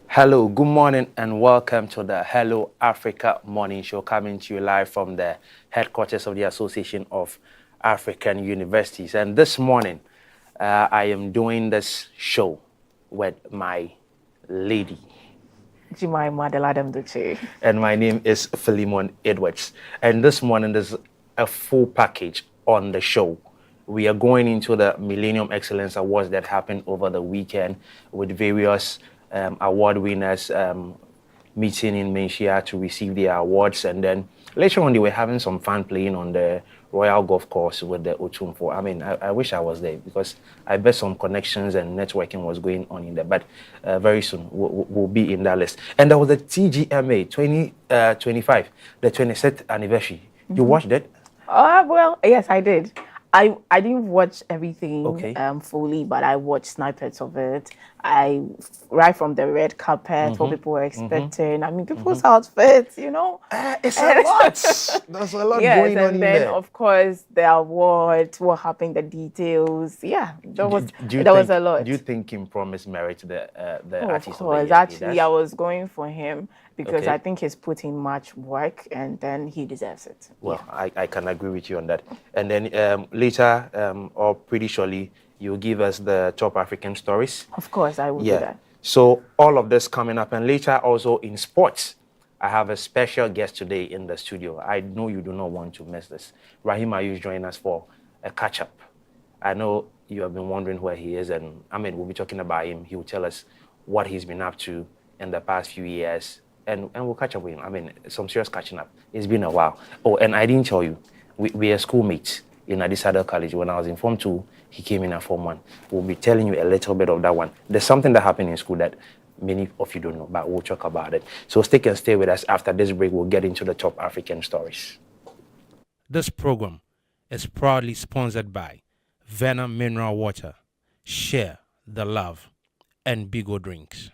Hello, good morning, and welcome to the Hello Africa Morning Show, coming to you live from the headquarters of the Association of African Universities. And this morning, I am doing this show with my lady. And my name is Philemon Edwards. And this morning, there's a full package on the show. We are going into the Millennium Excellence Awards that happened over the weekend with various award winners meeting in Menchia to receive their awards, and then later on they were having some fun playing on the Royal Golf Course with the Otumfo. I mean, I wish I was there because I bet some connections and networking was going on in there, but very soon we'll be in that list. And there was the TGMA 2025, the 26th anniversary. You watched it? Well, yes, I did. I didn't watch everything fully, but I watched snippets of it. Right from the red carpet, what people were expecting. I mean, people's outfits, you know. It's a lot. There's a lot going on in there. And then, of course, the award, what happened, the details. Yeah, there was a lot. Do you think Kim promised merit to the artist? Of course. Actually, I was going for him because I think he's put in much work, and then he deserves it. Well, yeah. I can agree with you on that. And then later, or pretty surely, you'll give us the top African stories. Of course, I will do that. So all of this coming up, and later also in sports, I have a special guest today in the studio. I know you do not want to miss this. Rahim Ayew is joining us for a catch-up. I know you have been wondering where he is, and I mean, we'll be talking about him. He will tell us what he's been up to in the past few years, and we'll catch up with him. I mean, some serious catching up. It's been a while. Oh, and I didn't tell you, we are schoolmates in Adisada College. When I was in Form 2, he came in at Form 1. We'll be telling you a little bit of that one. There's something that happened in school that many of you don't know, but we'll talk about it. So stay with us. After this break, we'll get into the top African stories. This program is proudly sponsored by Venom Mineral Water, Share the Love, and Bigo Drinks.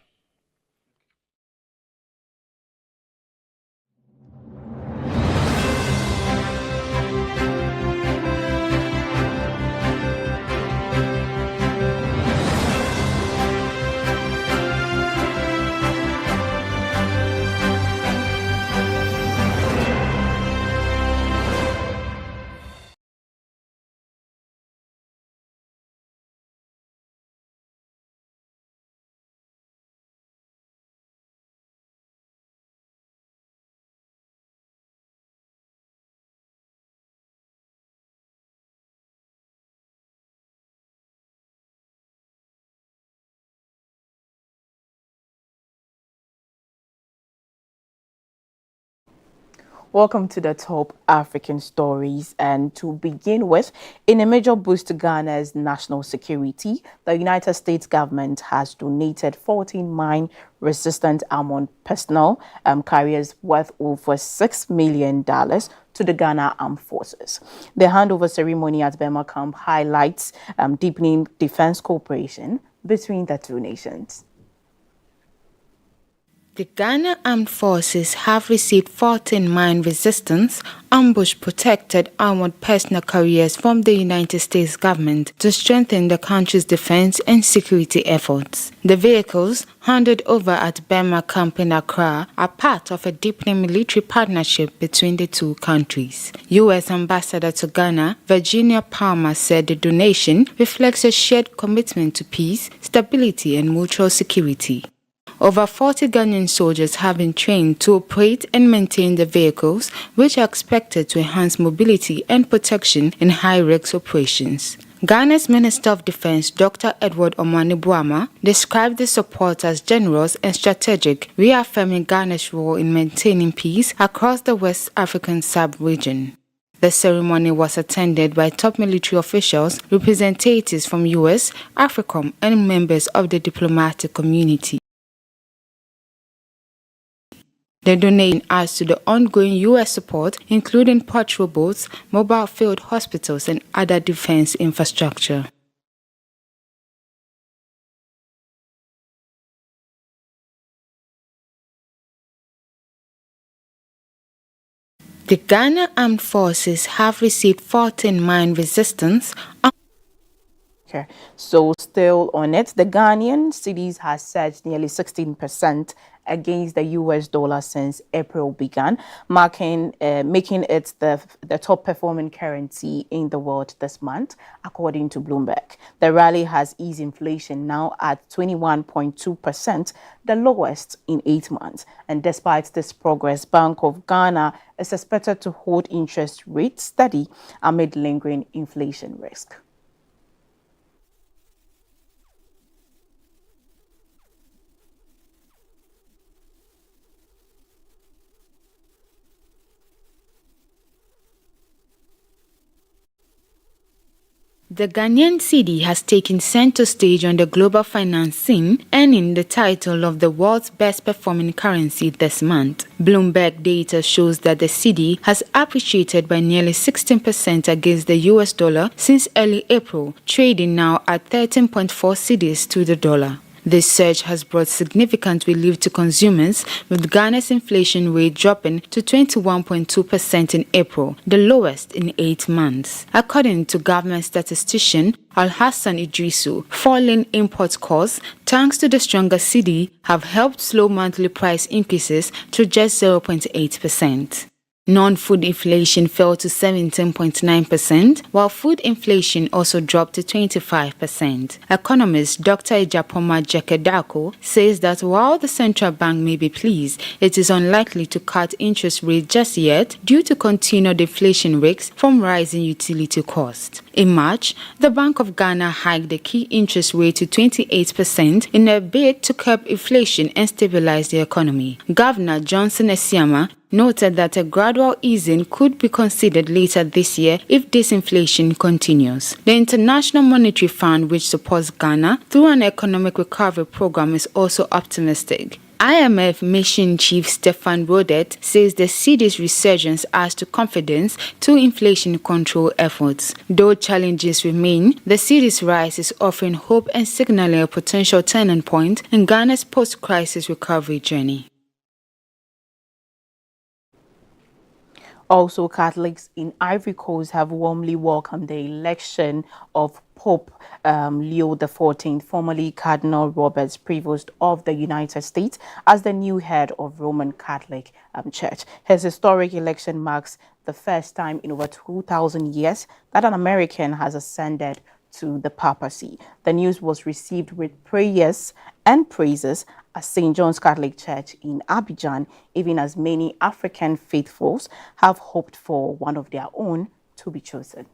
Welcome to the top African stories. And to begin with, in a major boost to Ghana's national security, the United States government has donated 14 mine-resistant armored personnel carriers worth over $6 million to the Ghana Armed Forces. The handover ceremony at Bema Camp highlights deepening defense cooperation between the two nations. The Ghana Armed Forces have received 14 mine-resistant, ambush-protected armored personnel carriers from the United States government to strengthen the country's defense and security efforts. The vehicles, handed over at Bema Camp in Accra, are part of a deepening military partnership between the two countries. U.S. Ambassador to Ghana, Virginia Palmer, said the donation reflects a shared commitment to peace, stability, and mutual security. Over 40 Ghanaian soldiers have been trained to operate and maintain the vehicles, which are expected to enhance mobility and protection in high-risk operations. Ghana's Minister of Defense, Dr. Edward Omani-Boamah, described the support as generous and strategic, reaffirming Ghana's role in maintaining peace across the West African sub-region. The ceremony was attended by top military officials, representatives from U.S., AFRICOM, and members of the diplomatic community. The donation adds to the ongoing U.S. support, including patrol boats, mobile field hospitals, and other defense infrastructure. The Ghana Armed Forces have received 14 mine resistance. Okay, so still on it, the Ghanaian cedis has surged nearly 16% against the US dollar since April began, making it the top performing currency in the world this month, according to Bloomberg. The rally has eased inflation now at 21.2%, the lowest in 8 months. And despite this progress, Bank of Ghana is expected to hold interest rates steady amid lingering inflation risk. The Ghanaian cedi has taken center stage on the global finance scene, earning the title of the world's best performing currency this month. Bloomberg data shows that the cedi has appreciated by nearly 16% against the US dollar since early April, trading now at 13.4 cedis to the dollar. This surge has brought significant relief to consumers, with Ghana's inflation rate dropping to 21.2% in April, the lowest in 8 months. According to government statistician Al-Hassan Idrisu, falling import costs, thanks to the stronger cedi, have helped slow monthly price increases to just 0.8%. Non-food inflation fell to 17.9%, while food inflation also dropped to 25%. Economist Dr. Ejapoma Jekedako says that while the central bank may be pleased, it is unlikely to cut interest rates just yet due to continued inflation risks from rising utility costs. In March, the Bank of Ghana hiked the key interest rate to 28% in a bid to curb inflation and stabilize the economy. Governor Johnson Esiama noted that a gradual easing could be considered later this year if disinflation continues. The International Monetary Fund, which supports Ghana through an economic recovery program, is also optimistic. IMF Mission Chief Stefan Rodet says the cedi's resurgence adds to confidence to inflation control efforts. Though challenges remain, the cedi's rise is offering hope and signaling a potential turning point in Ghana's post-crisis recovery journey. Also, Catholics in Ivory Coast have warmly welcomed the election of Pope Leo XIV, formerly Cardinal Robert Prevost of the United States, as the new head of Roman Catholic Church. His historic election marks the first time in over 2,000 years that an American has ascended to the papacy. The news was received with prayers and praises at St. John's Catholic Church in Abidjan, even as many African faithfuls have hoped for one of their own to be chosen.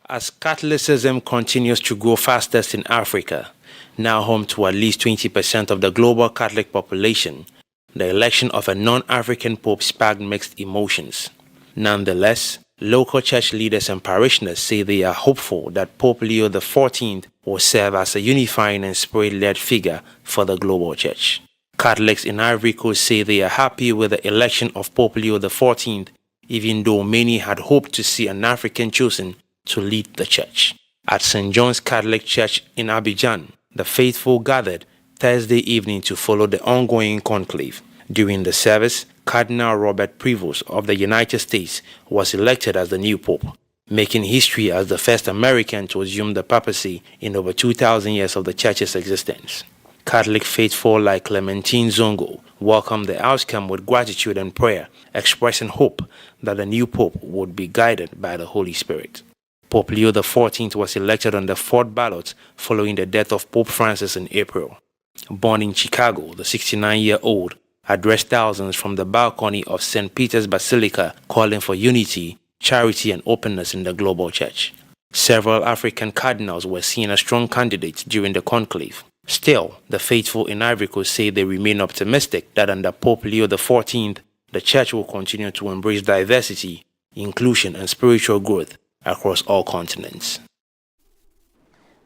As Catholicism continues to grow fastest in Africa, now home to at least 20% of the global Catholic population, the election of a non-African pope sparked mixed emotions. Nonetheless, local church leaders and parishioners say they are hopeful that Pope Leo XIV will serve as a unifying and spirit-led figure for the global church. Catholics in Ivory Coast say they are happy with the election of Pope Leo XIV, even though many had hoped to see an African chosen to lead the church. At St. John's Catholic Church in Abidjan, the faithful gathered Thursday evening to follow the ongoing conclave. During the service, Cardinal Robert Prevost of the United States was elected as the new pope, making history as the first American to assume the papacy in over 2,000 years of the church's existence. Catholic faithful like Clementine Zongo welcomed the outcome with gratitude and prayer, expressing hope that the new pope would be guided by the Holy Spirit. Pope Leo XIV was elected on the fourth ballot following the death of Pope Francis in April. Born in Chicago, the 69-year-old addressed thousands from the balcony of St. Peter's Basilica, calling for unity, charity, and openness in the global church. Several African cardinals were seen as strong candidates during the conclave. Still, the faithful in Ivory Coast say they remain optimistic that under Pope Leo XIV, the church will continue to embrace diversity, inclusion, and spiritual growth across all continents.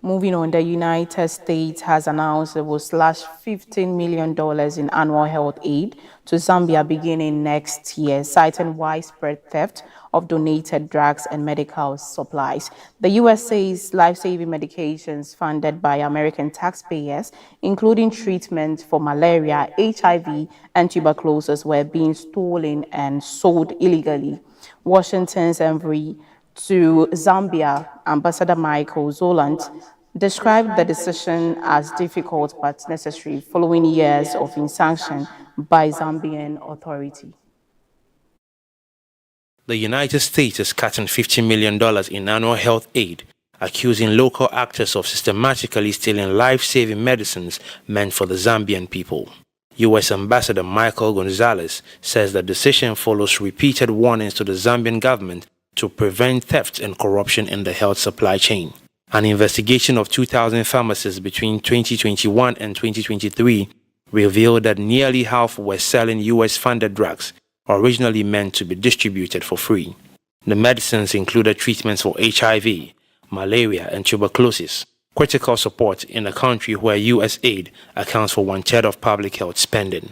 Moving on, the United States has announced it will slash $15 million in annual health aid to Zambia beginning next year, citing widespread theft of donated drugs and medical supplies. The U.S. says life-saving medications funded by American taxpayers, including treatment for malaria, HIV, and tuberculosis, were being stolen and sold illegally. Washington's envoy to Zambia, Ambassador Michael Zolant, described the decision as difficult but necessary following years of insanction by Zambian authority. The United States is cutting $50 million in annual health aid, accusing local actors of systematically stealing life-saving medicines meant for the Zambian people. U.S. Ambassador Michael Gonzalez says the decision follows repeated warnings to the Zambian government to prevent theft and corruption in the health supply chain. An investigation of 2,000 pharmacies between 2021 and 2023 revealed that nearly half were selling U.S.-funded drugs originally meant to be distributed for free. The medicines included treatments for HIV, malaria, and tuberculosis, critical support in a country where U.S. aid accounts for 1/3 of public health spending.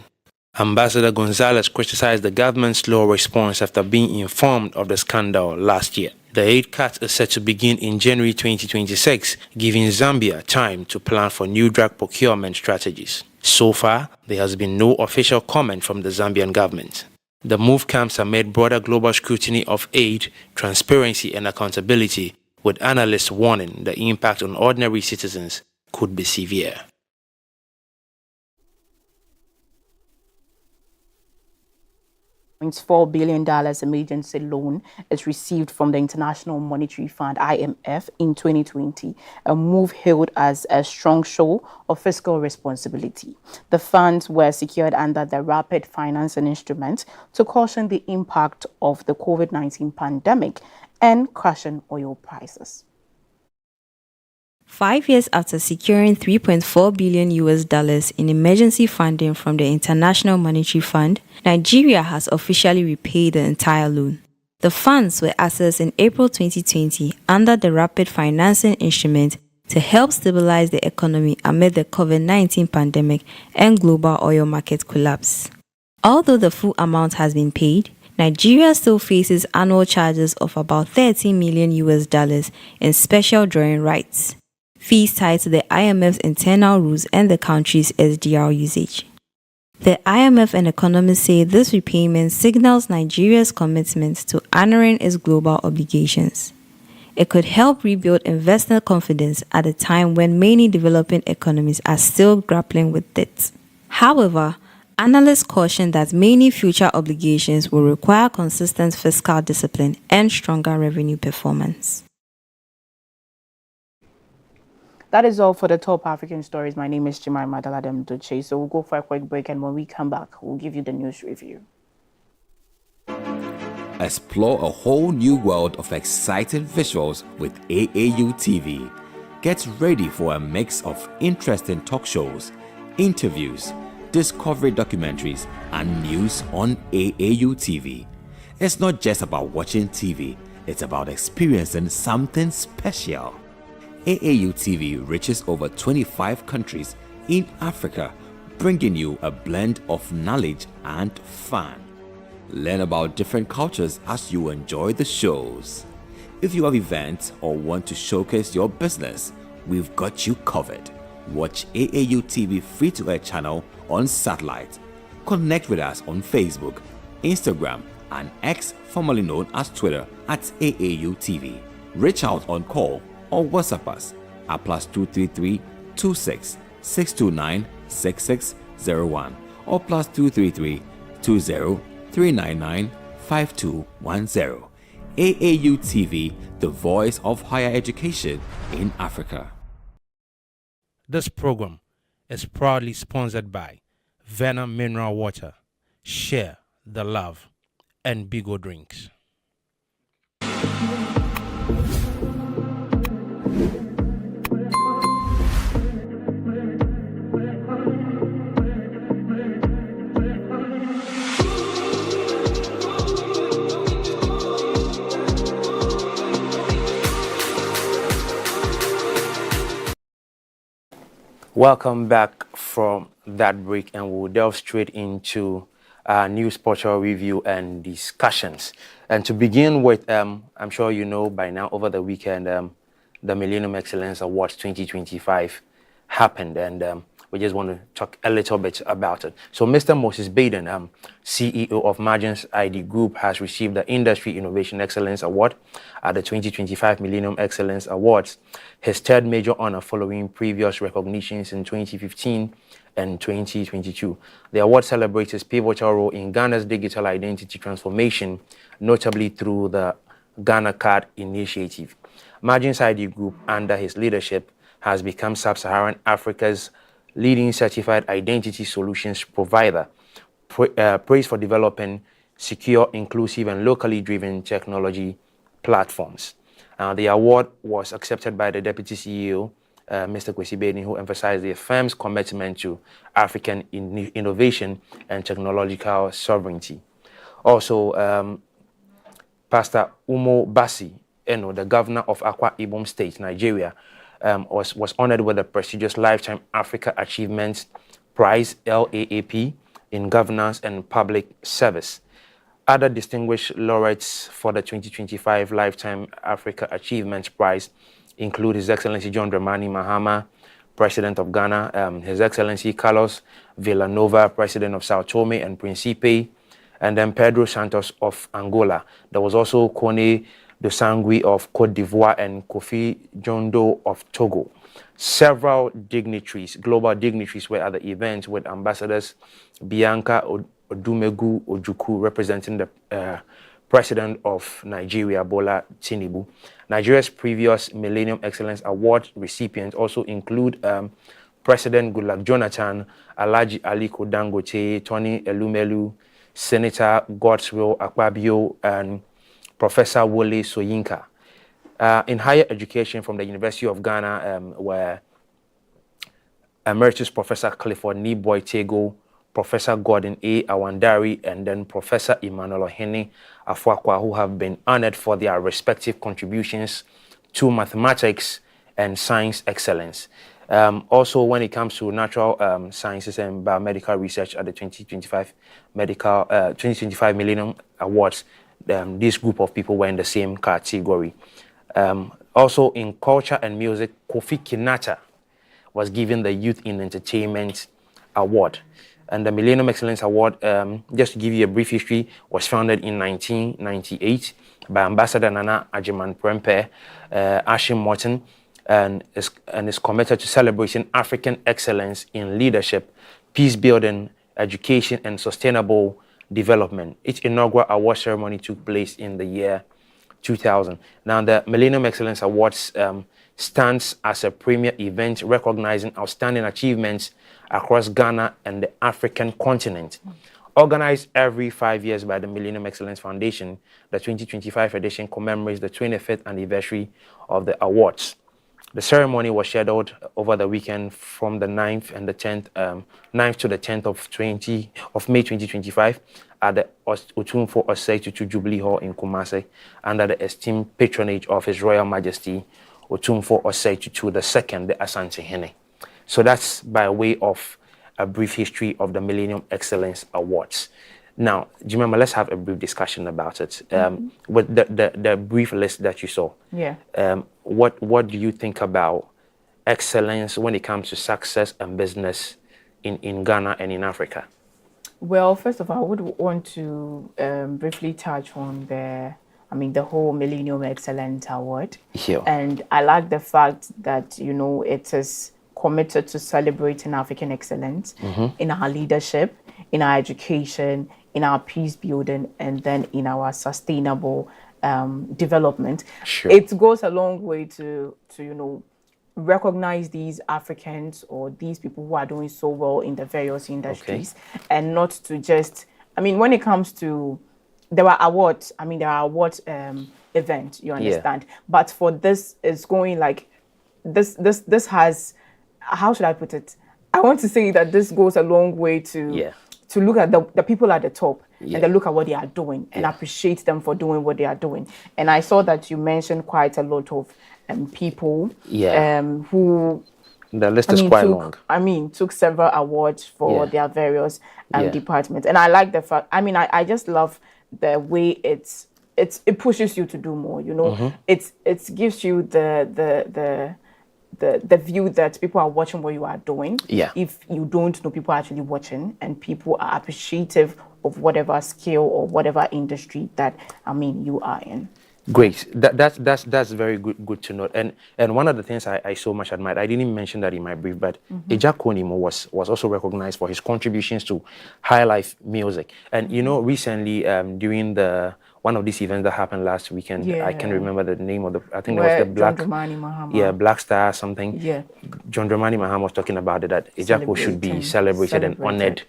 Ambassador Gonzalez criticized the government's slow response after being informed of the scandal last year. The aid cut is set to begin in January 2026, giving Zambia time to plan for new drug procurement strategies. So far, there has been no official comment from the Zambian government. The move comes amid broader global scrutiny of aid, transparency, and accountability, with analysts warning the impact on ordinary citizens could be severe. $4 billion emergency loan is received from the International Monetary Fund (IMF) in 2020, a move hailed as a strong show of fiscal responsibility. The funds were secured under the Rapid Financing Instrument to cushion the impact of the COVID-19 pandemic and crashing oil prices. 5 years after securing $3.4 billion in emergency funding from the International Monetary Fund, Nigeria has officially repaid the entire loan. The funds were accessed in April 2020 under the Rapid Financing Instrument to help stabilize the economy amid the COVID-19 pandemic and global oil market collapse. Although the full amount has been paid, Nigeria still faces annual charges of about $13 million in special drawing rights, fees tied to the IMF's internal rules and the country's SDR usage. The IMF and economists say this repayment signals Nigeria's commitment to honoring its global obligations. It could help rebuild investor confidence at a time when many developing economies are still grappling with debt. However, analysts caution that many future obligations will require consistent fiscal discipline and stronger revenue performance. That is all for the top African stories. My name is Jemima Daladem Duche. So we'll go for a quick break, and when we come back, we'll give you the news review. Explore a whole new world of exciting visuals with Ayew TV. Get ready for a mix of interesting talk shows, interviews, discovery documentaries, and news on Ayew TV. It's not just about watching TV, it's about experiencing something special. Ayew TV reaches over 25 countries in Africa, bringing you a blend of knowledge and fun. Learn about different cultures as you enjoy the shows. If you have events or want to showcase your business, we've got you covered. Watch Ayew TV free-to-air channel on satellite. Connect with us on Facebook, Instagram, and X, formerly known as Twitter, at Ayew TV. Reach out on call or WhatsApp us at +233 26 629 6601 or +233 20 399 5210. Ayew TV, the voice of higher education in Africa. This program is proudly sponsored by Venom Mineral Water, Share the Love, and Bigo Drinks. Welcome back from that break, and we'll delve straight into news, cultural review, and discussions. And to begin with, I'm sure you know by now, over the weekend, the Millennium Excellence Awards 2025 happened, and we just want to talk a little bit about it. So Mr. Moses Baden, CEO of Margins ID Group, has received the Industry Innovation Excellence Award at the 2025 Millennium Excellence Awards, his third major honor following previous recognitions in 2015 and 2022. The award celebrates his pivotal role in Ghana's digital identity transformation, notably through the Ghana Card initiative. Margins ID Group, under his leadership, has become Sub-Saharan Africa's leading certified identity solutions provider, praised for developing secure, inclusive, and locally driven technology platforms. The award was accepted by the Deputy CEO, Mr. Kwesi Baden, who emphasized the firm's commitment to African innovation and technological sovereignty. Also, Pastor Umo Basi, the governor of Akwa Ibom State, Nigeria, was honored with the prestigious Lifetime Africa Achievements Prize, LAAP, in governance and public service. Other distinguished laureates for the 2025 Lifetime Africa Achievements Prize include His Excellency John Dramani Mahama, President of Ghana, His Excellency Carlos Villanova, President of Sao Tome and Principe, and then Pedro Santos of Angola. There was also Kone Dosangui of Cote d'Ivoire and Kofi Jondo of Togo. Several dignitaries, global dignitaries, were at the event, with ambassadors Bianca Odumegu Ojukwu representing the President of Nigeria, Bola Tinubu. Nigeria's previous Millennium Excellence Award recipients also include President Goodluck Jonathan, Alhaji Aliko Dangote, Tony Elumelu, Senator Godswill Akpabio, and Professor Wole Soyinka. In higher education, from the University of Ghana, where Emeritus Professor Clifford Niboy Tego, Professor Gordon A. Awandari, and then Professor Emmanuel Ohene Afwakwa, who have been honored for their respective contributions to mathematics and science excellence. Also, when it comes to natural sciences and biomedical research at the 2025 Millennium Awards, this group of people were in the same category. Also, in culture and music, Kofi Kinata was given the Youth in Entertainment Award. And the Millennium Excellence Award, just to give you a brief history, was founded in 1998 by Ambassador Nana Ajiman Prempe, Ashim Morton, and is committed to celebrating African excellence in leadership, peace building, education, and sustainable development. Its inaugural award ceremony took place in the year 2000. Now, the Millennium Excellence Awards stands as a premier event recognizing outstanding achievements across Ghana and the African continent. Organized every 5 years by the Millennium Excellence Foundation, the 2025 edition commemorates the 25th anniversary of the awards. The ceremony was scheduled over the weekend from the 9th and the 10th, 9th to the 10th of May 2025 at the Otumfo Osei Tutu Jubilee Hall in Kumasi, under the esteemed patronage of His Royal Majesty Otumfo Osei Tutu II, the Asante Hene. So that's by way of a brief history of the Millennium Excellence Awards. Now, do you remember, let's have a brief discussion about it. With the brief list that you saw. Yeah. What do you think about excellence when it comes to success and business in Ghana and in Africa? Well, first of all, I would want to briefly touch on the whole Millennium Excellence Award. Yeah. And I like the fact that, it is committed to celebrating African excellence in our leadership, in our education, in our peace building, and then in our sustainable development. Sure. It goes a long way to recognize these Africans or these people who are doing so well in the various industries, and not to just, when it comes to, there are awards, event, you understand? Yeah. But for this, it's going like, this has, how should I put it? I want to say that this goes a long way to look at the people at the top and then look at what they are doing and appreciate them for doing what they are doing. And I saw that you mentioned quite a lot of people who The list is quite long. Took several awards for their various departments, and I like the fact. I just love the way it pushes you to do more. You know, it gives you the view that people are watching what you are doing. Yeah. If you don't know, people are actually watching, and people are appreciative of whatever skill or whatever industry that you are in. Great. That's very good to note. And one of the things I so much admire, I didn't mention that in my brief, but Eja Konimo was also recognized for his contributions to high life music. And you know, recently during one of these events that happened last weekend, I can't remember the name of I think it was the Black John Dramani Mahama. Black Star something. Yeah. John Dramani Mahama was talking about it, that Ejako should be celebrated and honored.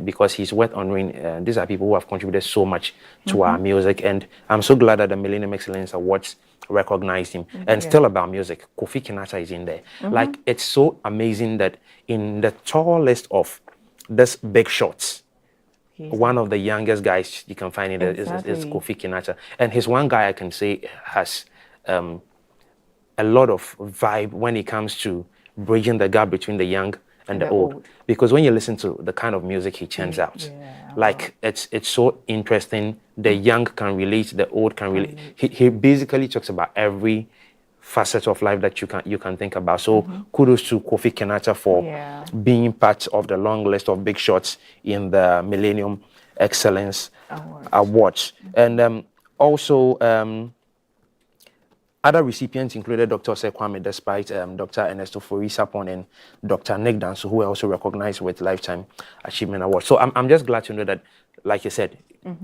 Because he's worth honoring. These are people who have contributed so much to our music, and I'm so glad that the Millennium Excellence Awards recognized him. And still about music, Kofi Kinata is in there. Like, it's so amazing that in the tall list of this big shots, one of the youngest guys you can find in there is Kofi Kinata. And he's one guy I can say has a lot of vibe when it comes to bridging the gap between the young and the old. Because when you listen to the kind of music he churns out, like it's so interesting. The young can relate, the old can relate. He basically talks about every facet of life that you can think about. So kudos to Kofi Kinata for being part of the long list of big shots in the Millennium Excellence Awards. And also other recipients included Dr. Sekwame, despite Dr. Ernesto Fori-Sapon and Dr. Nick Danso, who were also recognized with Lifetime Achievement Awards. So I'm just glad to know that, like you said,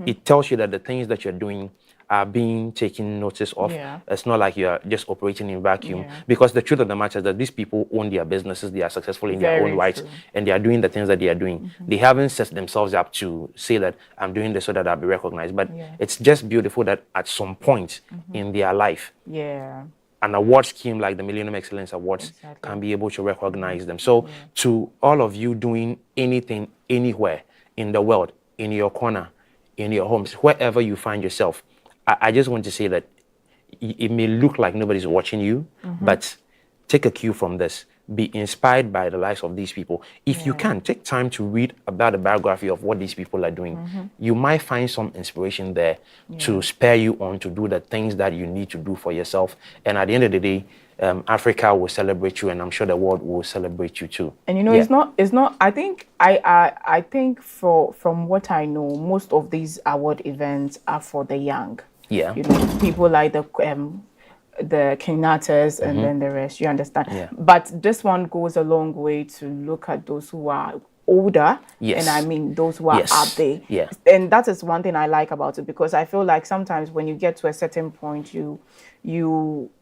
it tells you that the things that you're doing are being taken notice of. It's not like you're just operating in vacuum. Because the truth of the matter is that these people own their businesses, they are successful in their own rights, and they are doing the things that they are doing. They haven't set themselves up to say that I'm doing this so that I'll be recognized. But it's just beautiful that at some point in their life, an award scheme like the Millennium Excellence Awards can be able to recognize them. So to all of you doing anything, anywhere in the world, in your corner, in your homes, wherever you find yourself, I just want to say that it may look like nobody's watching you, but take a cue from this. Be inspired by the lives of these people. If you can, take time to read about the biography of what these people are doing. You might find some inspiration there to spur you on to do the things that you need to do for yourself. And at the end of the day, Africa will celebrate you, and I'm sure the world will celebrate you too. And you know, it's not. I think I think from what I know, most of these award events are for the young. Yeah. You know, people like the Kenatas and then the rest. You understand? But this one goes a long way to look at those who are older, and those who are up there. And that is one thing I like about it, because I feel like sometimes when you get to a certain point, you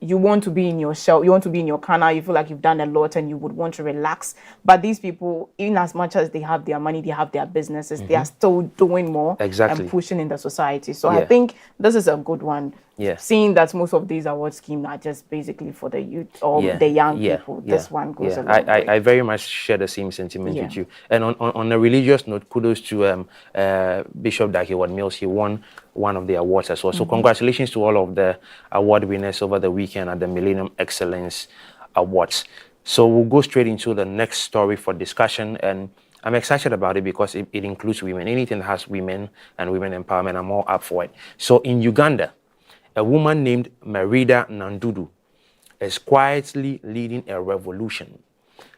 want to be in your shell, you want to be in your corner, you feel like you've done a lot and you would want to relax. But these people, in as much as they have their money, they have their businesses, they are still doing more and pushing in the society. So I think this is a good one. Seeing that most of these award schemes are just basically for the youth or the young people, this one goes a long way. I very much share the same sentiment with you. And on a religious note, kudos to Bishop Dakiwad Mills. He won one of the awards as well. So congratulations to all of the award winners over the weekend at the Millennium Excellence Awards. So we'll go straight into the next story for discussion, and I'm excited about it because it includes women. Anything that has women and women empowerment, I'm all up for it. So in Uganda, a woman named Merida Nandudu is quietly leading a revolution.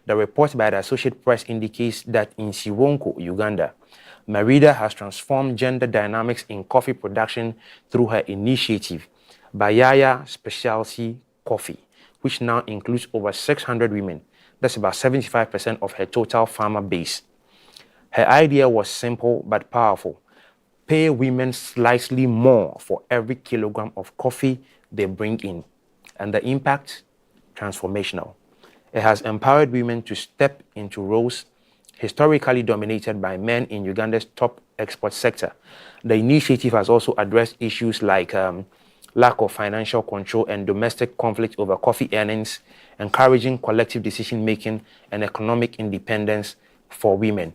The report by the Associated Press indicates that in Siwonko, Uganda, Merida has transformed gender dynamics in coffee production through her initiative, Bayaya Specialty Coffee, which now includes over 600 women. That's about 75% of her total farmer base. Her idea was simple but powerful. Pay women slightly more for every kilogram of coffee they bring in. And the impact? Transformational. It has empowered women to step into roles historically dominated by men in Uganda's top export sector. The initiative has also addressed issues like lack of financial control and domestic conflict over coffee earnings, encouraging collective decision-making and economic independence for women.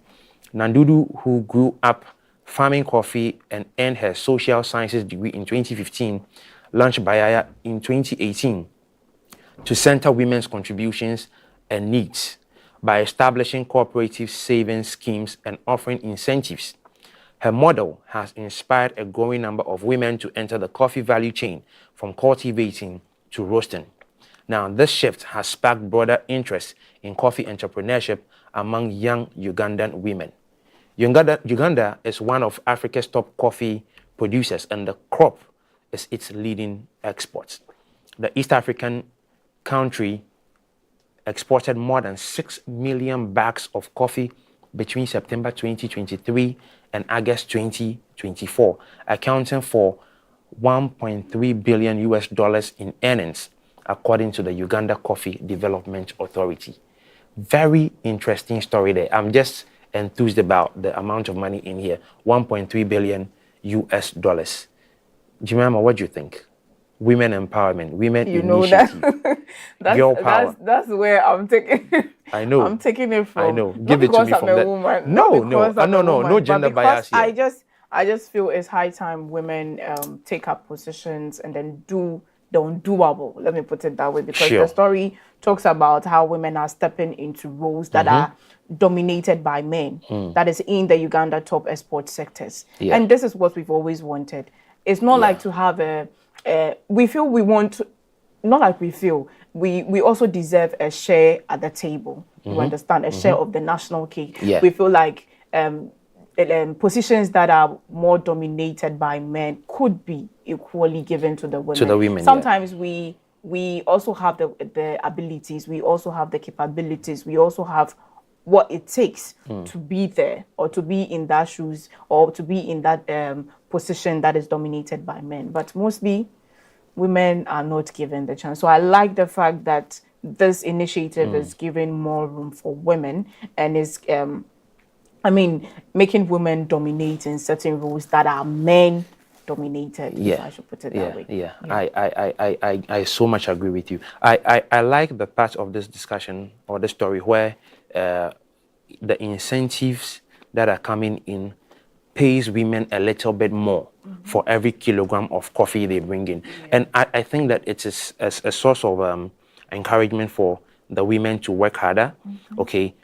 Nandudu, who grew up farming coffee and earned her social sciences degree in 2015, launched Bayaya in 2018 to center women's contributions and needs by establishing cooperative savings schemes and offering incentives. Her model has inspired a growing number of women to enter the coffee value chain from cultivating to roasting. Now, this shift has sparked broader interest in coffee entrepreneurship among young Ugandan women. Uganda is one of Africa's top coffee producers, and the crop is its leading export. The East African country exported more than 6 million bags of coffee between September 2023 and August 2024, accounting for $1.3 billion in earnings, according to the Uganda Coffee Development Authority. Very interesting story there. I'm just enthused about the amount of money in here, $1.3 billion. Jemima, what do you think? Women empowerment, women initiative, girl power. That's where I'm taking. I know. I'm taking it from. I know. Give it to me from that. Woman. No gender bias here. I just feel it's high time women take up positions and then do the undoable. Let me put it that way, because the story talks about how women are stepping into roles that are dominated by men. That is in the Uganda top export sectors, and this is what we've always wanted. It's not like to have we feel we want, not like we feel, we also deserve a share at the table. You understand? A share of the national cake. We feel like positions that are more dominated by men could be equally given to the women. To the women. Sometimes we also have the abilities, we also have the capabilities, we also have what it takes to be there, or to be in that shoes, or to be in that position that is dominated by men. But mostly women are not given the chance. So I like the fact that this initiative is giving more room for women, and is making women dominate in certain roles that are men dominated, if I should put it that way. I so much agree with you. I like the part of this discussion or the story where the incentives that are coming in pays women a little bit more for every kilogram of coffee they bring in. And I think that it is a source of encouragement for the women to work harder, okay,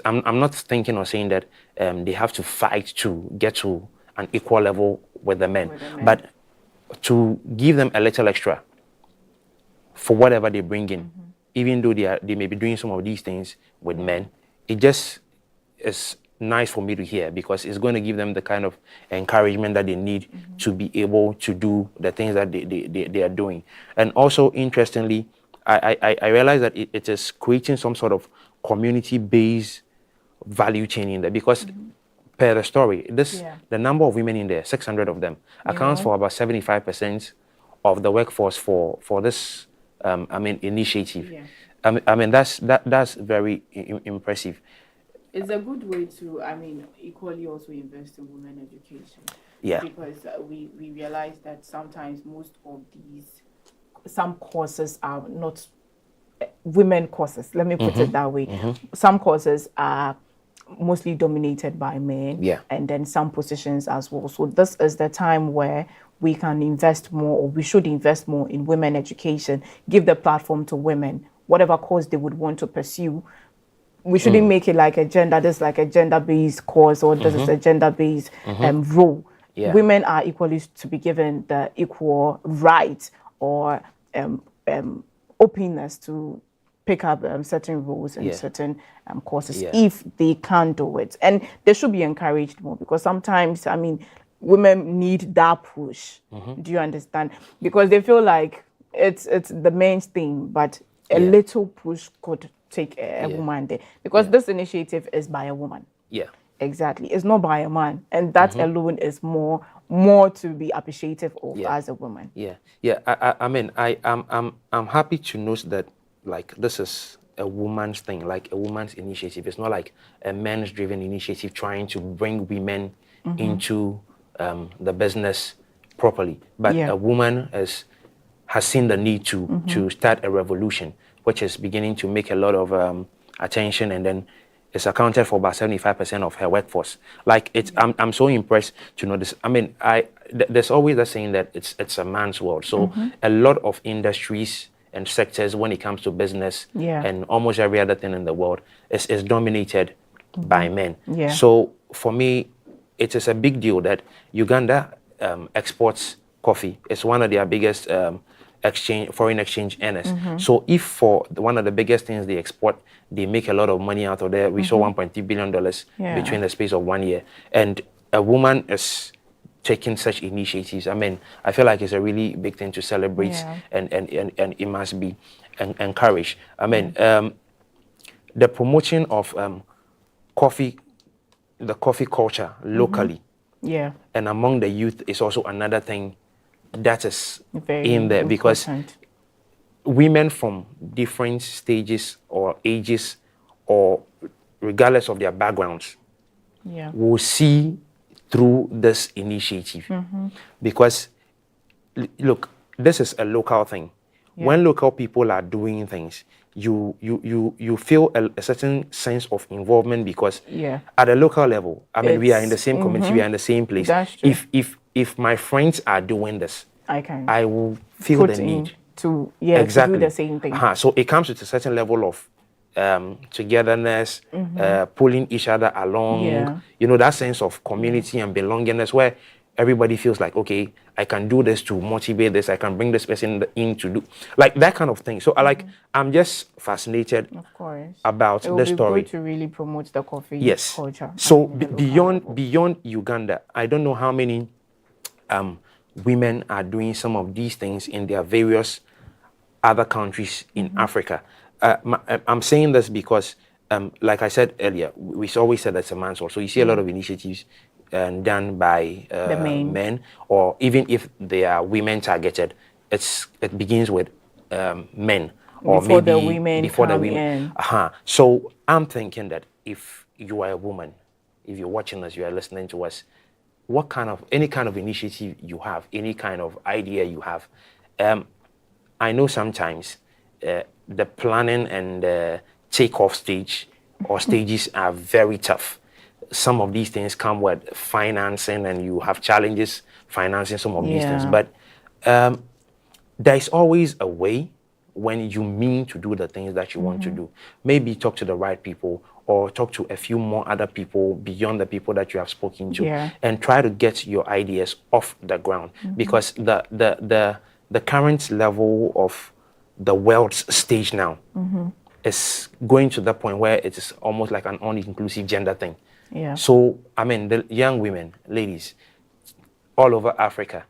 I'm not thinking or saying that they have to fight to get to an equal level with the men, but to give them a little extra for whatever they bring in, even though they may be doing some of these things with men. It just is nice for me to hear, because it's going to give them the kind of encouragement that they need to be able to do the things that they are doing. And also, interestingly, I realize that it is creating some sort of community-based value chain in there, because per the story, the number of women in there, 600 of them, accounts for about 75% of the workforce for this initiative. That's very impressive. It's a good way to, equally also invest in women education. Yeah. Because we realize that sometimes some courses are not women courses. Let me put it that way. Some courses are mostly dominated by men. And then some positions as well. So this is the time where we can invest more, or we should invest more in women education, give the platform to women, whatever course they would want to pursue. We shouldn't make it like this is like a gender-based course, or this is a gender-based role. Women are equally to be given the equal right or openness to pick up certain roles and certain courses if they can do it. And they should be encouraged more, because sometimes, women need that push. Do you understand? Because they feel like it's the main thing, but a little push could take a woman there, because this initiative is by a woman. Exactly. It's not by a man, and that alone is more to be appreciative of as a woman. I'm happy to note that, like, this is a woman's thing, like a woman's initiative. It's not like a men's driven initiative trying to bring women into the business properly, but a woman has seen the need to start a revolution, which is beginning to make a lot of attention, and then it's accounted for about 75% of her workforce. Like, I'm so impressed to know this. There's always that saying that it's a man's world. So a lot of industries and sectors when it comes to business Yeah. and almost every other thing in the world is dominated by men. Yeah. So for me, it is a big deal that Uganda exports coffee. It's one of their biggest foreign exchange earners. So if for one of the biggest things they export, they make a lot of money out of there. We saw $1.3 billion between the space of 1 year. And a woman is taking such initiatives. I mean, I feel like it's a really big thing to celebrate, and it must be encouraged. I mean, the promotion of coffee, the coffee culture locally and among the youth is also another thing that is very in there, because important. women from different stages or ages, or regardless of their backgrounds, will see through this initiative. Because look, this is a local thing. When local people are doing things, you feel a certain sense of involvement, because at a local level, I mean, we are in the same community, we are in the same place. That's true. If my friends are doing this, I will feel the need to exactly to do the same thing. So it comes with a certain level of togetherness, pulling each other along. You know, that sense of community and belongingness, where everybody feels like, okay, I can do this to motivate this. I can bring this person in to do like that kind of thing. So I'm just fascinated, of course, about the story. Good to really promote the coffee culture. So beyond Uganda, I don't know how many women are doing some of these things in their various other countries in Africa. I'm saying this because, like I said earlier, we always said that's a man's role. So you see a lot of initiatives done by men, or even if they are women targeted, it begins with men, or before maybe the women before the come women. in. So I'm thinking that if you are a woman, if you're watching us, you are listening to us, any kind of initiative you have, any kind of idea you have, I know sometimes the planning and the takeoff stage or stages are very tough. Some of these things come with financing, and you have challenges financing some of these things. But there's always a way when you mean to do the things that you want to do. Maybe talk to the right people, or talk to a few more other people beyond the people that you have spoken to, and try to get your ideas off the ground. Because the current level of the world's stage now is going to the point where it is almost like an all-inclusive gender thing. So, I mean, the young women, ladies, all over Africa,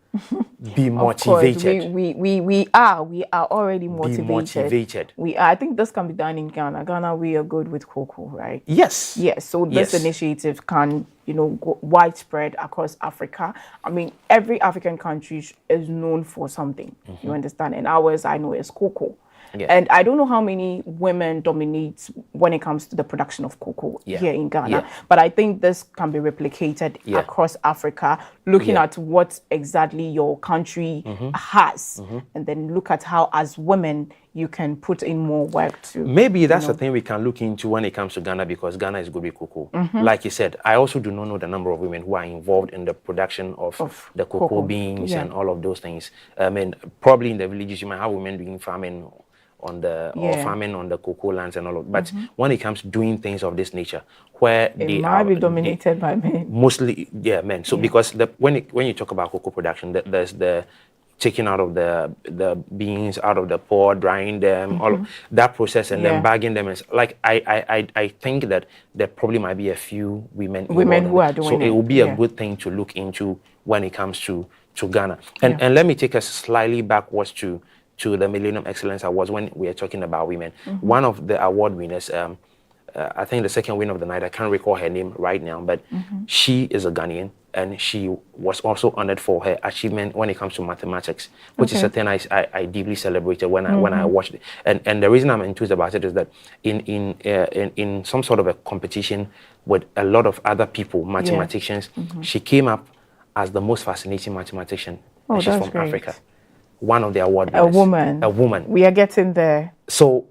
be motivated. Of course, we are already motivated. Be motivated. I think this can be done in Ghana. Ghana, we are good with cocoa, right? Yes. Yes. So this initiative can, go widespread across Africa. I mean, every African country is known for something. You understand? And ours, I know, is cocoa. And I don't know how many women dominate when it comes to the production of cocoa here in Ghana, but I think this can be replicated across Africa, looking at what exactly your country has, and then look at how, as women, you can put in more work to. Maybe that's the thing we can look into when it comes to Ghana, because Ghana is good with cocoa. Like you said, I also do not know the number of women who are involved in the production of the cocoa beans and all of those things. I mean, probably in the villages you might have women doing farming or farming on the cocoa lands and all of. But when it comes to doing things of this nature, where it might be dominated by men, mostly men. So because when you talk about cocoa production, there's the taking out of the beans out of the pod, drying them, all of that process, and then bagging them. And like I think that there probably might be a few women who are doing it. So it will be a good thing to look into when it comes to Ghana. And let me take us slightly backwards to the Millennium Excellence Awards when we are talking about women. One of the award winners, I think the second winner of the night, I can't recall her name right now, but she is a Ghanaian, and she was also honored for her achievement when it comes to mathematics, which is a thing I deeply celebrated when I watched it. And the reason I'm enthused about it is that in some sort of a competition with a lot of other people, mathematicians, she came up as the most fascinating mathematician. And she's from Africa. One of the award winners. A woman. We are getting there. So,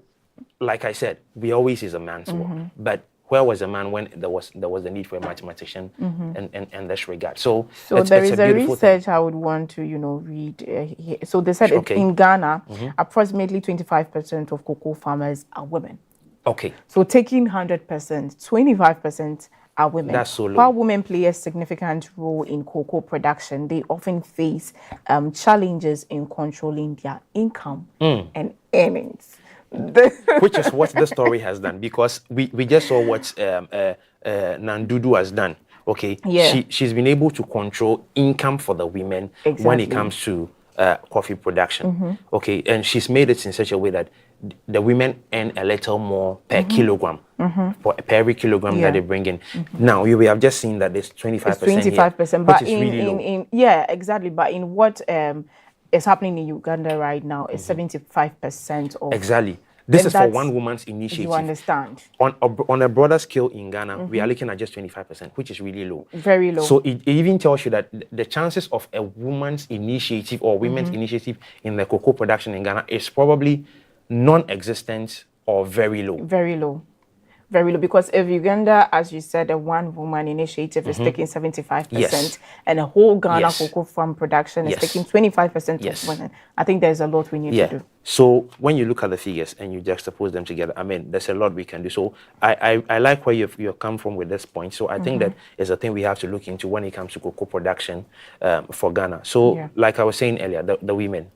like I said, we always is a man's work. But where was the man when there was the need for a mathematician in this regard? So there is a a beautiful research thing. I would want to, read here. So they said Okay. in Ghana, approximately 25% of cocoa farmers are women. Okay. So taking 100%, 25% are women. That's so low. While women play a significant role in cocoa production, they often face challenges in controlling their income and earnings. Which is what the story has done, because we just saw what Nandudu has done. Okay, Yeah. She's been able to control income for the women when Exactly. it comes to coffee production. Okay, and she's made it in such a way that the women earn a little more per kilogram for per every kilogram that they bring in. Now we have just seen that there's 25%. It's 25%, but but it's really low. exactly. But in what is happening in Uganda right now is 75% of Exactly. This and is for that's- one woman's initiative. You understand? On a broader scale in Ghana, we are looking at just 25%, which is really low. Very low. So it even tells you that the chances of a woman's initiative or women's initiative in the cocoa production in Ghana is probably non-existent or very low. Very low. Very low, because if Uganda, as you said, a one-woman initiative is taking 75%, Yes. and a whole Ghana Yes. cocoa farm production is Yes. taking 25% Yes. of women, I think there's a lot we need to do. So when you look at the figures and you juxtapose them together, I mean, there's a lot we can do. So I like where you've come from with this point. So I think that is a thing we have to look into when it comes to cocoa production for Ghana. So like I was saying earlier, the women,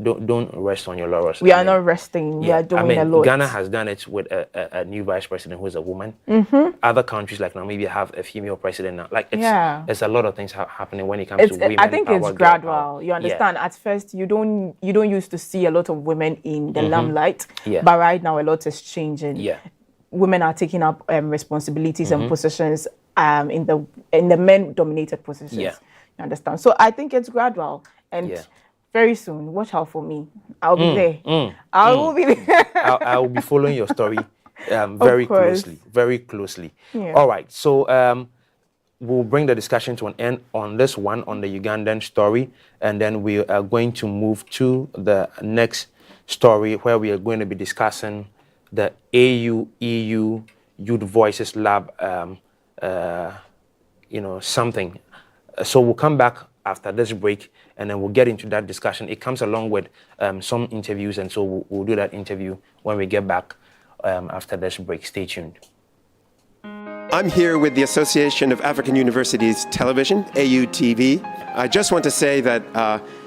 don't rest on your laurels. We are not resting. We are doing a lot. Ghana has done it with a new vice president who is a woman. Other countries like Namibia have a female president now. Like it's a lot of things happening when it comes to women. I think power, it's girl gradual. power. You understand? At first, you don't used to see a lot of women in the limelight, Yeah. but right now a lot is changing. Yeah. Women are taking up responsibilities and positions in the men-dominated positions. Yeah. You understand? So I think it's gradual, and very soon, watch out for me. I'll be there. I will be there. I will be following your story very closely. Very closely. Yeah. All right. So we'll bring the discussion to an end on this one, on the Ugandan story, and then we are going to move to the next story where we are going to be discussing the Ayew EU Youth Voices Lab, something. So we'll come back after this break, and then we'll get into that discussion. It comes along with some interviews, and so we'll do that interview when we get back after this break. Stay tuned. I'm here with the Association of African Universities Television, Ayew TV. I just want to say that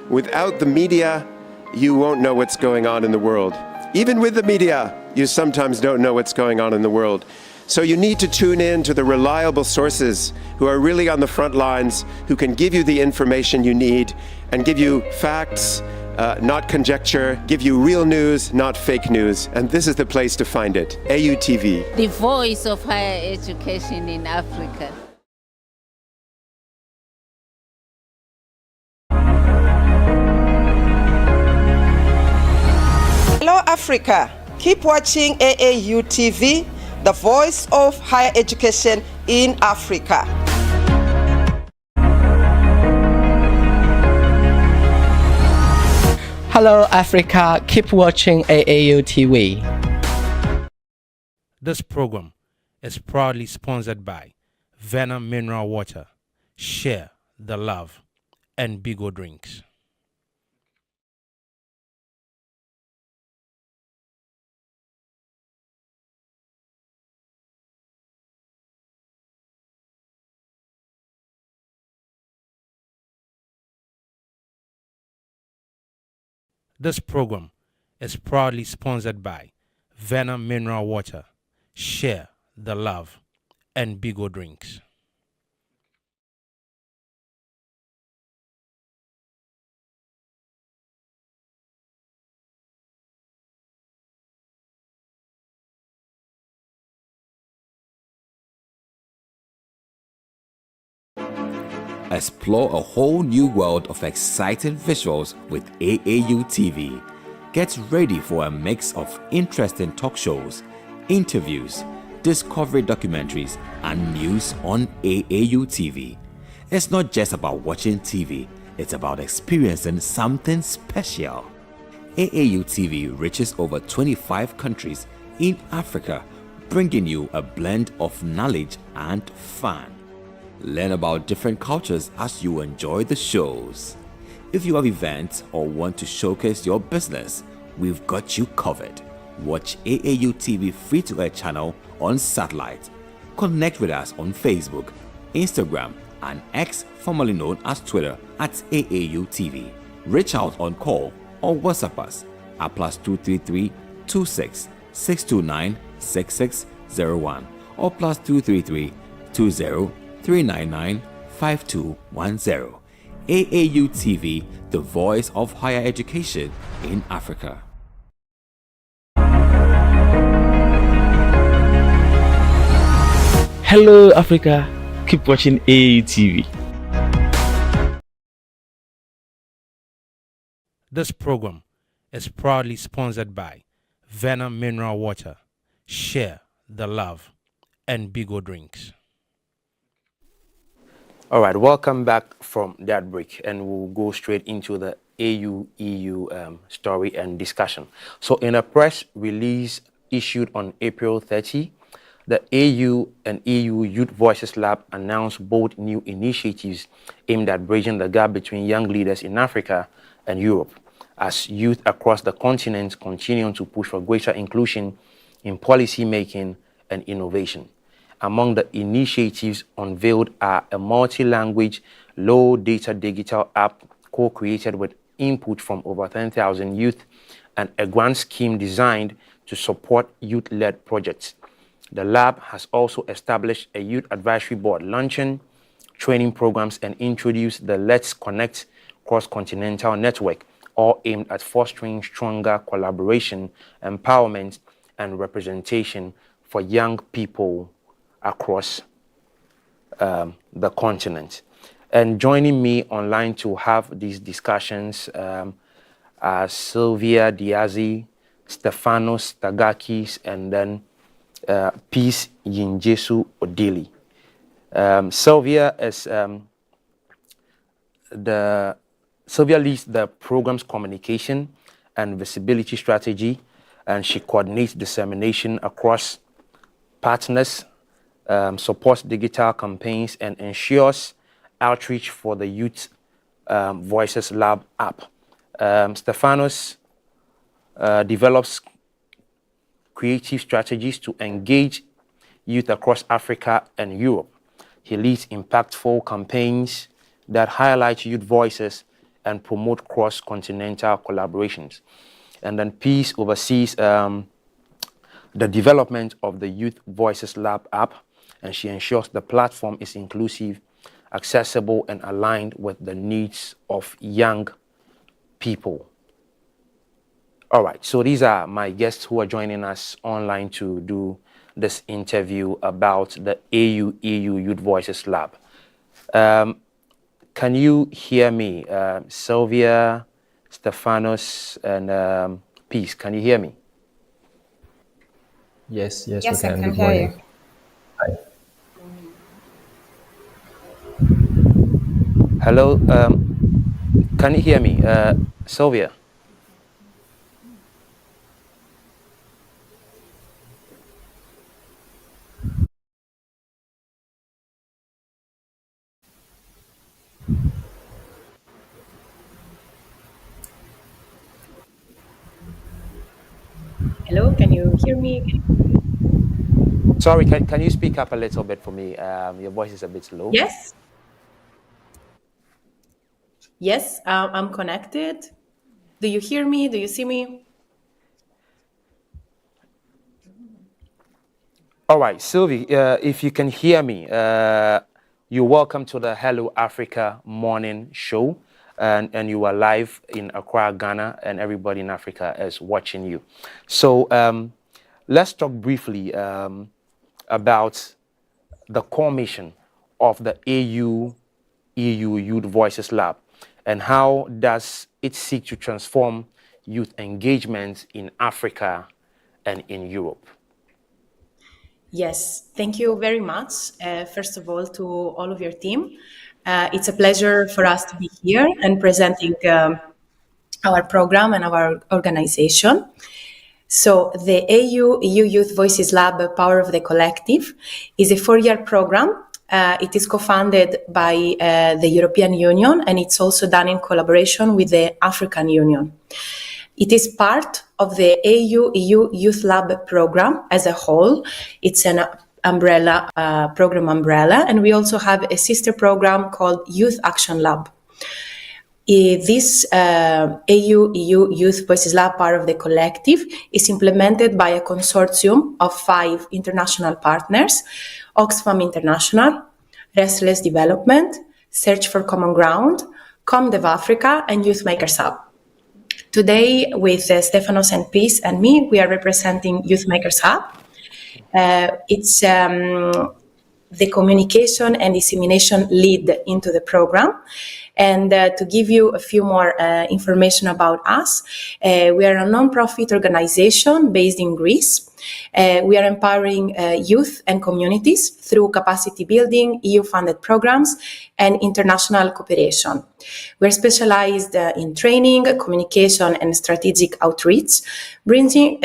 without the media, you won't know what's going on in the world. Even with the media, you sometimes don't know what's going on in the world. So you need to tune in to the reliable sources who are really on the front lines, who can give you the information you need and give you facts, not conjecture, give you real news, not fake news. And this is the place to find it, Ayew TV. The voice of higher education in Africa. Hello, Africa. Keep watching Ayew TV, the voice of higher education in Africa. Hello, Africa. Keep watching Ayew TV. This program is proudly sponsored by Venom Mineral Water, Share the Love, and Bigo Drinks. This program is proudly sponsored by Venom Mineral Water, Share the Love, and Bigo Drinks. Explore a whole new world of exciting visuals with Ayew TV. Get ready for a mix of interesting talk shows, interviews, discovery documentaries, and news on Ayew TV. It's not just about watching TV, it's about experiencing something special. Ayew TV reaches over 25 countries in Africa, bringing you a blend of knowledge and fun. Learn about different cultures as you enjoy the shows. If you have events or want to showcase your business, we've got you covered. Watch AAU TV free-to-air channel on satellite. Connect with us on Facebook, Instagram, and X, formerly known as Twitter, at AAU TV. Reach out on call or WhatsApp us at +233 26 629 6601 or +233 20 399 5210. AAU TV, the voice of higher education in Africa. Hello Africa, keep watching AAU TV. This program is proudly sponsored by Venom Mineral Water, Share the Love, and Bigo Drinks. All right, welcome back from that break, and we'll go straight into the AU-EU story and discussion. So in a press release issued on April 30, the AU and EU Youth Voices Lab announced both new initiatives aimed at bridging the gap between young leaders in Africa and Europe, as youth across the continent continue to push for greater inclusion in policy making and innovation. Among the initiatives unveiled are a multi-language, low-data digital app co-created with input from over 10,000 youth and a grant scheme designed to support youth-led projects. The lab has also established a youth advisory board, launching training programs and introduced the Let's Connect cross-continental network, all aimed at fostering stronger collaboration, empowerment, and representation for young people across the continent. And joining me online to have these discussions are Sylvia Diazi, Stefanos Tagakis, and then Peace Yinjesu Odili. Sylvia is Sylvia leads the program's communication and visibility strategy, and she coordinates dissemination across partners, supports digital campaigns, and ensures outreach for the Youth Voices Lab app. Stefanos develops creative strategies to engage youth across Africa and Europe. He leads impactful campaigns that highlight youth voices and promote cross-continental collaborations. And then Peace oversees the development of the Youth Voices Lab app, and she ensures the platform is inclusive, accessible, and aligned with the needs of young people. All right, so these are my guests who are joining us online to do this interview about the AU-EU Youth Voices Lab. Can you hear me? Sylvia, Stefanos, and Peace, can you hear me? Yes, we Yes, I can. can Good hear morning. you. Hi. Hello, can you hear me? Sylvia? Hello, can you hear me? Sorry, can you speak up a little bit for me? Your voice is a bit low. Yes. Yes, I'm connected. Do you hear me? Do you see me? All right, Sylvie, if you can hear me, you're welcome to the Hello Africa morning show. And you are live in Accra, Ghana, and everybody in Africa is watching you. So let's talk briefly about the core mission of the AU-EU Youth Voices Lab, and how does it seek to transform youth engagement in Africa and in Europe? Yes, thank you very much. First of all, to all of your team. It's a pleasure for us to be here and presenting our program and our organization. So the Ayew EU Youth Voices Lab Power of the Collective is a 4-year program. It is co-funded by the European Union, and it's also done in collaboration with the African Union. It is part of the Ayew EU Youth Lab program as a whole. It's an program umbrella, and we also have a sister program called Youth Action Lab. This Ayew EU Youth Voices Lab, part of the collective, is implemented by a consortium of 5 international partners: Oxfam International, Restless Development, Search for Common Ground, ComDev Africa, and Youth Makers Hub. Today, with Stefanos and Peace and me, we are representing Youth Makers Hub. It's the communication and dissemination lead into the program. And to give you a few more information about us, we are a non-profit organization based in Greece. We are empowering youth and communities through capacity building, EU-funded programs, and international cooperation. We're specialized in training, communication, and strategic outreach, bridging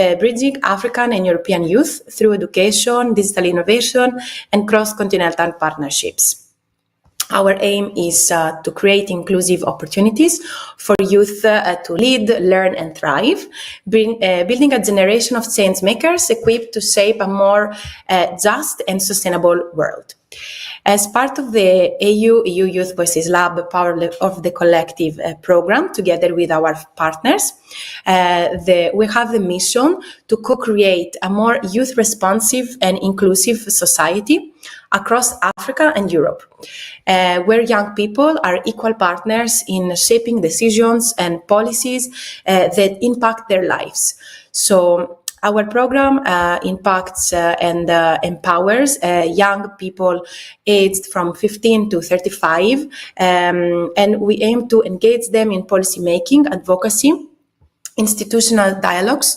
African and European youth through education, digital innovation, and cross-continental partnerships. Our aim is to create inclusive opportunities for youth to lead, learn, and thrive, building a generation of change makers equipped to shape a more just and sustainable world. As part of the Ayew EU Youth Voices Lab Power of the Collective program, together with our partners, we have the mission to co-create a more youth-responsive and inclusive society across Africa and Europe, where young people are equal partners in shaping decisions and policies that impact their lives. So our program impacts and empowers young people aged from 15 to 35, and we aim to engage them in policymaking, advocacy, institutional dialogues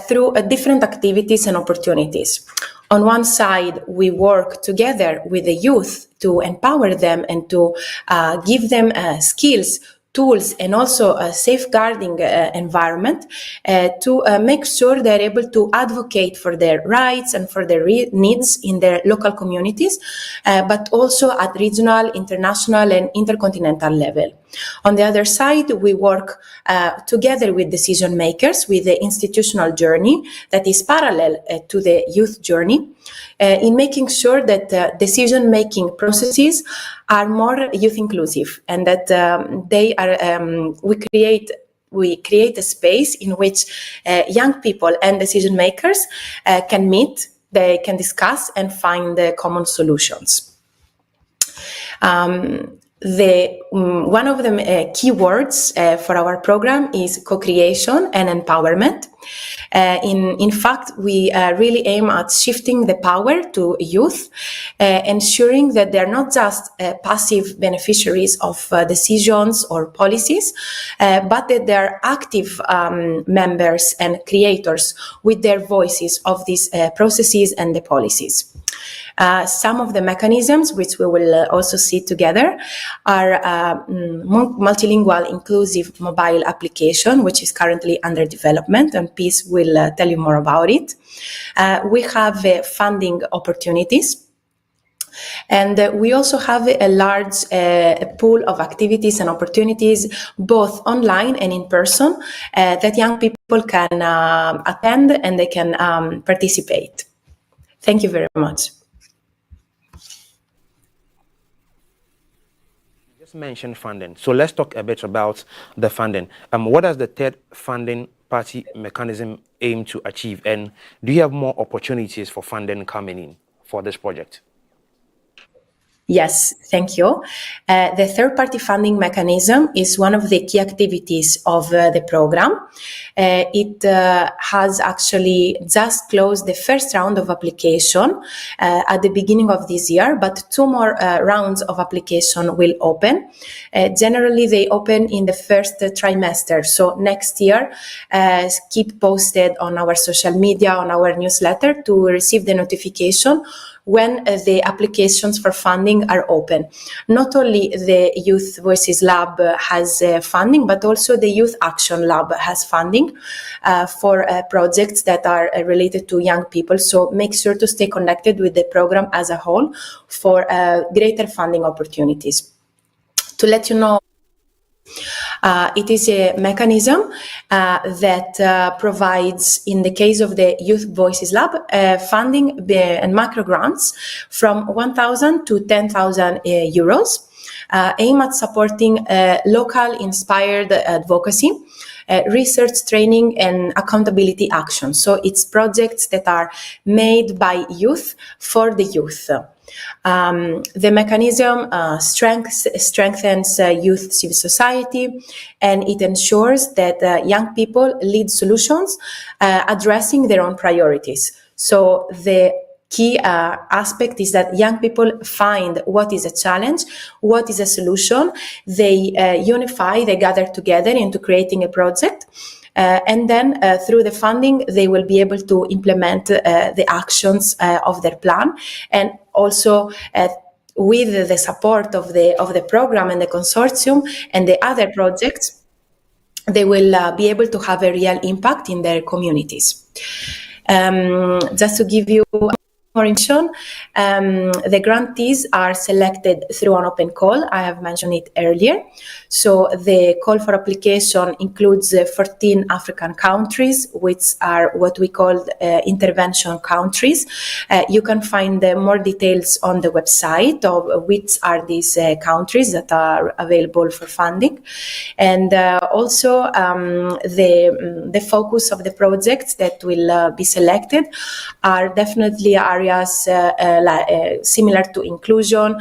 through different activities and opportunities. On one side, we work together with the youth to empower them and to give them skills, tools, and also a safeguarding environment to make sure they're able to advocate for their rights and for their needs in their local communities, but also at regional, international, and intercontinental level. On the other side, we work together with decision makers with the institutional journey that is parallel to the youth journey, in making sure that decision-making processes are more youth inclusive, and that they are we create a space in which young people and decision makers can meet, they can discuss and find common solutions. One of the key words for our program is co-creation and empowerment. In fact, we really aim at shifting the power to youth, ensuring that they're not just passive beneficiaries of decisions or policies, but that they're active members and creators with their voices of these processes and the policies. Some of the mechanisms, which we will also see together, are multilingual inclusive mobile application, which is currently under development, and Peace will tell you more about it. We have funding opportunities. And we also have a large pool of activities and opportunities, both online and in person, that young people can attend and they can participate. Thank you very much. Mentioned funding. So let's talk a bit about the funding. What does the third funding party mechanism aim to achieve? And do you have more opportunities for funding coming in for this project? Yes, thank you. The third-party funding mechanism is one of the key activities of the program. It has actually just closed the first round of application at the beginning of this year, but 2 more rounds of application will open. Generally, they open in the first trimester. So next year, keep posted on our social media, on our newsletter to receive the notification when the applications for funding are open. Not only the Youth Voices Lab has funding, but also the Youth Action Lab has funding for projects that are related to young people. So make sure to stay connected with the program as a whole for greater funding opportunities. To let you know, it is a mechanism that provides, in the case of the Youth Voices Lab, funding and macro grants from 1,000 to 10,000 euros, aimed at supporting local inspired advocacy, research, training, and accountability action. So it's projects that are made by youth for the youth. The mechanism strengthens youth civil society, and it ensures that young people lead solutions addressing their own priorities. So the key aspect is that young people find what is a challenge, what is a solution, they unify, they gather together into creating a project. And then through the funding, they will be able to implement the actions of their plan, and also with the support of the program and the consortium and the other projects, they will be able to have a real impact in their communities. Just to give you more information, the grantees are selected through an open call. I have mentioned it earlier. So the call for application includes 14 African countries, which are what we call intervention countries. You can find more details on the website of which are these countries that are available for funding. And also the focus of the projects that will be selected are definitely areas similar to inclusion,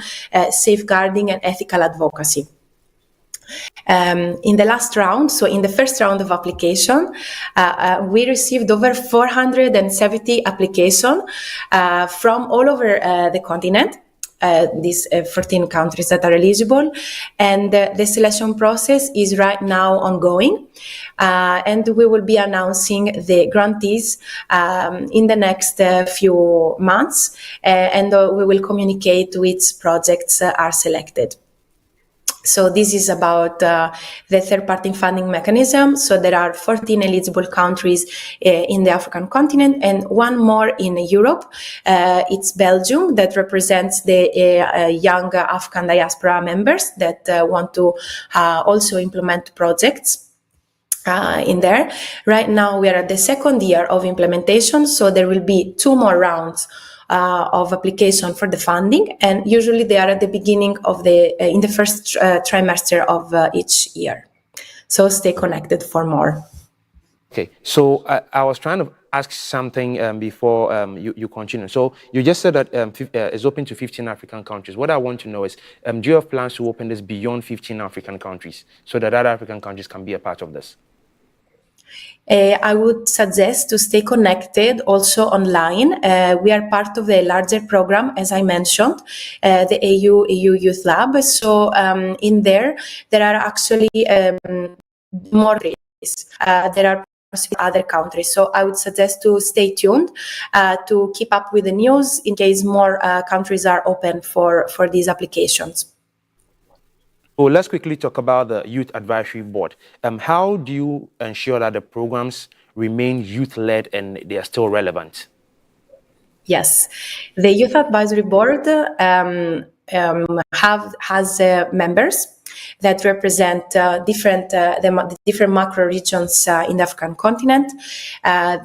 safeguarding, and ethical advocacy. In the last round, so in the first round of application, we received over 470 applications from all over the continent. These 14 countries that are eligible, and the selection process is right now ongoing, and we will be announcing the grantees in the next few months, and we will communicate which projects are selected. So this is about the third-party funding mechanism. So there are 14 eligible countries in the African continent and one more in Europe. It's Belgium, that represents the young African diaspora members that want to also implement projects in there. Right now we are at the second year of implementation, so there will be 2 more rounds of application for the funding, and usually they are at the beginning of in the first trimester of each year. So stay connected for more. Okay, so I was trying to ask something before you continue. So you just said that it's open to 15 African countries. What I want to know is, do you have plans to open this beyond 15 African countries so that other African countries can be a part of this? I would suggest to stay connected also online. We are part of the larger program, as I mentioned, the Ayew Youth Lab. So in there are actually more countries. There are other countries. So I would suggest to stay tuned to keep up with the news in case more countries are open for these applications. So let's quickly talk about the Youth Advisory Board. How do you ensure that the programs remain youth-led and they are still relevant? Yes, the Youth Advisory Board has members that represent the different macro regions in the African continent.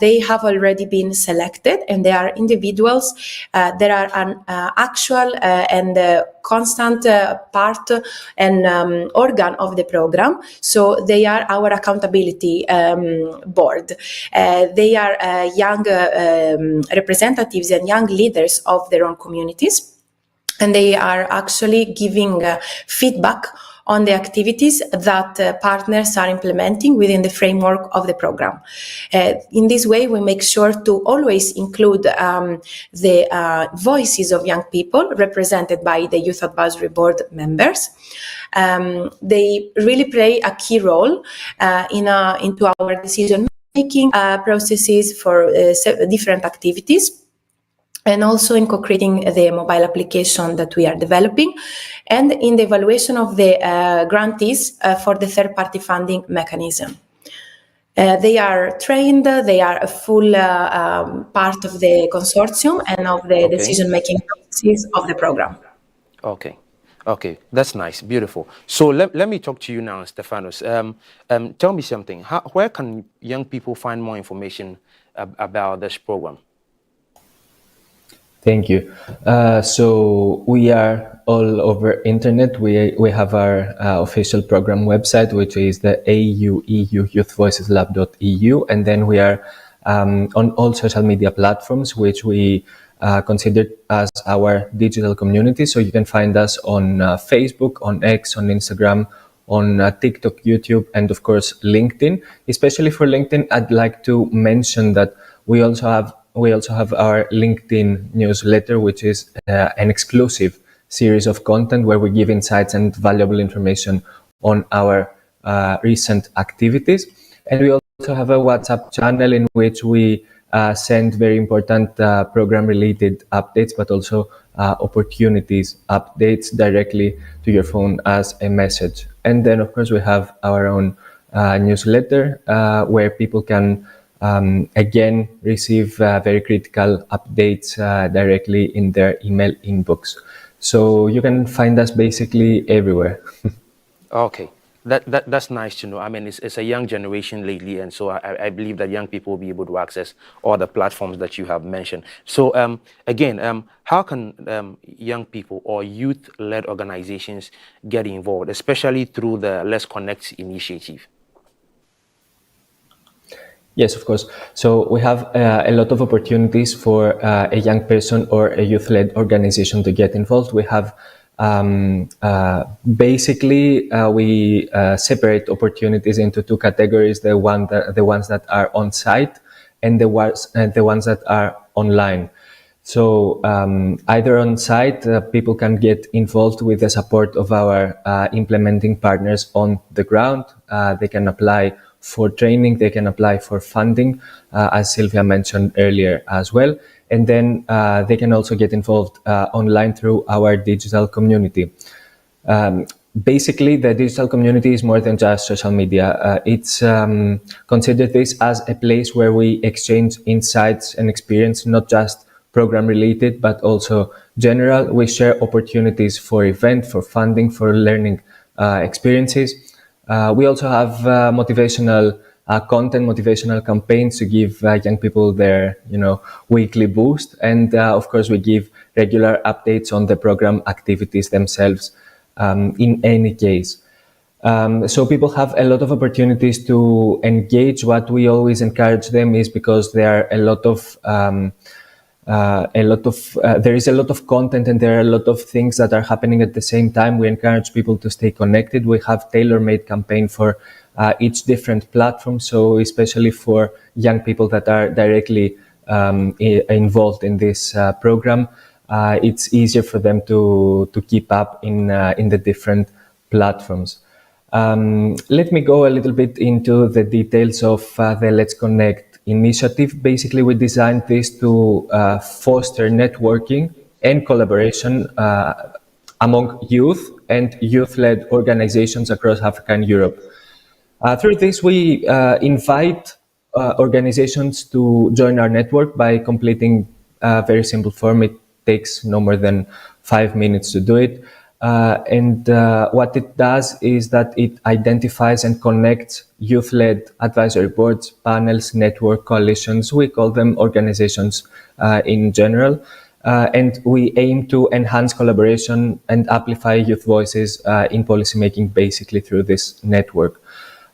They have already been selected, and they are individuals that are an actual and constant part and organ of the program. So they are our accountability board. They are young representatives and young leaders of their own communities. And they are actually giving feedback on the activities that partners are implementing within the framework of the program. In this way, we make sure to always include the voices of young people represented by the Youth Advisory Board members. They really play a key role into our decision-making processes for different activities. and also in co-creating the mobile application that we are developing, and in the evaluation of the grantees for the third-party funding mechanism. They are trained, they are a full part of the consortium and of the decision-making processes of the program. Okay. Okay, that's nice, beautiful. So let me talk to you now, Stefanos. Tell me something. Where can young people find more information about this program? Thank you. So we are all over internet. We have our official program website, which is the Ayew youthvoiceslab.eu, and then we are on all social media platforms, which we consider as our digital community. So you can find us on Facebook, on X, on Instagram, on TikTok, YouTube, and of course LinkedIn. Especially for LinkedIn, I'd like to mention that we also have our LinkedIn newsletter, which is an exclusive series of content where we give insights and valuable information on our recent activities. And we also have a WhatsApp channel in which we send very important program-related updates, but also opportunities updates directly to your phone as a message. And then, of course, we have our own newsletter where people can again receive very critical updates directly in their email inbox. So you can find us basically everywhere. Okay, that's nice to know. I mean, it's a young generation lately, and so I believe that young people will be able to access all the platforms that you have mentioned. So again, how can young people or youth-led organizations get involved, especially through the Let's Connect initiative? Yes, of course. So we have a lot of opportunities for a young person or a youth-led organization to get involved. We have basically we separate opportunities into two categories: the ones that are on site and the ones that are online. So either on site, people can get involved with the support of our implementing partners on the ground. They can apply for training, they can apply for funding, as Sylvia mentioned earlier as well. And then they can also get involved online through our digital community. Basically, the digital community is more than just social media. It's consider this as a place where we exchange insights and experience, not just program related, but also general. We share opportunities for event, for funding, for learning experiences. We also have motivational content, motivational campaigns to give young people their, weekly boost. And of course, we give regular updates on the program activities themselves in any case. So people have a lot of opportunities to engage. What we always encourage them is, because there are there is a lot of content and there are a lot of things that are happening at the same time. We encourage people to stay connected. We have tailor-made campaign for each different platform. So especially for young people that are directly involved in this program, it's easier for them to keep up in the different platforms. Let me go a little bit into the details of the Let's Connect initiative. Basically, we designed this to foster networking and collaboration among youth and youth-led organizations across Africa and Europe. Through this, we invite organizations to join our network by completing a very simple form. It takes no more than 5 minutes to do it. And what it does is that it identifies and connects youth-led advisory boards, panels, network, coalitions. We call them organizations in general. And we aim to enhance collaboration and amplify youth voices in policymaking, basically through this network.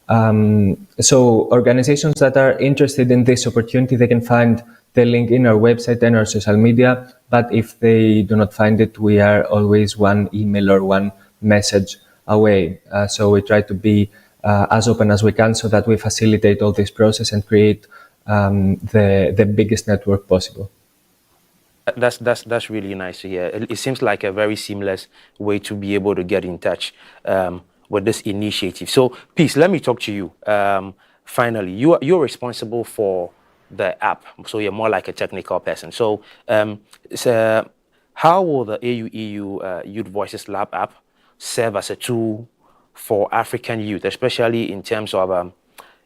So organizations that are interested in this opportunity, they can find the link in our website and our social media. But if they do not find it, we are always one email or one message away. So we try to be as open as we can so that we facilitate all this process and create the biggest network possible. That's really nice to hear. It seems like a very seamless way to be able to get in touch with this initiative. So, Peace, let me talk to you. Finally, you're responsible for the app, so you're more like a technical person. So, how will the AU Youth Voices Lab app serve as a tool for African youth, especially in terms of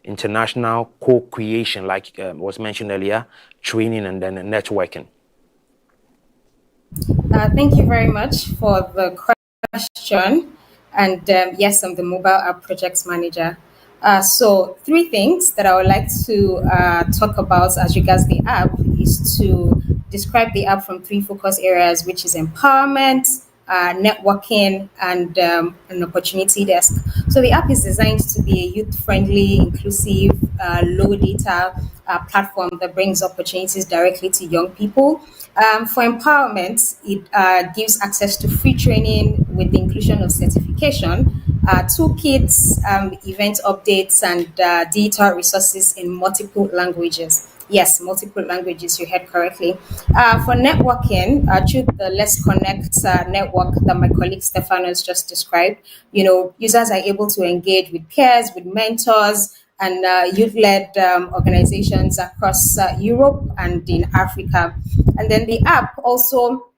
international co-creation, like was mentioned earlier, training and then networking? Thank you very much for the question. And yes, I'm the mobile app projects manager. So, three things that I would like to talk about as regards the app is to describe the app from three focus areas, which is empowerment, networking, and an opportunity desk. So, the app is designed to be a youth-friendly, inclusive, low data platform that brings opportunities directly to young people. For empowerment, it gives access to free training with the inclusion of certification, toolkits, event updates, and digital resources in multiple languages. Yes, multiple languages, you heard correctly. For networking, through the Let's Connect network that my colleague Stefanos just described, users are able to engage with peers, with mentors, and youth-led organizations across Europe and in Africa. And then the app also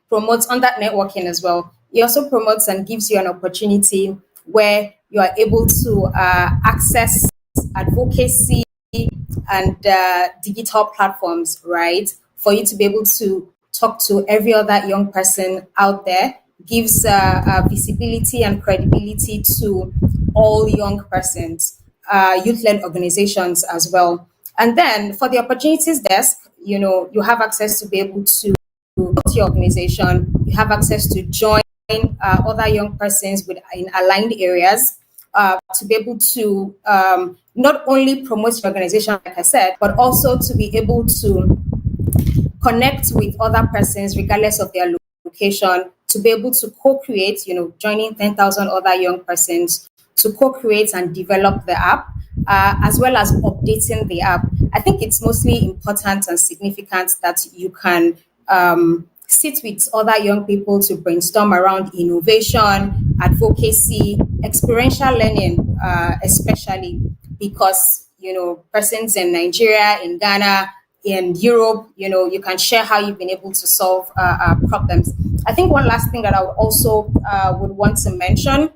promotes on that networking as well. It also promotes and gives you an opportunity where you are able to access advocacy and digital platforms, right? For you to be able to talk to every other young person out there, gives visibility and credibility to all young persons, youth-led organizations as well. And then for the opportunities desk, you have access to be able to go to your organization. You have access to join other young persons in aligned areas to be able to not only promote your organization, like I said, but also to be able to connect with other persons regardless of their location, to be able to co-create, joining 10,000 other young persons to co-create and develop the app, as well as updating the app. I think it's mostly important and significant that you can sit with other young people to brainstorm around innovation, advocacy, experiential learning, especially because, persons in Nigeria, in Ghana, in Europe, you can share how you've been able to solve problems. I think one last thing that I would also would want to mention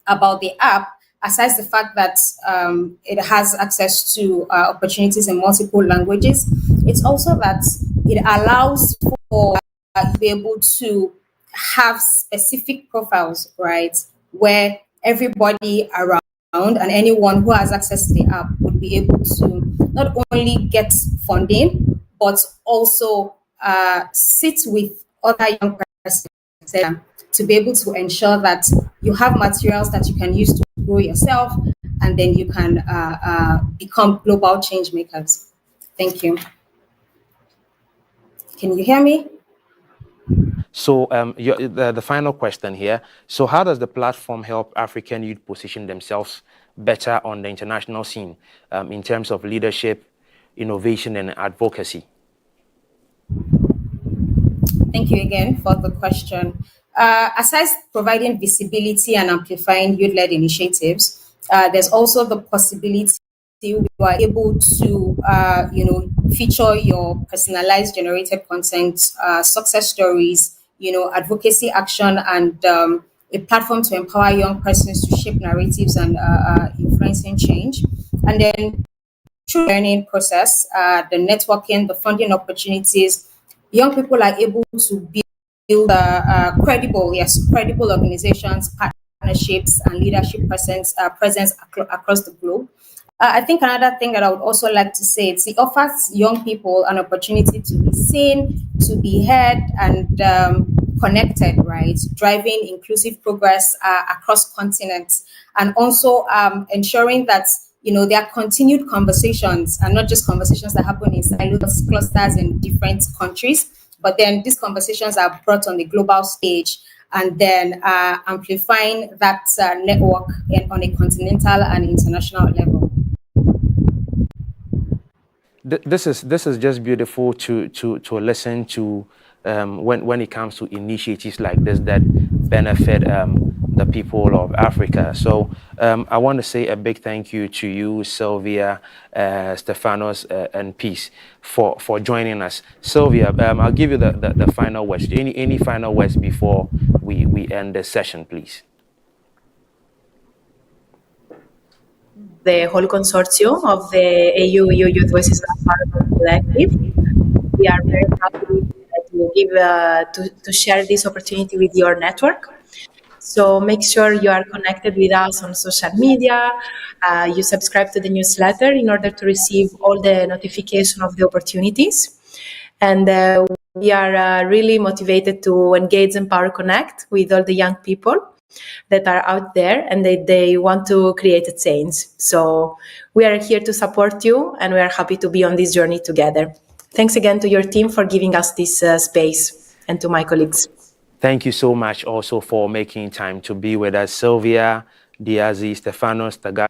about the app, aside the fact that it has access to opportunities in multiple languages, it's also that it allows for to be able to have specific profiles, right, where everybody around and anyone who has access to the app would be able to not only get funding, but also sit with other young persons to be able to ensure that you have materials that you can use to grow yourself, and then you can become global change makers. Thank you. Can you hear me? So the final question here. So how does the platform help African youth position themselves better on the international scene in terms of leadership, innovation, and advocacy? Thank you again for the question. Aside providing visibility and amplifying youth-led initiatives, there's also the possibility you are able to, feature your personalized generated content, success stories, advocacy action, and a platform to empower young persons to shape narratives and influencing change. And then through the learning process, the networking, the funding opportunities, young people are able to build credible organizations, partnerships, and leadership presence across the globe. I think another thing that I would also like to say is it offers young people an opportunity to be seen, to be heard, and connected, right? Driving inclusive progress across continents, and also ensuring that there are continued conversations, and not just conversations that happen in silos clusters in different countries, but then these conversations are brought on the global stage, and then amplifying that network on a continental and international level. This is just beautiful to listen to when it comes to initiatives like this that benefit the people of Africa. So I want to say a big thank you to you, Sylvia, Stephanos, and Peace for joining us. Sylvia, I'll give you the final words. Any final words before we end the session, please? The whole consortium of the Ayew Youth Voices Collective. We are very happy to share this opportunity with your network. So make sure you are connected with us on social media. You subscribe to the newsletter in order to receive all the notification of the opportunities. And we are really motivated to engage and Empower Connect with all the young people that are out there and they want to create a change. So we are here to support you and we are happy to be on this journey together. Thanks again to your team for giving us this space and to my colleagues. Thank you so much also for making time to be with us. Sylvia, Diazi, Stephanos, Taga,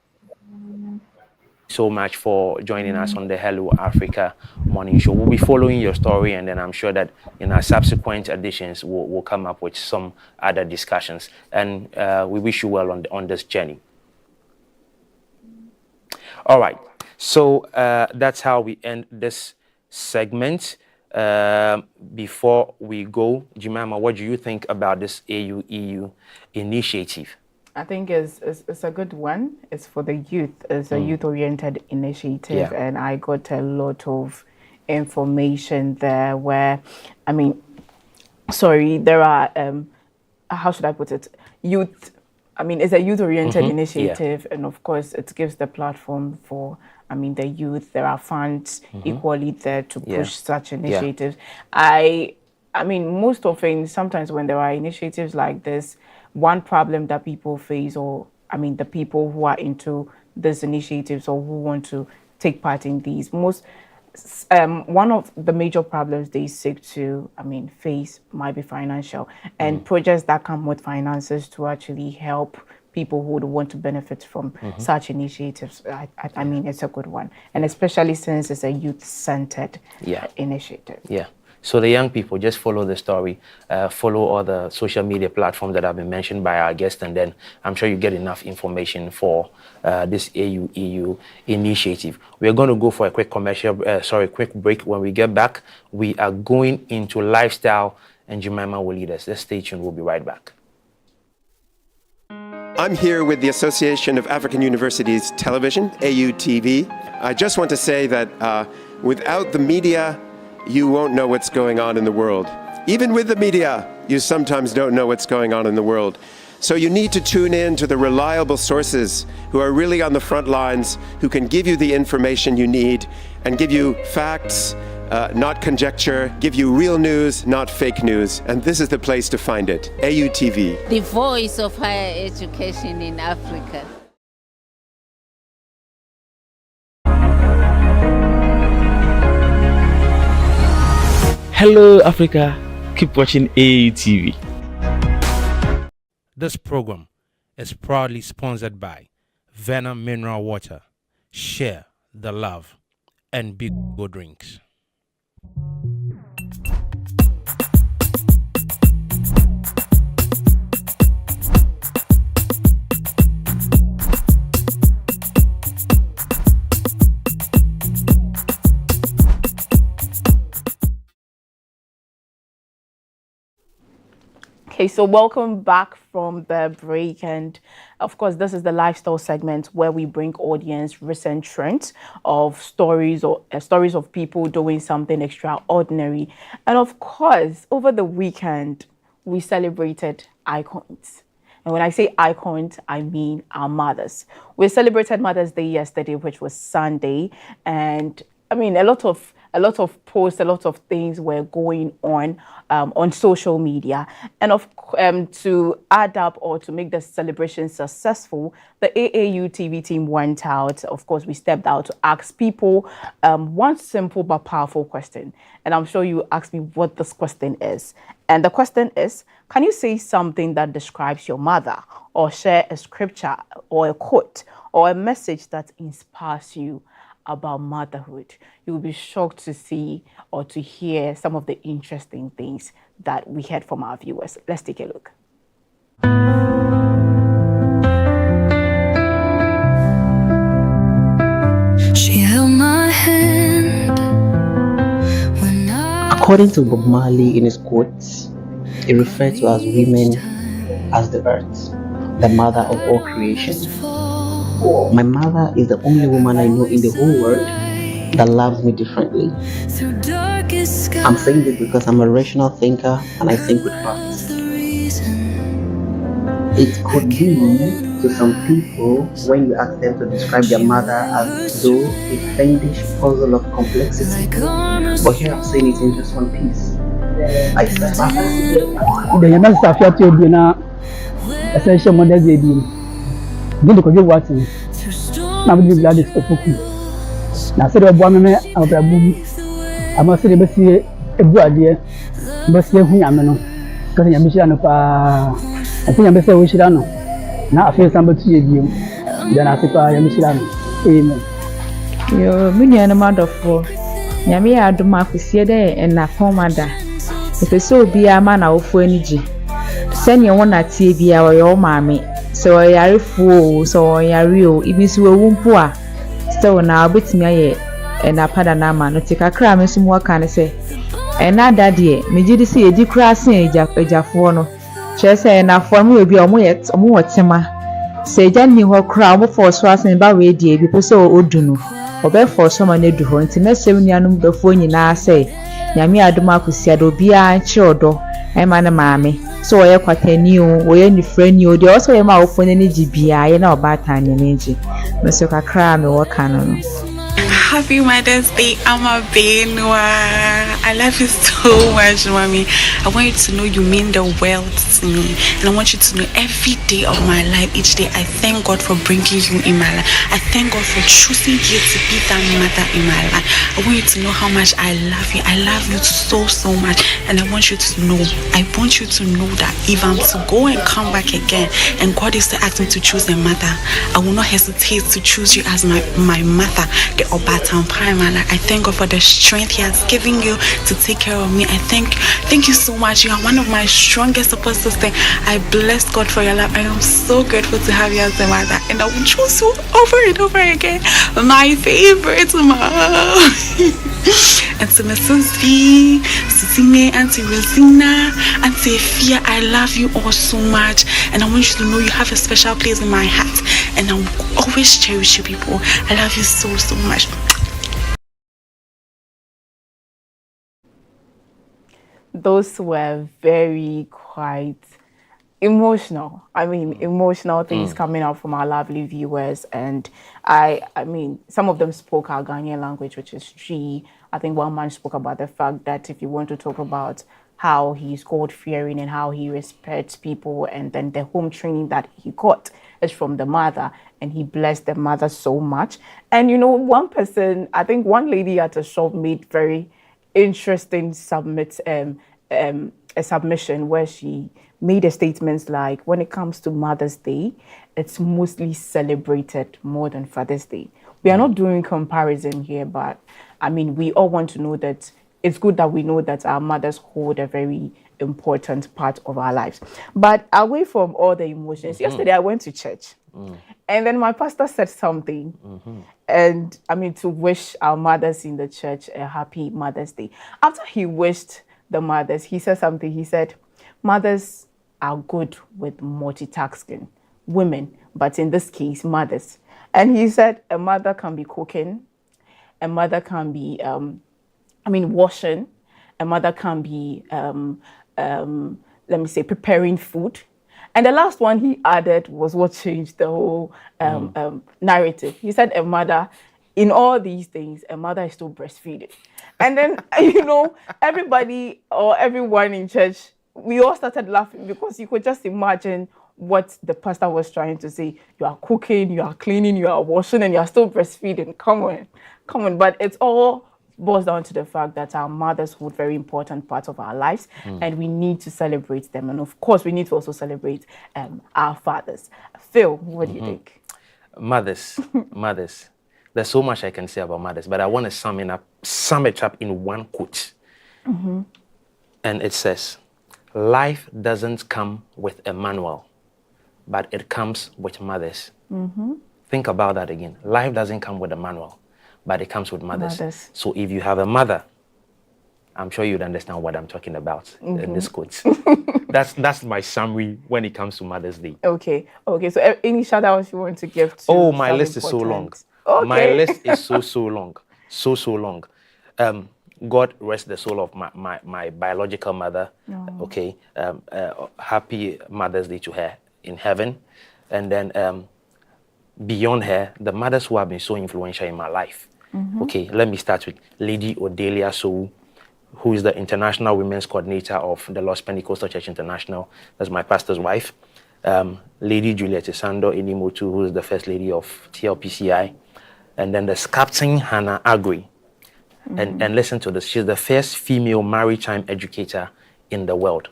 so much for joining us on the Hello Africa Morning Show. We'll be following your story, and then I'm sure that in our subsequent editions, we'll come up with some other discussions. And we wish you well on this journey. All right. So that's how we end this segment. Before we go, Jemima, what do you think about this AU-EU initiative? I think it's a good one. It's for the youth. It's a youth-oriented initiative, and I got a lot of information there where, I mean, sorry, there are, how should I put it? Youth, I mean, it's a youth-oriented initiative, and of course, it gives the platform for, I mean, the youth. There are funds equally there to push such initiatives. I mean, most often, sometimes when there are initiatives like this, one problem that people face, or I mean, the people who are into these initiatives or who want to take part in these, one of the major problems they seek to, I mean, face might be financial, and projects that come with finances to actually help people who would want to benefit from such initiatives. I mean, it's a good one, and especially since it's a youth-centered initiative. Yeah. So the young people, just follow the story, follow all the social media platforms that have been mentioned by our guest, and then I'm sure you get enough information for this AU-EU initiative. We're going to go for a quick quick break. When we get back, we are going into lifestyle, and Jemima will lead us. Let's stay tuned. We'll be right back. I'm here with the Association of African Universities Television, Ayew TV. I just want to say that without the media, you won't know what's going on in the world. Even with the media, you sometimes don't know what's going on in the world. So you need to tune in to the reliable sources who are really on the front lines, who can give you the information you need and give you facts, not conjecture, give you real news, not fake news. And this is the place to find it, Ayew TV. The voice of higher education in Africa. Hello, Africa. Keep watching Ayew TV. This program is proudly sponsored by Venom Mineral Water, Share the Love, and Big Go Drinks. Okay, so welcome back from the break, and of course this is the lifestyle segment where we bring audience recent trends of stories or stories of people doing something extraordinary. And of course, over the weekend we celebrated icons. And when I say icons, I mean our mothers. We celebrated Mother's Day yesterday, which was Sunday, and I mean a lot of posts, a lot of things were going on social media. And to add up or to make the celebration successful, the AAU TV team went out. Of course, we stepped out to ask people one simple but powerful question. And I'm sure you asked me what this question is. And the question is, can you say something that describes your mother, or share a scripture or a quote or a message that inspires you about motherhood? You will be shocked to see or to hear some of the interesting things that we heard from our viewers. Let's take a look. According to Bob Marley in his quotes, he referred to as women as the earth, the mother of all creation. My mother is the only woman I know in the whole world that loves me differently. I'm saying this because I'm a rational thinker and I think with facts. It could be to some people when you ask them to describe their mother as though a fiendish puzzle of complexity. But here I'm saying it in just one piece. I smile. The Yamas Safia to be now essential mother's baby. Did you watch him? Now we glad it's for now, said a woman of a boom. I must say, the see a good idea, but see who I know. Because I'm mission of I think I'm saying we should know. Now I feel somebody to you. Then I say, I am Michelin. Amen. You're many amount of four. Yami are the Marcus here and na commander. If it's so be a man of energy. Send your one at TV or your mammy. So I are fool, so I are real. Even so, a womb poor. So now, bit me and a padanama, no take a cram and some more can I say. And now, daddy, me did see a decrassing a jaffono. Chess and a form will be a more tema. Say, Jenny, who crowd for swassing by radio because so old do no. Or beg for someone to do until next 7 years before you now say. Yami Adumakusia do be a chodo, and man, mammy. So I quite a new, or any friend you, they also am out for any GBI and our bad time energy. Mr. Kakram or canon. Happy Mother's Day, Ama Benua. I love you so much, Mommy. I want you to know you mean the world to me. And I want you to know every day of my life, each day, I thank God for bringing you in my life. I thank God for choosing you to be that mother in my life. I want you to know how much I love you. I love you so, so much. And I want you to know, that if I'm to go and come back again, and God is to ask me to choose a mother, I will not hesitate to choose you as my mother, the I thank God for the strength He has given you to take care of me. I thank you so much. You are one of my strongest support systems. I bless God for your life. I am so grateful to have you as a mother, and I will choose you over and over again. My favorite mom. And to Miss Sophie, Susine, Auntie Rosina, Auntie Fia, I love you all so much, and I want you to know you have a special place in my heart, and I will always cherish you people. I love you so, so much. Those were very quite emotional. I mean, emotional things coming out from our lovely viewers, and I mean, some of them spoke our Ghanaian language, which is G. I think one man spoke about the fact that if you want to talk about how he's God-fearing and how he respects people, and then the home training that he got is from the mother, and he blessed the mother so much. And you know, one person, I think one lady at a shop made very interesting a submission where she made a statement like, when it comes to Mother's Day, it's mostly celebrated more than Father's Day. We are not doing comparison here, but I mean, we all want to know that it's good that we know that our mothers hold a very important part of our lives. But away from all the emotions, yesterday I went to church, and then my pastor said something, and I mean, to wish our mothers in the church a happy Mother's Day. After he wished the mothers, he said something. He said, mothers are good with multitasking, women, but in this case, mothers. And he said a mother can be cooking, a mother can be, washing, a mother can be, let me say, preparing food. And the last one he added was what changed the whole narrative. He said a mother, in all these things, a mother is still breastfeeding. And then, you know, everybody or everyone in church, we all started laughing because you could just imagine what the pastor was trying to say. You are cooking, you are cleaning, you are washing, and you are still breastfeeding. Come on. But it's all boils down to the fact that our mothers hold very important parts of our lives, and we need to celebrate them. And of course, we need to also celebrate our fathers. Phil, what do you think? Mothers. There's so much I can say about mothers, but I want to sum it up in one quote. And it says, life doesn't come with a manual, but it comes with mothers. Think about that again. Life doesn't come with a manual, but it comes with mothers. So if you have a mother I'm sure you'd understand what I'm talking about in this quote. That's my summary when it comes to Mother's Day. Okay. So any shout outs you want to give to? Oh, my list is so long. Okay. My list is so long. So long. God rest the soul of my biological mother. Oh. Okay. Happy Mother's Day to her in heaven. And then beyond her, the mothers who have been so influential in my life. Okay, let me start with Lady Odelia Sow, who is the International Women's Coordinator of the Lost Pentecostal Church International. That's my pastor's wife. Lady Juliet Isando Enimotu, who is the First Lady of TLPCI. And then there's Captain Hannah Agui. And listen to this. She's the first female maritime educator in the world.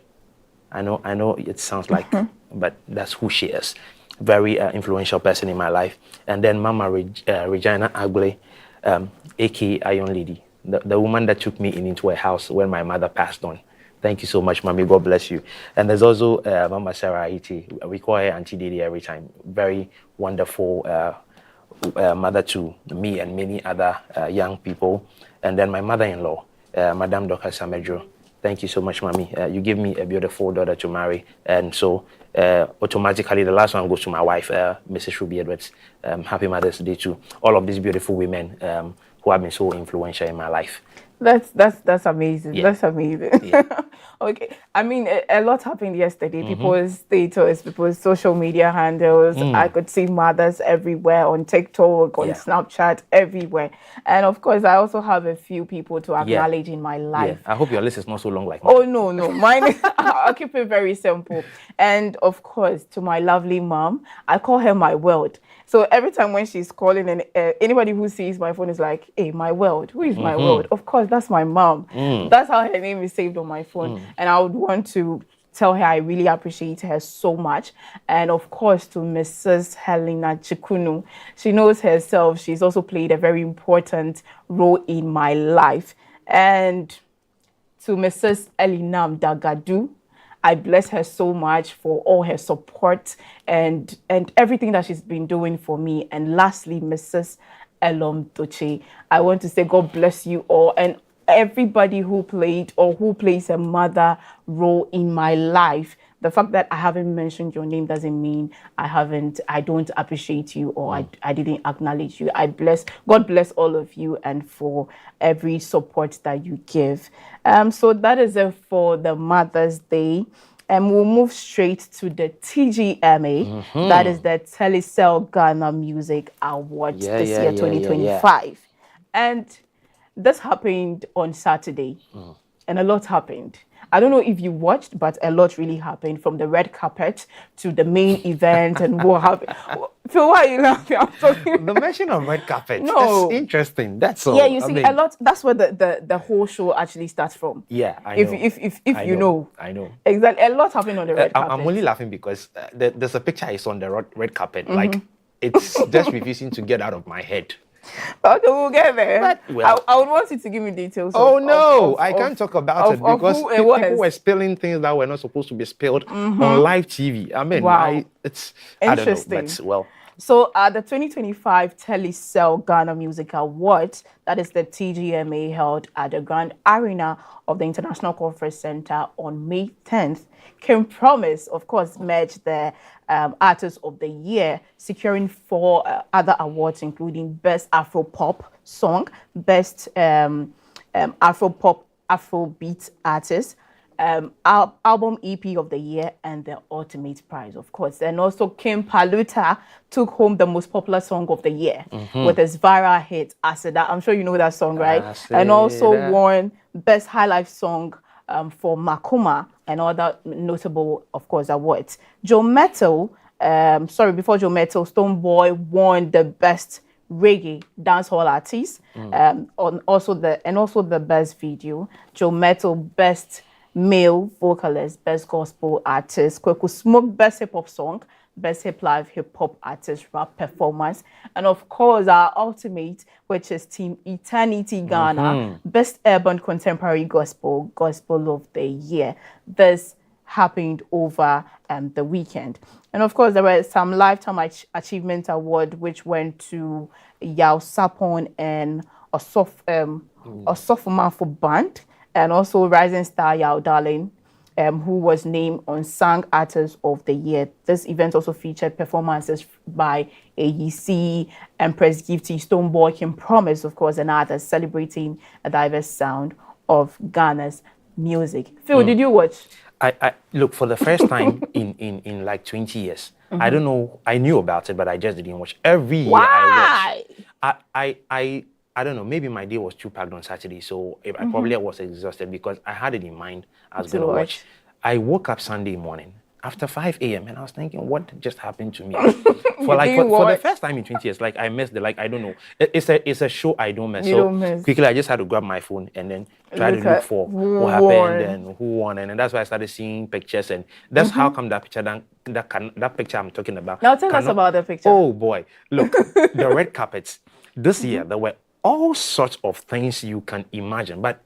I know it sounds like, but that's who she is. Very influential person in my life. And then Mama Regina Agule, aka Iron Lady, the woman that took me into her house when my mother passed on. Thank you so much, Mommy. God bless you. And there's also Mama Sarah Iti. We call her Auntie Didi every time. Very wonderful mother to me and many other young people. And then my mother-in-law, Madame Dr. Samedro. Thank you so much, Mommy. You give me a beautiful daughter to marry. And so automatically the last one goes to my wife, Mrs. Ruby Edwards. Happy Mother's Day to all of these beautiful women who have been so influential in my life. That's amazing. Yeah. That's amazing. Yeah. Okay. I mean, a lot happened yesterday. People's status, people's social media handles. I could see mothers everywhere on TikTok, on Snapchat, everywhere. And of course, I also have a few people to acknowledge in my life. Yeah. I hope your list is not so long like mine. Oh, no. Mine, I'll keep it very simple. And of course, to my lovely mom, I call her my world. So every time when she's calling, and anybody who sees my phone is like, hey, my world. Who is my world? Of course, that's my mom. That's how her name is saved on my phone. And I would want to tell her I really appreciate her so much. And of course, to Mrs. Helena Chikunu, she knows herself. She's also played a very important role in my life. And to Mrs. Elinam Dagadu, I bless her so much for all her support and everything that she's been doing for me. And lastly, Mrs. Elom Doche, I want to say God bless you all and everybody who played or who plays a mother role in my life. The fact that I haven't mentioned your name doesn't mean I don't appreciate you or I didn't acknowledge you. God bless all of you and for every support that you give. So that is it for the Mother's Day. And we'll move straight to the TGMA. That is the Telecel Ghana Music Awards this year, 2025. And this happened on Saturday. And a lot happened. I don't know if you watched, but a lot really happened from the red carpet to the main event and what happened. Phil, why are you laughing? I'm talking. The mention of red carpet. No. That's interesting. That's all. Yeah, you see, a lot. That's where the whole show actually starts from. Yeah, I know. If you know. I know. Exactly. A lot happened on the red carpet. I'm only laughing because there's a picture I saw on the red carpet. Like, it's just refusing to get out of my head. Okay, we'll get there. But, well, I would want you to give me details. I can't talk about it because people were spilling things that were not supposed to be spilled on live TV. I mean, wow. It's interesting. I don't know, but well. So the 2025 Telecel Ghana Music Awards, that is the TGMA, held at the Grand Arena of the International Conference Center on May 10th, can promise, of course, merge the Artist of the Year, securing 4 other awards, including Best Afro-Pop Song, Best Afro-Pop Afrobeat Artist, Album EP of the Year, and the Ultimate Prize, of course. And also Kim Paluta took home the Most Popular Song of the Year with his viral hit, Aseda. I'm sure you know that song, right? Aseda. And also won Best High Life Song for Makuma and other notable, of course, awards. Before Joe Metal, Stonebwoy won the Best Reggae Dancehall Artist, also the Best Video. Joe Metal, Best Male Vocalist, Best Gospel Artist. Kweku Smoke, Best Hip Hop Song, Best Hip Hop Artist Rap Performance, and of course our ultimate, which is Team Eternity Ghana, Best Urban Contemporary Gospel of the Year. This happened over the weekend. And of course, there were some Lifetime Achievement Award, which went to Yaw Sapon and Osofo Band. and also rising star Yao Darling, who was named Unsung Artist of the Year. This event also featured performances by AEC, Empress Gifty, Stoneboy, Kim Promise, of course, and others, celebrating a diverse sound of Ghana's music. Phil, did you watch? I look, for the first time in like 20 years. I don't know. I knew about it, but I just didn't watch. Every year I watch. I don't know. Maybe my day was too packed on Saturday, so I probably was exhausted because I had it in mind. I was going to watch. I woke up Sunday morning after 5 a.m. and I was thinking, what just happened to me? for the first time in 20 years, like I missed I don't know. It's a show I don't miss. Quickly, I just had to grab my phone and then try to look for what happened and who won, and that's why I started seeing pictures, and that's how come that picture that picture I'm talking about. Now tell us about the picture. Oh boy, look, the red carpets. This year there were all sorts of things you can imagine, but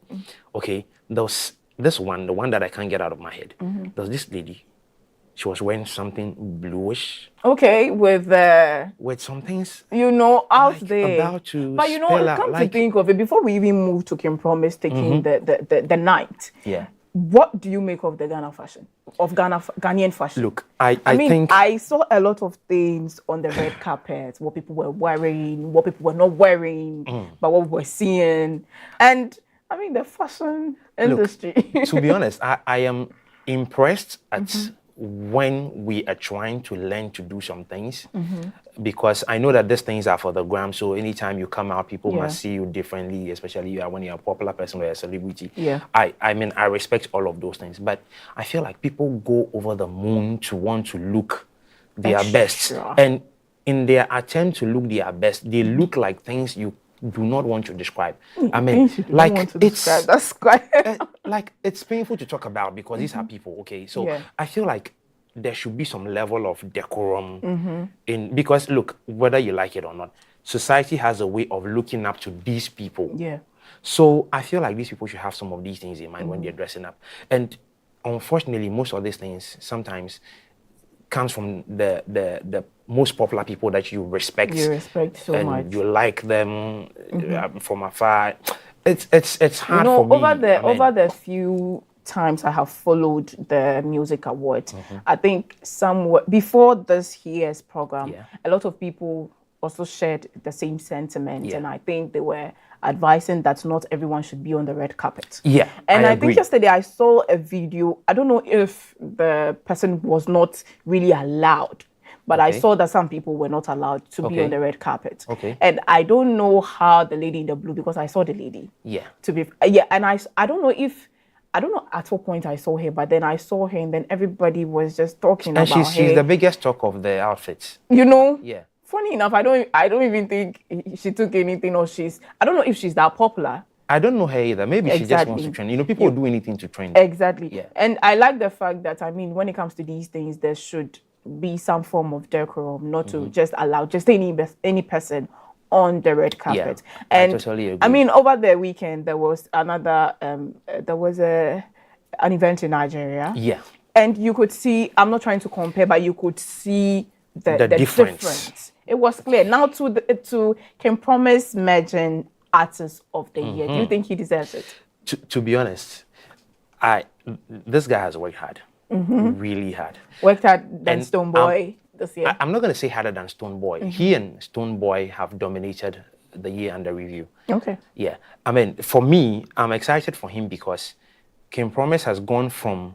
okay, there was this one, the one that I can't get out of my head. There was this lady. She was wearing something bluish. Okay, with some things, out there. About to but come to think of it, before we even move to Kim Promise taking the night. Yeah. What do you make of the Ghanaian fashion? Look, I think I saw a lot of things on the red carpet, what people were wearing, what people were not wearing, but what we were seeing. And the fashion industry. Look, to be honest, I am impressed at when we are trying to learn to do some things, because I know that these things are for the gram. So anytime you come out, people must see you differently, especially when you're a popular person or a celebrity. Yeah. I respect all of those things, but I feel like people go over the moon to want to look their best. And in their attempt to look their best, they look like things you do not want to describe. That's quite like it's painful to talk about because these are people. Okay, so I feel like there should be some level of decorum because look, whether you like it or not, society has a way of looking up to these people. Yeah. So I feel like these people should have some of these things in mind when they're dressing up. And unfortunately, most of these things sometimes comes from the most popular people that you respect. You respect so and much. You like them from afar. It's hard for me. Over the few times I have followed the music awards, I think before this year's program, a lot of people also shared the same sentiment, and I think they were advising that not everyone should be on the red carpet. Yeah, and I think yesterday I saw a video. I don't know if the person was not really allowed, but I saw that some people were not allowed to be on the red carpet. And I don't know how the lady in the blue, because I saw the lady. Yeah. And I don't know at what point I saw her, but then I saw her, and then everybody was just talking about her. And she's the biggest talk of the outfits. Yeah. Funny enough, I don't even think she took anything, or I don't know if she's that popular. I don't know her either. Maybe she just wants to trend. People will do anything to trend. Exactly. Yeah. And I like the fact that, when it comes to these things, there should be some form of decorum, not to just allow just any person on the red carpet. Yeah, and I totally agree. Over the weekend, there was another, an event in Nigeria. Yeah. And you could see, I'm not trying to compare, but you could see the difference. It was clear. Now to Kim Promise Merging Artist of the Year. Do you think he deserves it? To be honest, this guy has worked hard. Really hard. Worked hard than Stoneboy this year. I'm not going to say harder than Stoneboy. He and Stoneboy have dominated the year under review. Okay. Yeah. For me, I'm excited for him because Kim Promise has gone from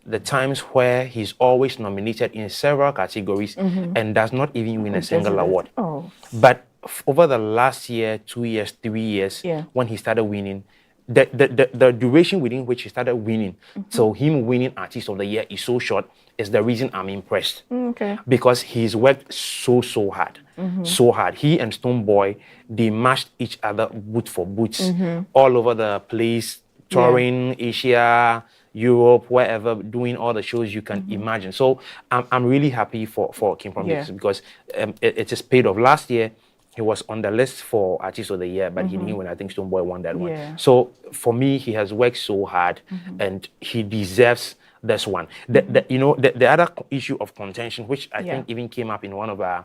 the times where he's always nominated in several categories and does not even win a single award. Oh. But over the last year, 2 years, 3 years, when he started winning, the duration within which he started winning, so him winning Artist of the Year is so short, is the reason I'm impressed. Okay. Because he's worked so hard. So hard. He and Stoneboy, they matched each other boot for boots all over the place, touring Asia, Europe, wherever, doing all the shows you can imagine. So I'm really happy for Kim Promise because it is paid off. Last year, he was on the list for Artist of the Year, but he didn't win. I think Stoneboy won that one. So for me, he has worked so hard and he deserves this one. The other issue of contention, which I think even came up in one of our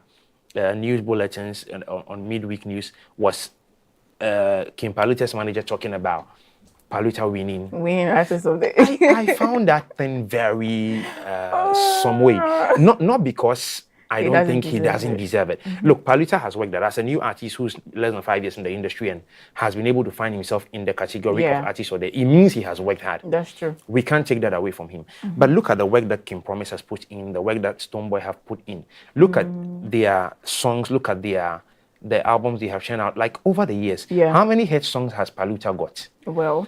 news bulletins on midweek news, was Kim Paluta's manager talking about Paluta winning Artist of the I found that thing very some way. Not because I don't think he doesn't deserve it. Look, Paluta has worked that as a new artist who's less than 5 years in the industry and has been able to find himself in the category of artist of the year. It means he has worked hard. That's true. We can't take that away from him. But look at the work that Kim Promise has put in, the work that Stonebwoy have put in. Look at their songs, look at the albums they have shown out. Like over the years, how many hit songs has Paluta got? Well,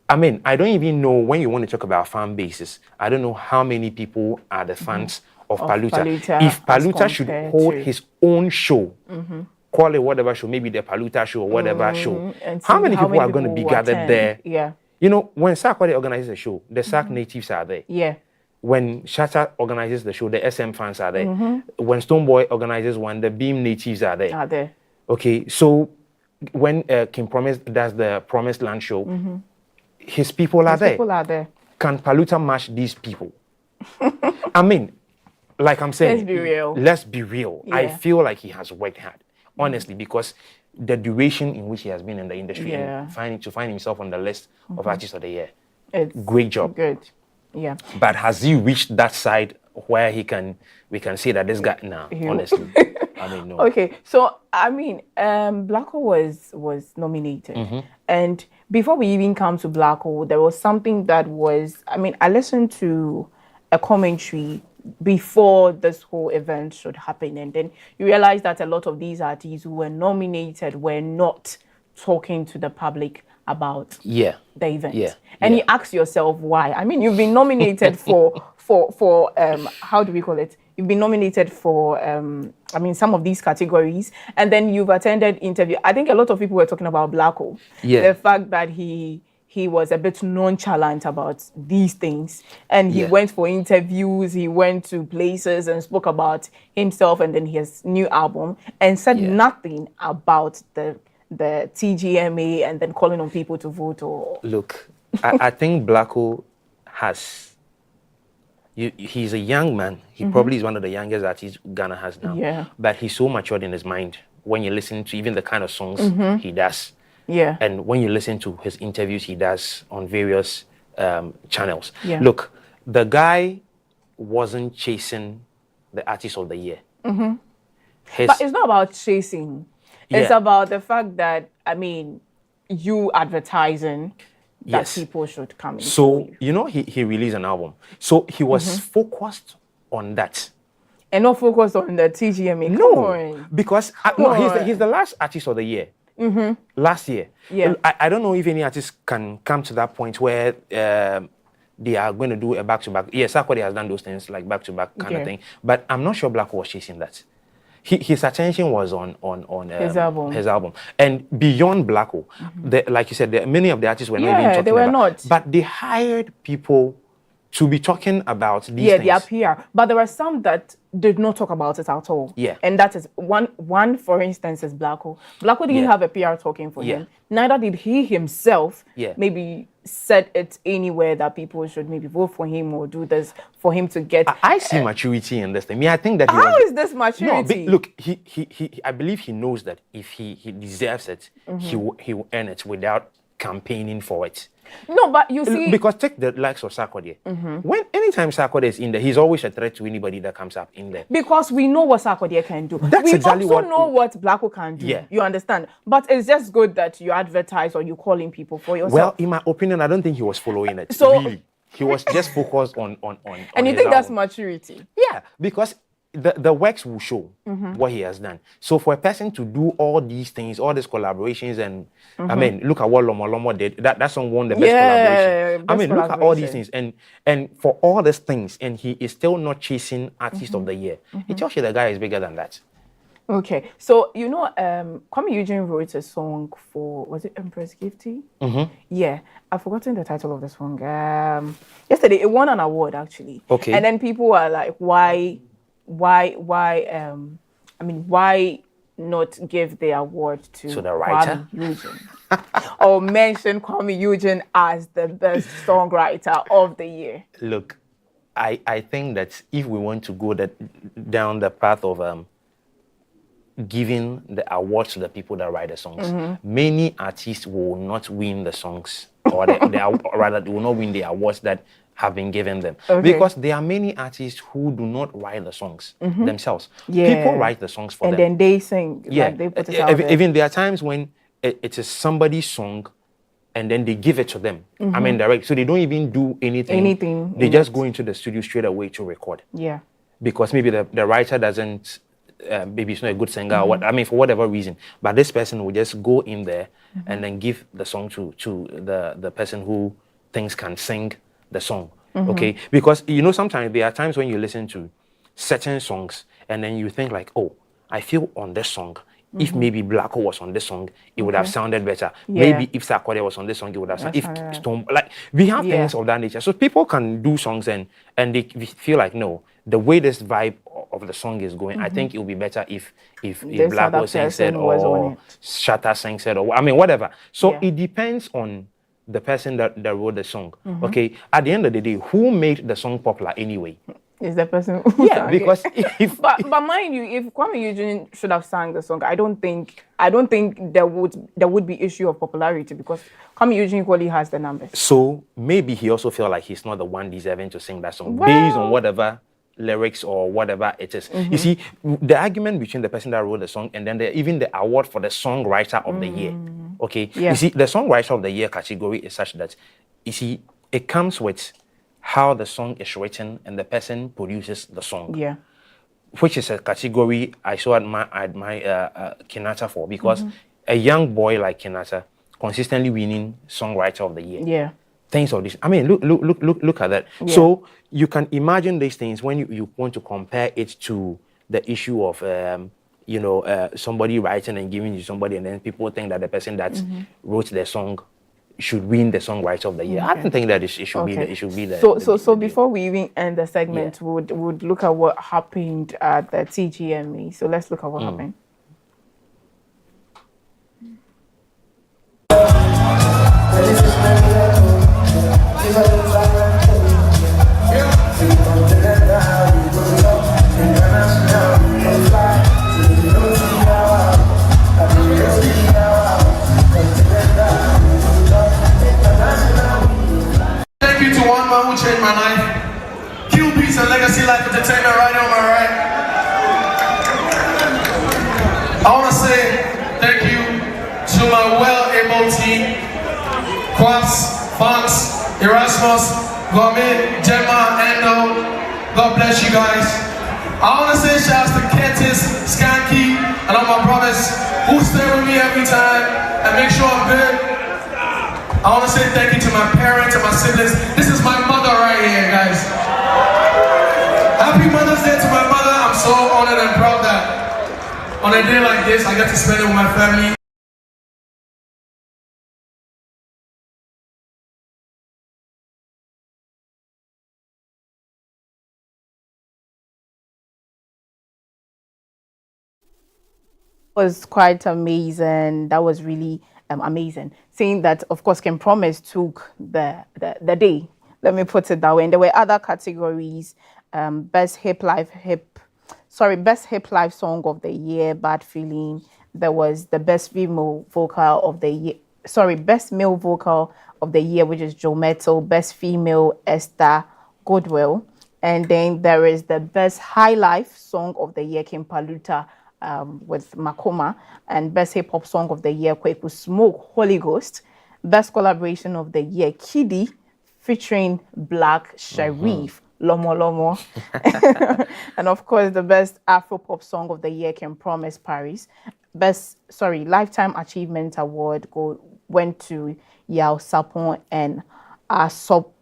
I mean, I don't even know when you want to talk about fan bases. I don't know how many people are the fans of Paluta. If Paluta should hold his own show, call it whatever show, maybe the Paluta show or whatever show, how many people are going to be gathered there? Yeah. You know, when Sarkodie organizes a show, the Sark natives are there. Yeah. When Shatta organizes the show, the SM fans are there. When Stonebwoy organizes one, the Beam natives are there. Okay, so when Kim Promise does the Promised Land show, his people are there. Can Paluta match these people? I mean, like I'm saying, let's be real. Yeah. I feel like he has worked hard, honestly, because the duration in which he has been in the industry and to find himself on the list of artists of the year, great job. Good, yeah. But has he reached that side where we can say that this guy now? Honestly, I mean, no. Okay, so I mean, Blacko was nominated, and before we even come to Blacko, there was something that was. I mean, I listened to a commentary before this whole event should happen, and then you realize that a lot of these artists who were nominated were not talking to the public about the event. And you ask yourself why. I mean, you've been nominated for how do we call it? You've been nominated for I mean, some of these categories, and then you've attended interview. I think a lot of people were talking about Blacko. The fact that he was a bit nonchalant about these things, and he went for interviews, he went to places and spoke about himself and then his new album, and said nothing about the TGMA and then calling on people to vote. Or look, I think Blacko has. He's a young man. He probably is one of the youngest artists Ghana has now. Yeah. But he's so matured in his mind when you listen to even the kind of songs he does. Yeah. And when you listen to his interviews he does on various channels. Yeah. Look, the guy wasn't chasing the artist of the year. But it's not about chasing. It's about the fact that, I mean, you advertising that people should come in. So, you know, he released an album. So he was focused on that. And not focused on the TGMA. No, because he's the last artist of the year. Last year. Yeah. I don't know if any artist can come to that point where they are going to do a back-to-back. Yes, Sarkodie has done those things like back-to-back kind of thing. But I'm not sure Blacko was chasing that. His attention was on his album. And beyond Blacko, like you said, many of the artists were not even talking about. Not. But they hired people to be talking about these things. Yeah, their PR. But there were some that did not talk about it at all. Yeah. And that is one for instance, is Blacko. Blacko didn't have a PR talking for him. Neither did he himself maybe said it anywhere that people should maybe vote for him or do this for him to get. I see maturity in this thing. I think that how is this maturity? No, look, he I believe he knows that if he deserves it, he will earn it without campaigning for it. No, but you see, because take the likes of Sarkodie. Anytime Sarkodie is in there, he's always a threat to anybody that comes up in there. Because we know what Sarkodie can do. That's we exactly also know what Blacko can do. Yeah. You understand? But it's just good that you advertise or you call in people for yourself. Well, in my opinion, I don't think he was following it. So really, he was just focused on and you think that's maturity? Yeah, because the works will show what he has done. So for a person to do all these things, all these collaborations, and I mean, look at what Lomo did. That song won the best collaboration. I mean, look at all these things, and for all these things, and he is still not chasing artist of the year. It tells you the guy is bigger than that. Okay, so you know, Kwame Eugene wrote a song for, was it Empress Gifty? Yeah, I've forgotten the title of the song. Yesterday, it won an award actually. Okay, and then people are like, why not give the award to the writer? Kwame Eugene or mention Kwame Eugene as the best songwriter of the year? Look, I think that if we want to go down the path of giving the awards to the people that write the songs. Many artists will not win the songs, or rather, they will not win the awards that have been given them. Because there are many artists who do not write the songs themselves. People write the songs for them. And then they sing. Like they put it out there. Even there are times when it is somebody's song, and then they give it to them. I mean, direct. So they don't even do anything. They just go into the studio straight away to record. Yeah. Because maybe the writer doesn't, maybe it's not a good singer, or what, I mean, for whatever reason. But this person will just go in there and then give the song to the person who thinks can sing the song. Okay? Because, you know, sometimes there are times when you listen to certain songs and then you think like, oh, I feel on this song, if maybe Blacko was on this song, it would have sounded better. Maybe if Sarkodie was on this song, it would have sounded. If Stone, like, we have things of that nature. So people can do songs and they feel like, no, the way this vibe of the song is going, I think it would be better if Blacko sings it, or Shatta sings it, or I mean, whatever. So it depends on the person that wrote the song. Okay, at the end of the day, who made the song popular anyway? Is the person who sang because it. but mind you, if Kwame Eugene should have sang the song, I don't think there would be issue of popularity, because Kwame Eugene equally has the numbers. So maybe he also feel like he's not the one deserving to sing that song, based on whatever lyrics or whatever it is. You see, the argument between the person that wrote the song and then even the award for the songwriter of the year. Okay, you see, the songwriter of the year category is such that, you see, it comes with how the song is written and the person produces the song. Yeah. Which is a category I so admire Kinata for, because a young boy like Kinata consistently winning songwriter of the year. Yeah. Things of this. I mean, look at that. Yeah. So you can imagine these things when you want to compare it to the issue of somebody writing and giving to somebody, and then people think that the person that wrote the song should win the songwriter of the year. I don't think that it should be the. So before we even end the segment, would look at what happened at the TGMA. So let's look at what happened. Who changed my life? Q Beats and Legacy Life Entertainment right on my right. I want to say thank you to my well-able team, Quaps, Fox, Erasmus, Gourmet, Gemma, Endo. God bless you guys. I want to say shouts to Kentis, Skanky, and all my brothers who stay with me every time and make sure I'm good. I want to say thank you to my parents and my siblings. This is my mother right here, guys. Happy Mother's Day to my mother. I'm so honored and proud that on a day like this, I get to spend it with my family. Was quite amazing. That was really amazing. Saying that, of course, Ken Promise took the day. Let me put it that way. And there were other categories: best hip life song of the year, Bad Feeling. There was the best female vocal of the year. Best male vocal of the year, which is Joe Metal. Best female, Esther Goodwill. And then there is the best high life song of the year, Kim Paluta, with Makoma, and best hip hop song of the year, Kweku Smoke, Holy Ghost. Best collaboration of the year, Kiddy featuring Black Sharif, Lomo Lomo. And of course, the best Afro pop song of the year, Can Promise Paris. Lifetime Achievement Award went to Yao Sapon and Asomafo.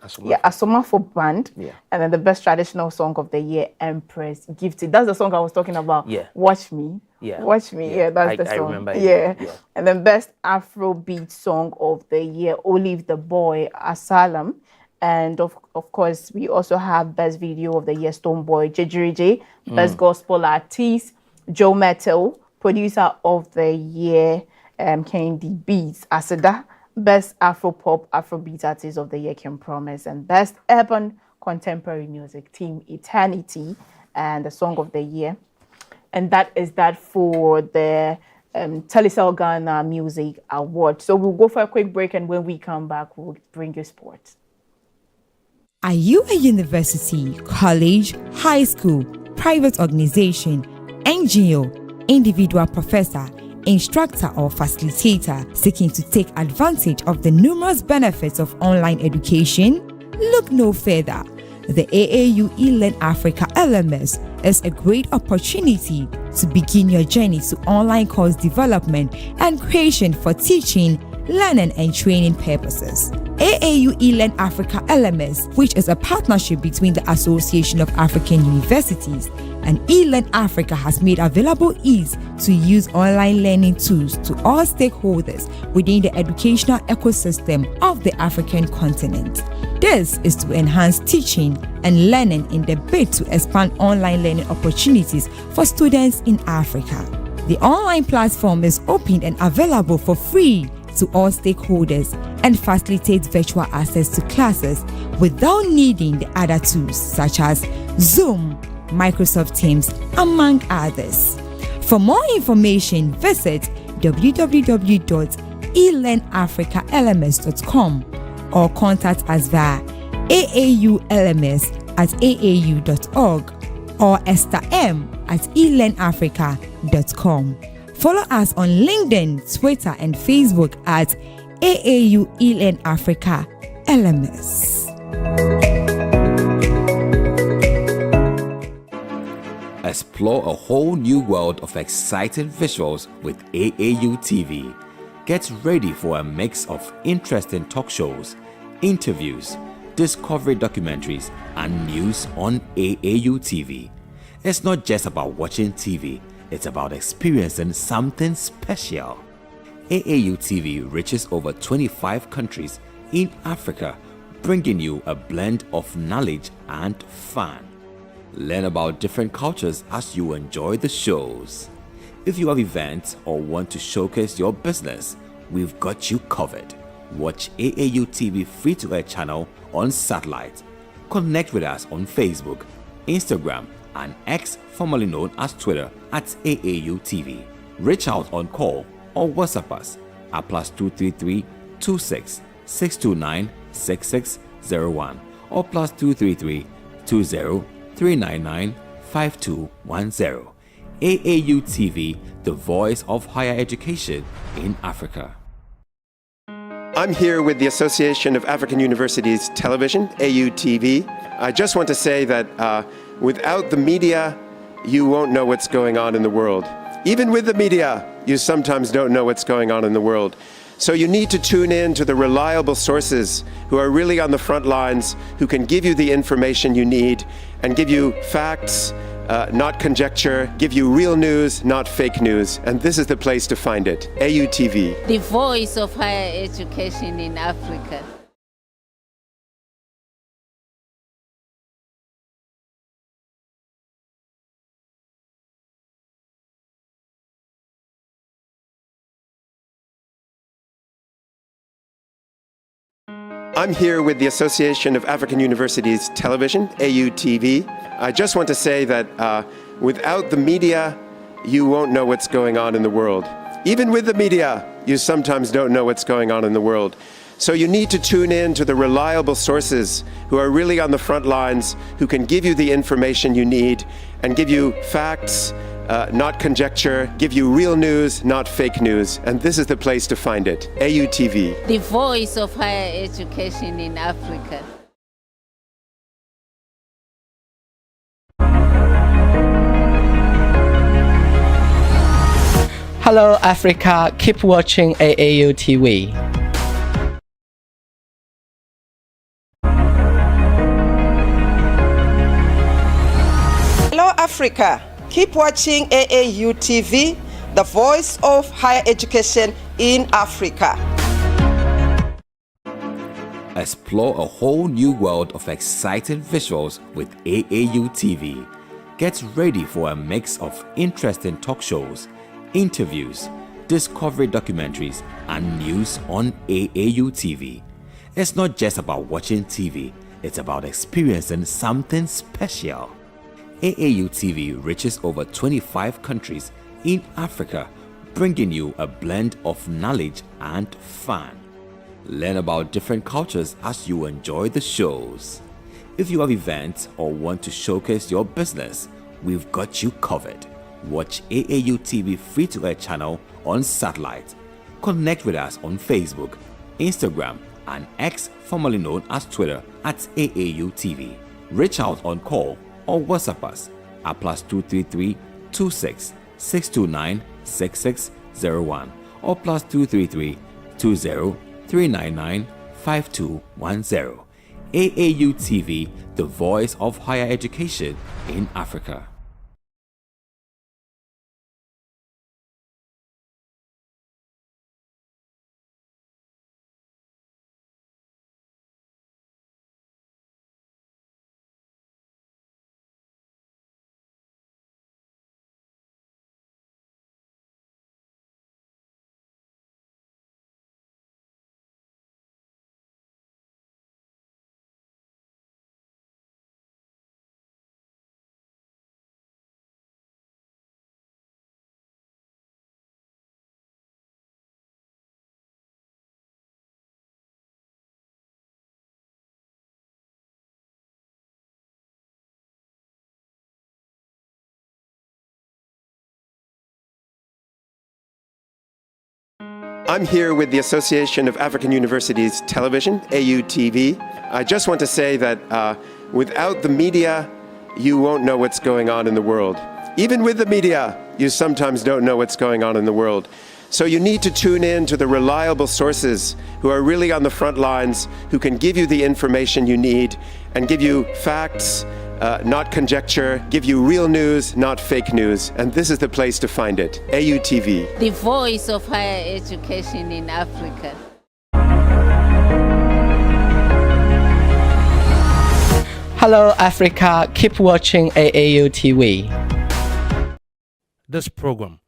Asomafo Band. Yeah. And then the best traditional song of the year, Empress Gifted. That's the song I was talking about. Yeah. Watch Me. Yeah. Watch Me. Yeah, that's the song. I remember it. Yeah. And then best Afrobeat song of the year, Olive the Boy, Asylum. And of course, we also have best video of the year, Stonebwoy, Jejiri J. Best gospel artist, Joe Metal. Producer of the year, Candy Beats, Asada. Best Afro-pop, Afrobeat artist of the year, Can Promise. And best urban contemporary music, Team Eternity. And the song of the year, and that is that for the Telecel Ghana Music Award. So we'll go for a quick break, and when we come back, we'll bring you sports. Are you a university, college, high school, private organization, NGO, individual professor, instructor or facilitator seeking to take advantage of the numerous benefits of online education? Look no further. The AAU eLearn Africa LMS is a great opportunity to begin your journey to online course development and creation for teaching, learning and training purposes. AAU eLearn Africa LMS, which is a partnership between the Association of African Universities and eLearn Africa, has made available ease to use online learning tools to all stakeholders within the educational ecosystem of the African continent. This is to enhance teaching and learning in the bid to expand online learning opportunities for students in Africa. The online platform is open and available for free to all stakeholders and facilitates virtual access to classes without needing the other tools such as Zoom, Microsoft Teams, among others. For more information, visit www.elearnafricalms.com or contact us via aaulms@aau.org or estherm@elearnafrica.com. Follow us on LinkedIn, Twitter, and Facebook at AAU eLearn Africa LMS. Explore a whole new world of exciting visuals with AAU TV. Get ready for a mix of interesting talk shows, interviews, discovery documentaries, and news on AAU TV. It's not just about watching TV, it's about experiencing something special. AAU TV reaches over 25 countries in Africa, bringing you a blend of knowledge and fun. Learn about different cultures as you enjoy the shows. If you have events or want to showcase your business, we've got you covered. Watch AAU TV free-to-air channel on satellite. Connect with us on Facebook, Instagram, and X, formerly known as Twitter, at AAU TV. Reach out on call or WhatsApp us at +233 26 629 6601 or +233 20 399 5210. AAU TV, the voice of higher education in Africa. I'm here with the Association of African Universities Television, Ayew TV. I just want to say that without the media, you won't know what's going on in the world. Even with the media, you sometimes don't know what's going on in the world. So you need to tune in to the reliable sources who are really on the front lines, who can give you the information you need and give you facts, not conjecture, give you real news, not fake news. And this is the place to find it. Ayew TV. The voice of higher education in Africa. I'm here with the Association of African Universities Television, Ayew TV. I just want to say that without the media, you won't know what's going on in the world. Even with the media, you sometimes don't know what's going on in the world. So you need to tune in to the reliable sources who are really on the front lines, who can give you the information you need and give you facts, not conjecture, give you real news, not fake news. And this is the place to find it. Ayew TV. The voice of higher education in Africa. Hello Africa, keep watching AAU TV. Hello Africa, keep watching AAU TV, the voice of higher education in Africa. Explore a whole new world of exciting visuals with AAU TV. Get ready for a mix of interesting talk shows, interviews, discovery documentaries, and news on AAU TV. It's not just about watching TV, it's about experiencing something special. AAU TV reaches over 25 countries in Africa, bringing you a blend of knowledge and fun. Learn about different cultures as you enjoy the shows. If you have events or want to showcase your business, we've got you covered. Watch AAU TV free-to-air channel on satellite. Connect with us on Facebook, Instagram, and X, formerly known as Twitter, at AAU TV. Reach out on call or WhatsApp us at +233 26 629 6601 or +233 20 399 5210. AAU TV, the voice of higher education in Africa. I'm here with the Association of African Universities Television, Ayew TV. I just want to say that without the media, you won't know what's going on in the world. Even with the media, you sometimes don't know what's going on in the world. So you need to tune in to the reliable sources who are really on the front lines, who can give you the information you need and give you facts, not conjecture, give you real news, not fake news. And this is the place to find it. Ayew TV. The voice of higher education in Africa. Hello, Africa. Keep watching AAU TV. This program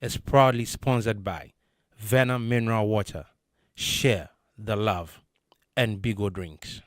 is proudly sponsored by Venom Mineral Water, Share the Love, and Bigo Drinks.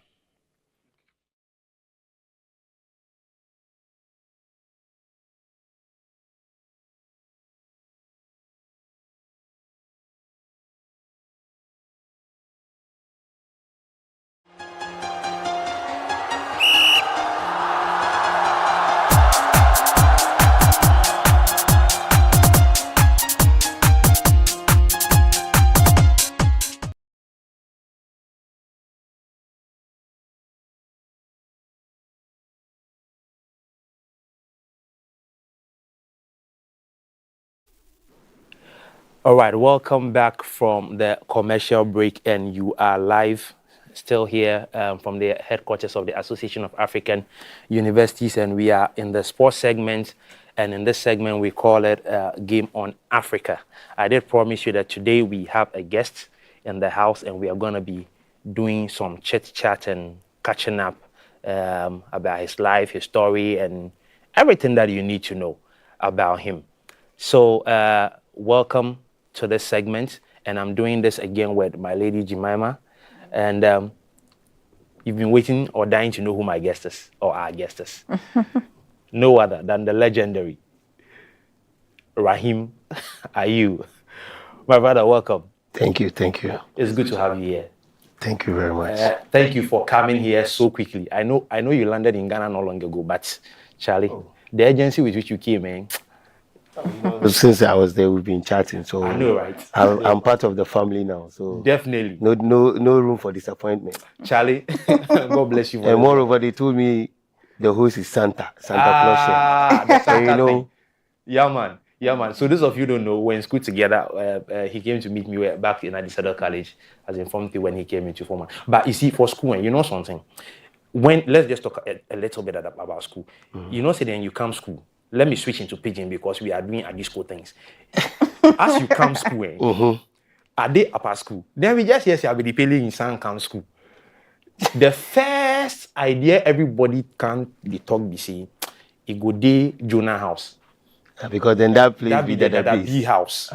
All right, welcome back from the commercial break, and you are live still here from the headquarters of the Association of African Universities, and we are in the sports segment, and in this segment we call it Game on Africa. I did promise you that today we have a guest in the house, and we are going to be doing some chit-chat and catching up about his life, his story, and everything that you need to know about him. So welcome to this segment, and I'm doing this again with my lady Jemima, and you've been waiting or dying to know who my guest is, or our guest is. No other than the legendary Rahim Ayew. My brother, welcome. Thank you, thank you. It's good to have you here. Thank you very much. Thank you for coming here so quickly. I know you landed in Ghana not long ago, but Charlie, the agency with which you came, man. Since I was there, we've been chatting. So I know, right? I'm part of the family now. So definitely, no room for disappointment. Charlie, God bless you. And moreover, they told me the host is Santa Claus. So you know, yeah, man. So those of you don't know, we're in school together. He came to meet me back in Addis Ababa College, as informed when he came into formal. But you see, for school, you know something. Let's just talk a little bit about school. You know, say then you come school. Let me switch into pidgin because we are doing Adisco things. As you come school, are they upper school? Then we just hear I'll be paying in San come school. The first idea everybody can be talk be saying, it go day Jonah house. Because then that place that be the B house.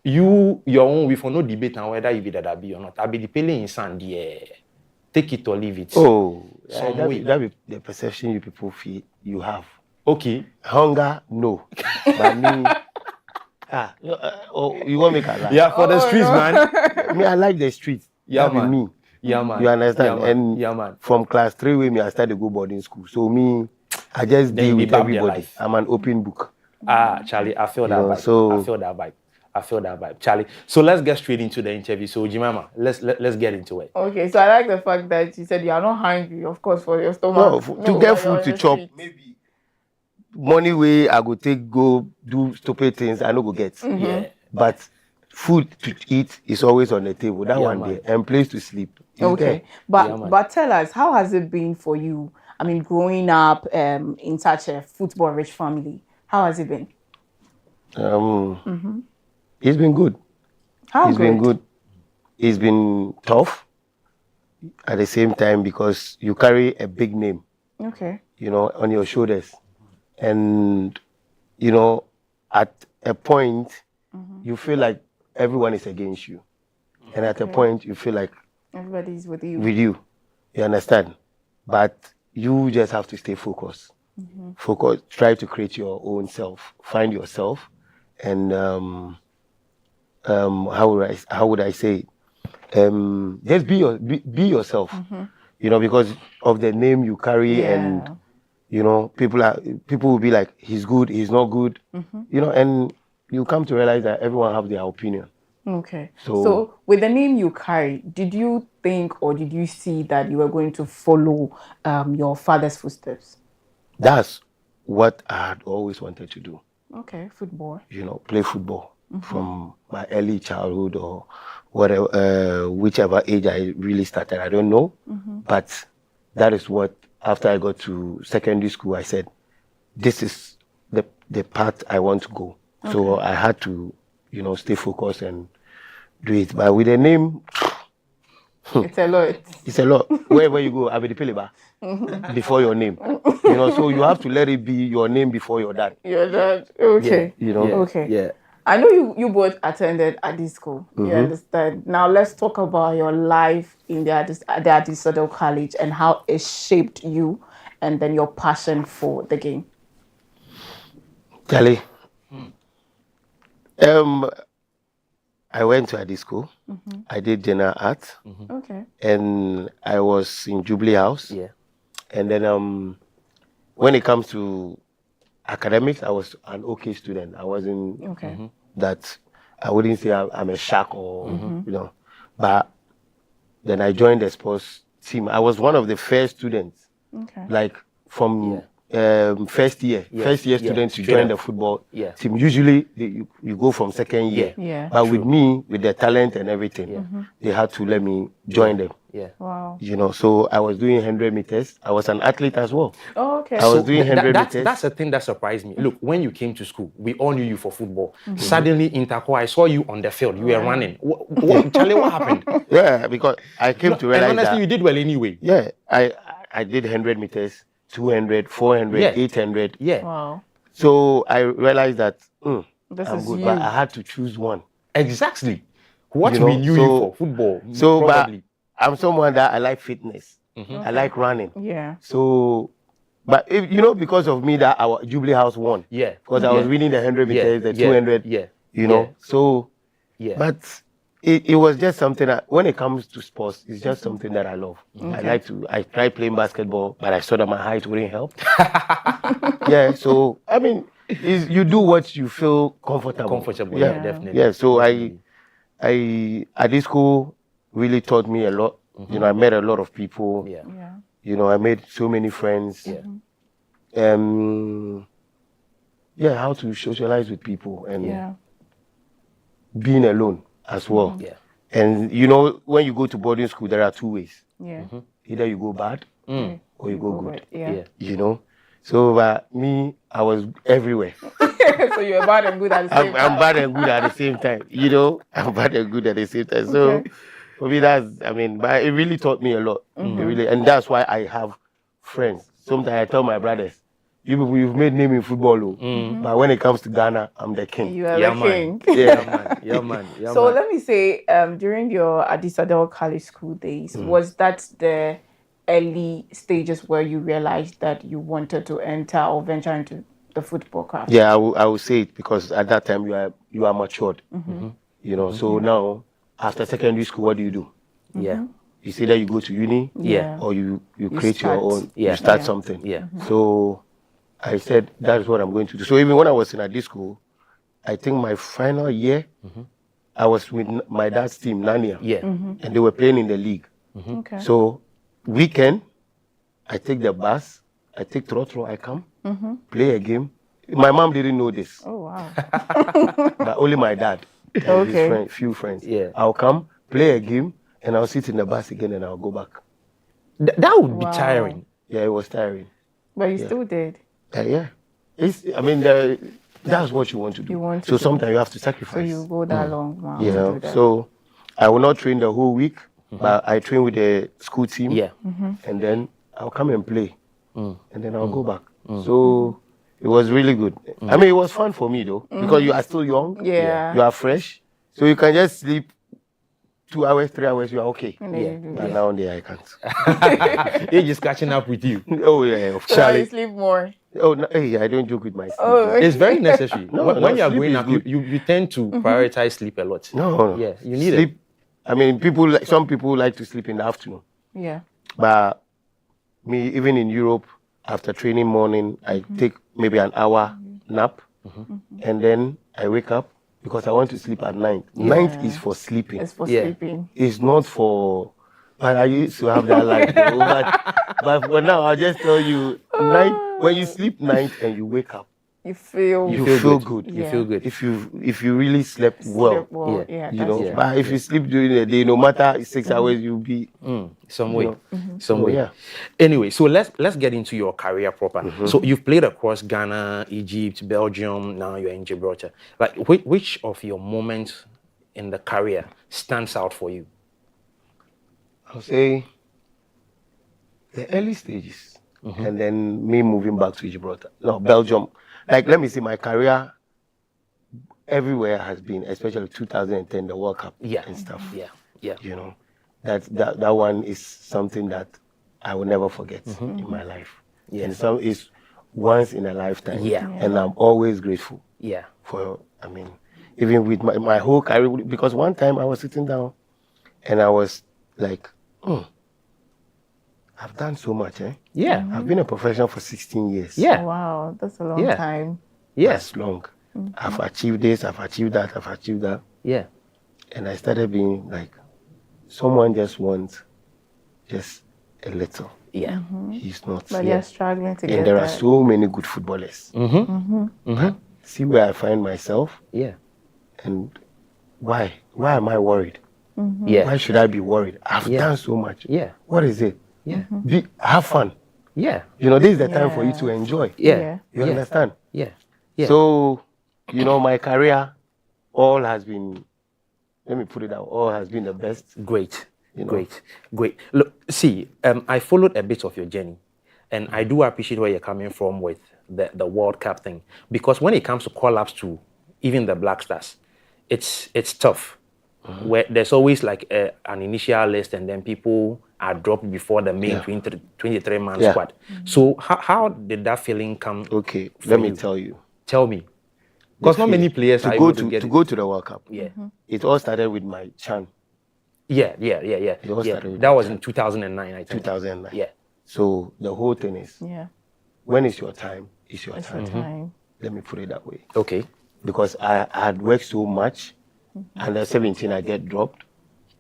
You your own we for no debate on whether you be that B or not. I'll be paying in San take it or leave it. Oh, that be the perception you people feel you have. Okay. Hunger, no. But me, you want me to lie? Yeah, for the streets, man. Me, I like the streets. Yeah, That be man. me. Yeah, man. You understand? Yeah, man. And Yeah, man. from class 3 with me, I started to go boarding school. So me, I just deal with everybody. I'm an open book. Charlie, I feel that vibe. So I feel that vibe. I feel that vibe, Charlie. So let's get straight into the interview. So Jemima, let's get into it. Okay, so I like the fact that you said you are not hungry, of course, for your stomach. No, to get food to chop, maybe money way I go take go do stupid things I no go get. Yeah. But food to eat is always on the table. That Yeah, one man. there, and place to sleep. is Okay, there. but tell us, how has it been for you? I mean, growing up in such a football-rich family, how has it been? It's been good. How been good. It's been tough at the same time because you carry a big name, Okay. on your shoulders. And, at a point, you feel like everyone is against you. And at a point, you feel like Everybody's with you. You understand? But you just have to stay focused. Focus, try to create your own self, find yourself, and how would I say it? Just be yourself. Because of the name you carry, and people will be like, he's good, he's not good, and you come to realize that everyone have their opinion. Okay. So So with the name you carry, did you think or did you see that you were going to follow your father's footsteps? that's what I had always wanted to do. Okay, football. Play football from my early childhood or whatever, whichever age I really started. I don't know, but that is what. After I got to secondary school, I said, "This is the path I want to go." So I had to, stay focused and do it. But with the name, It's a lot. it's a lot. Wherever you go, I be the Peliba before your name. So you have to let it be your name before your dad. Your dad. Okay. Okay. Yeah. I know you both attended Adi school. You understand. Now let's talk about your life in the Adi College and how it shaped you, and then your passion for the game. Charlie, I went to Adi school. I did general art, Okay. and I was in Jubilee House. Yeah. And then when it comes to academics, I was an okay student. I wasn't that. I wouldn't say I'm a shark or but then I joined the sports team. I was one of the first students, like from first year students to join the football team. Usually you go from second year, but with me, with the talent and everything, they had to let me join them. Wow. So I was doing 100 meters. I was an athlete as well. Oh, okay. I was doing 100 meters. That's the thing that surprised me. Look, when you came to school, we all knew you for football. Suddenly in Tako, I saw you on the field. You were running. Charlie, what happened? Yeah, because I came to realize and honestly, that, you did well anyway. Yeah, I did 100 meters, 200, 400, 800. Yeah. Wow. So I realized that This I'm is good, you. but I had to choose one. Exactly. What we knew you for football. So, but probably. I'm someone that I like fitness. I like running. Yeah. So, but if, because of me that our Jubilee House won. Yeah. Because I was winning the 100 meters, the 200. Yeah. So, yeah. But it was just something that, when it comes to sports, it's just something that I love. I tried playing basketball, but I saw that my height wouldn't help. So, I mean, you do what you feel comfortable. Yeah, definitely. Yeah, so I at this school really taught me a lot. I met a lot of people. I made so many friends. How to socialize with people and being alone as well. And when you go to boarding school, there are two ways. Either you go bad or you go good. So me, I was everywhere. So you're bad and good at the same time. I'm bad and good at the same time. I'm bad and good at the same time. So for me, but it really taught me a lot. It really, and that's why I have friends. Sometimes I tell my brothers, you people, you've made name in football, but when it comes to Ghana, I'm the king. You are the king. Yeah, man. So let me say, during your Addis Ababa College school days, was that the early stages where you realized that you wanted to enter or venture into the football craft? Yeah, I will say it because at that time you are matured. You know, so now after secondary school, what do you do? Yeah. You say that you go to uni, Yeah. or you create your own, Yeah. you start something. Yeah. So I said that's what I'm going to do. So even when I was in a school, I think my final year, I was with my dad's team, Millennium, and they were playing in the league. Okay. So weekend, I take the bus, I take trotro, I come, play a game. My mom didn't know this. Oh, wow. But only my dad and his few friends. Yeah. I'll come, play a game, and I'll sit in the bus again and I'll go back. That would be tiring. Yeah, it was tiring. But you still did. Yeah. That's what you want to do. You want to so do. sometimes you have to sacrifice. So you go that long. Wow, You to know, do that. so I will not train the whole week, but I train with the school team. Yeah. And then I'll come and play. And then I'll go back. So it was really good. I mean, it was fun for me though, because you are still young. Yeah. You are fresh. So you can just sleep 2 hours, 3 hours, you are okay. But now I can't. Age is catching up with you. Oh yeah, of So now you sleep more. Oh, no, hey, I don't joke with my sleep. Oh, It's very necessary. when you are sleep growing is up, good. you tend to prioritize sleep a lot. No. Yeah, you need sleep. it. I mean, some people like to sleep in the afternoon. Yeah. But me, even in Europe, after training morning, I take maybe an hour nap, and then I wake up because I want to sleep at night. Night is for sleeping. It's for sleeping. It's not for. But I used to have that life. But for now, I'll just tell you, night when you sleep night and you wake up, You feel good. You feel good. If you really slept well. Yeah. You know, but if you sleep during the day, no matter 6 hours, you'll be some way. Some So, way. yeah. Anyway, so let's get into your career proper. So you've played across Ghana, Egypt, Belgium. Now you're in Gibraltar. Like, which of your moments in the career stands out for you? I'll say the early stages, and then me moving back to Gibraltar. No, Belgium. Like, let me see, my career everywhere has been, especially 2010, the World Cup and stuff. Yeah. You know, that one is something that I will never forget in my life. Yeah. And so it's once in a lifetime. Yeah. And I'm always grateful. Yeah. For, I mean, even with my whole career, because one time I was sitting down and I was like, I've done so much, eh? Yeah. I've been a professional for 16 years. Yeah. Wow, that's a long time. Yes. That's long. I've achieved this, I've achieved that, I've achieved that. Yeah. And I started being like, someone just wants just a little. Yeah. He's not But here. you're struggling to get And there are that. so many good footballers. See where I find myself. Yeah. And why? Why am I worried? Yeah. Why should I be worried? I've done so much. Yeah. What is it? Yeah. Have fun. Yeah. You know, this is the time for you to enjoy. Yeah. You understand? Yeah. Yeah. So, you know, my career, all has been, let me put it out, all has been the best. Great. You know? Great. Look, see, I followed a bit of your journey, and I do appreciate where you're coming from with the World Cup thing, because when it comes to call-ups to even the Black Stars, it's tough. Where there's always like an initial list, and then people are dropped before the main 23-man squad. So how did that feeling come? Okay, let me tell you. Tell me. Because not many players are able to get to go to the World Cup. Yeah. It all started with my Chan. Yeah. It all started with That my was Chan. in 2009, I think. 2009. Yeah. So the whole thing is, when it's your time, it's your time. Let me put it that way. Okay. Because I had worked so much. Under 17, I get dropped.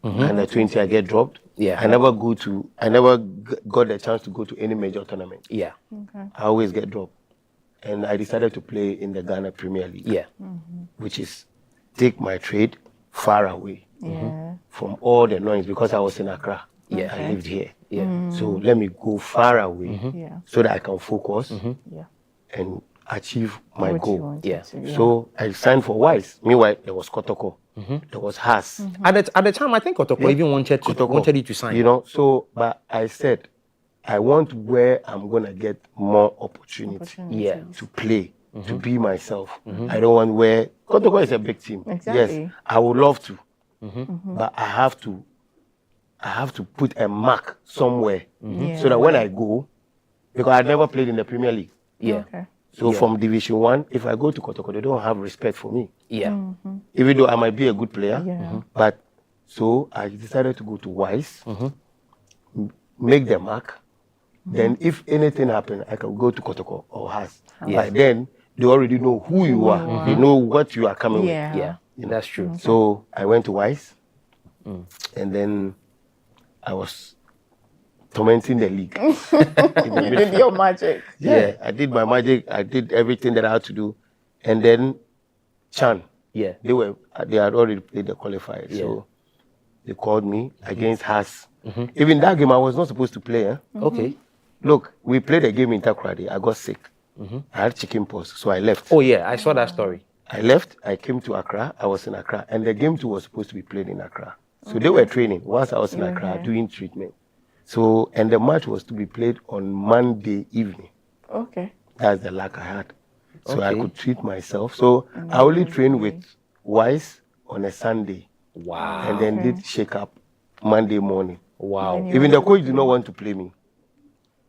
Under 20, I get dropped. Yeah. I never got the chance to go to any major tournament. Yeah. Okay. I always get dropped. And I decided to play in the Ghana Premier League. Yeah. Which is take my trade far away Yeah. from all the noise, because I was in Accra. Yeah. I lived here. Yeah. So let me go far away Yeah. so that I can focus Yeah. and achieve my What you goal. wanted to, yeah. So I signed for Wise. Meanwhile, there was Kotoko. There was Haas. At the time, I think Kotoko even wanted you to sign. You know, so, but I said, I want where I'm going to get more opportunity Yeah. to play, to be myself. I don't want where, Kotoko is a big team. Exactly. Yes, I would love to, but I I have to put a mark somewhere Yeah. so that when I go, because I never played in the Premier League. Yeah. Okay. So Yeah. from Division 1, if I go to Kotoko, they don't have respect for me. Yeah. Even though I might be a good player. Yeah. But so I decided to go to Wise, make the mark. Then if anything happened, I can go to Kotoko or Has. Yeah. By then, they already know who you are. They know what you are coming with. Yeah. That's true. So I went to Wise, and then I was tormenting the league. You did your magic. Yeah, I did my magic. I did everything that I had to do, and then Chan. Yeah. They had already played the qualifiers, Yeah. so they called me against Has. Even that game, I was not supposed to play. Okay. Look, we played a game in Takoradi. I got sick. I had chicken pox, so I left. Oh yeah, I saw that story. I left. I came to Accra. I was in Accra, and the game too was supposed to be played in Accra. So they were training. Once I was in Accra doing treatment. So, and the match was to be played on Monday evening. Okay. That's the luck I had. So I Okay. could treat myself. So I only trained with Wise on a Sunday. Wow. And then did shake up Monday morning. Wow. Even the coach did not want to play me.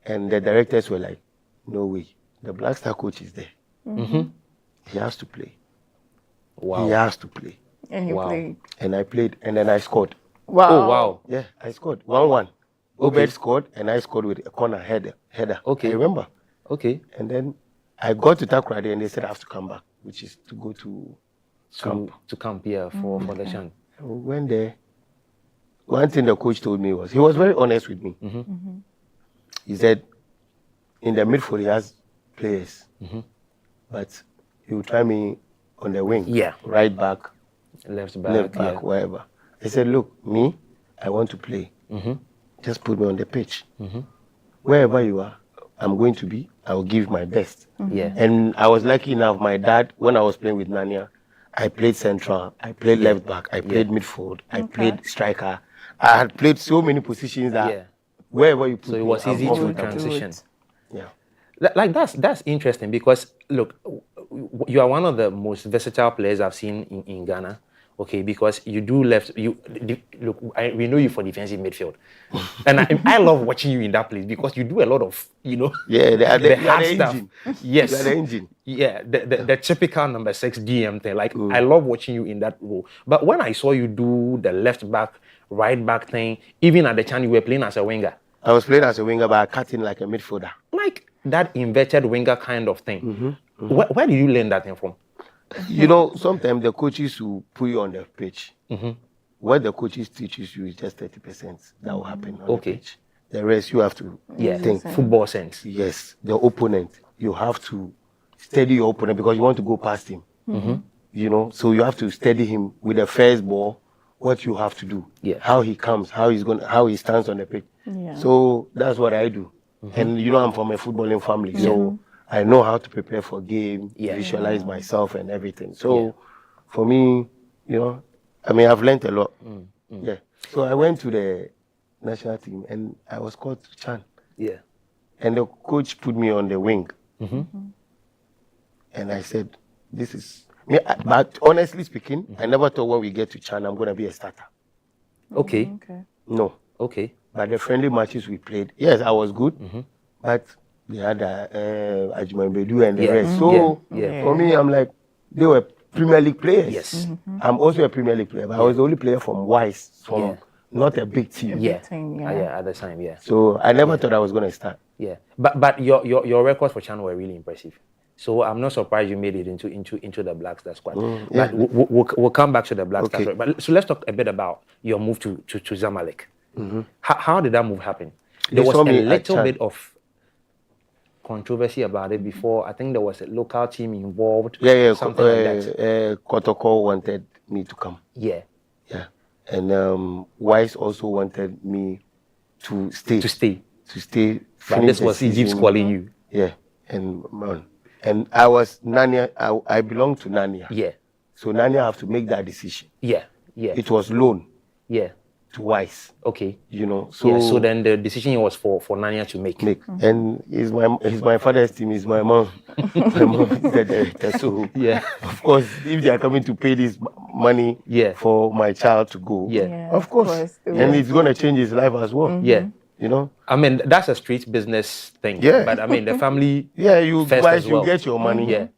And the directors were like, no way. The Black Star coach is there. He has to play. Wow. He has to play. And you played. And I played, and then I scored. Wow. Oh wow. Yeah, I scored 1-1. Obed scored, and I scored with a corner header. Okay. I remember. Okay. And then I got to Takoradi, and they said I have to come back, which is to go to camp. To camp, yeah, for the Chan. I went there. One thing the coach told me was, he was very honest with me. He said, in the midfield, he has players, but he will try me on the wing. Yeah. Right back, Left back. left back, Yeah. wherever. I said, look, me, I want to play. Just put me on the pitch. Wherever you are, I'm going to be. I will give my best. Yeah. And I was lucky enough, my dad, when I was playing with Nanya, I played central, I played left back, I played midfield, I played striker. I had played so many positions that wherever you put So it me, was I'm easy to comfortable. transition. Yeah. Like that's interesting because look, you are one of the most versatile players I've seen in Ghana. Okay, because you do left. Look, we know you for defensive midfield, and I love watching you in that place because you do a lot of Yeah, they are the the hard stuff. engine. Yes, They are the engine. Yeah, the typical number 6 DM thing. Like I love watching you in that role. But when I saw you do the left back, right back thing, even at the Chan, you were playing as a winger. I was playing as a winger, but I cut in like a midfielder. Like that inverted winger kind of thing. Where did you learn that thing from? You know, sometimes the coaches will put you on the pitch. What the coaches teaches you is just 30% that will happen on the pitch. The rest you have to think. Football sense. Yes, the opponent. You have to steady your opponent because you want to go past him. You know, so you have to steady him with the first ball. What you have to do, how he comes, how he stands on the pitch. So that's what I do. And you know, I'm from a footballing family, so I know how to prepare for game, visualize myself and everything. So for me, you know, I mean, I've learned a lot. Yeah. So I went to the national team and I was called to Chan. Yeah. And the coach put me on the wing. And I said, this is me. But honestly speaking, I never thought when we get to Chan, I'm going to be a starter. Okay. No. Okay. But the friendly matches we played, yes, I was good. But they had Ajman Bedu and the rest. So for me, I'm like, they were Premier League players. Yes. I'm also a Premier League player, but I was the only player from Wise, from not a big team. Yeah, at the time, yeah. So I never thought I was going to start. Yeah, but your records for Chan were really impressive. So I'm not surprised you made it into the Black Star squad. But we'll come back to the Black Star. But so let's talk a bit about your move to Zamalek. How did that move happen? There was a little bit of controversy about it before. I think there was a local team involved. Something like that. Kotoko wanted me to come. Yeah. And Wise also wanted me to stay. But this was Egypt calling you. Yeah. And I was Nanya. I belong to Nanya. Yeah. So Nanya have to make that decision. Yeah. It was loan. Yeah. twice. Okay. You know, so yeah, so then the decision was for Nanya to make. And he's my father's team, he's my mom. My mom is the director. So yeah, of course, if they are coming to pay this money for my child to go, of course. And it's gonna change his life as well. Yeah. You know? I mean, that's a street business thing. Yeah. But I mean the family you first guys as well. you get your money. Yeah.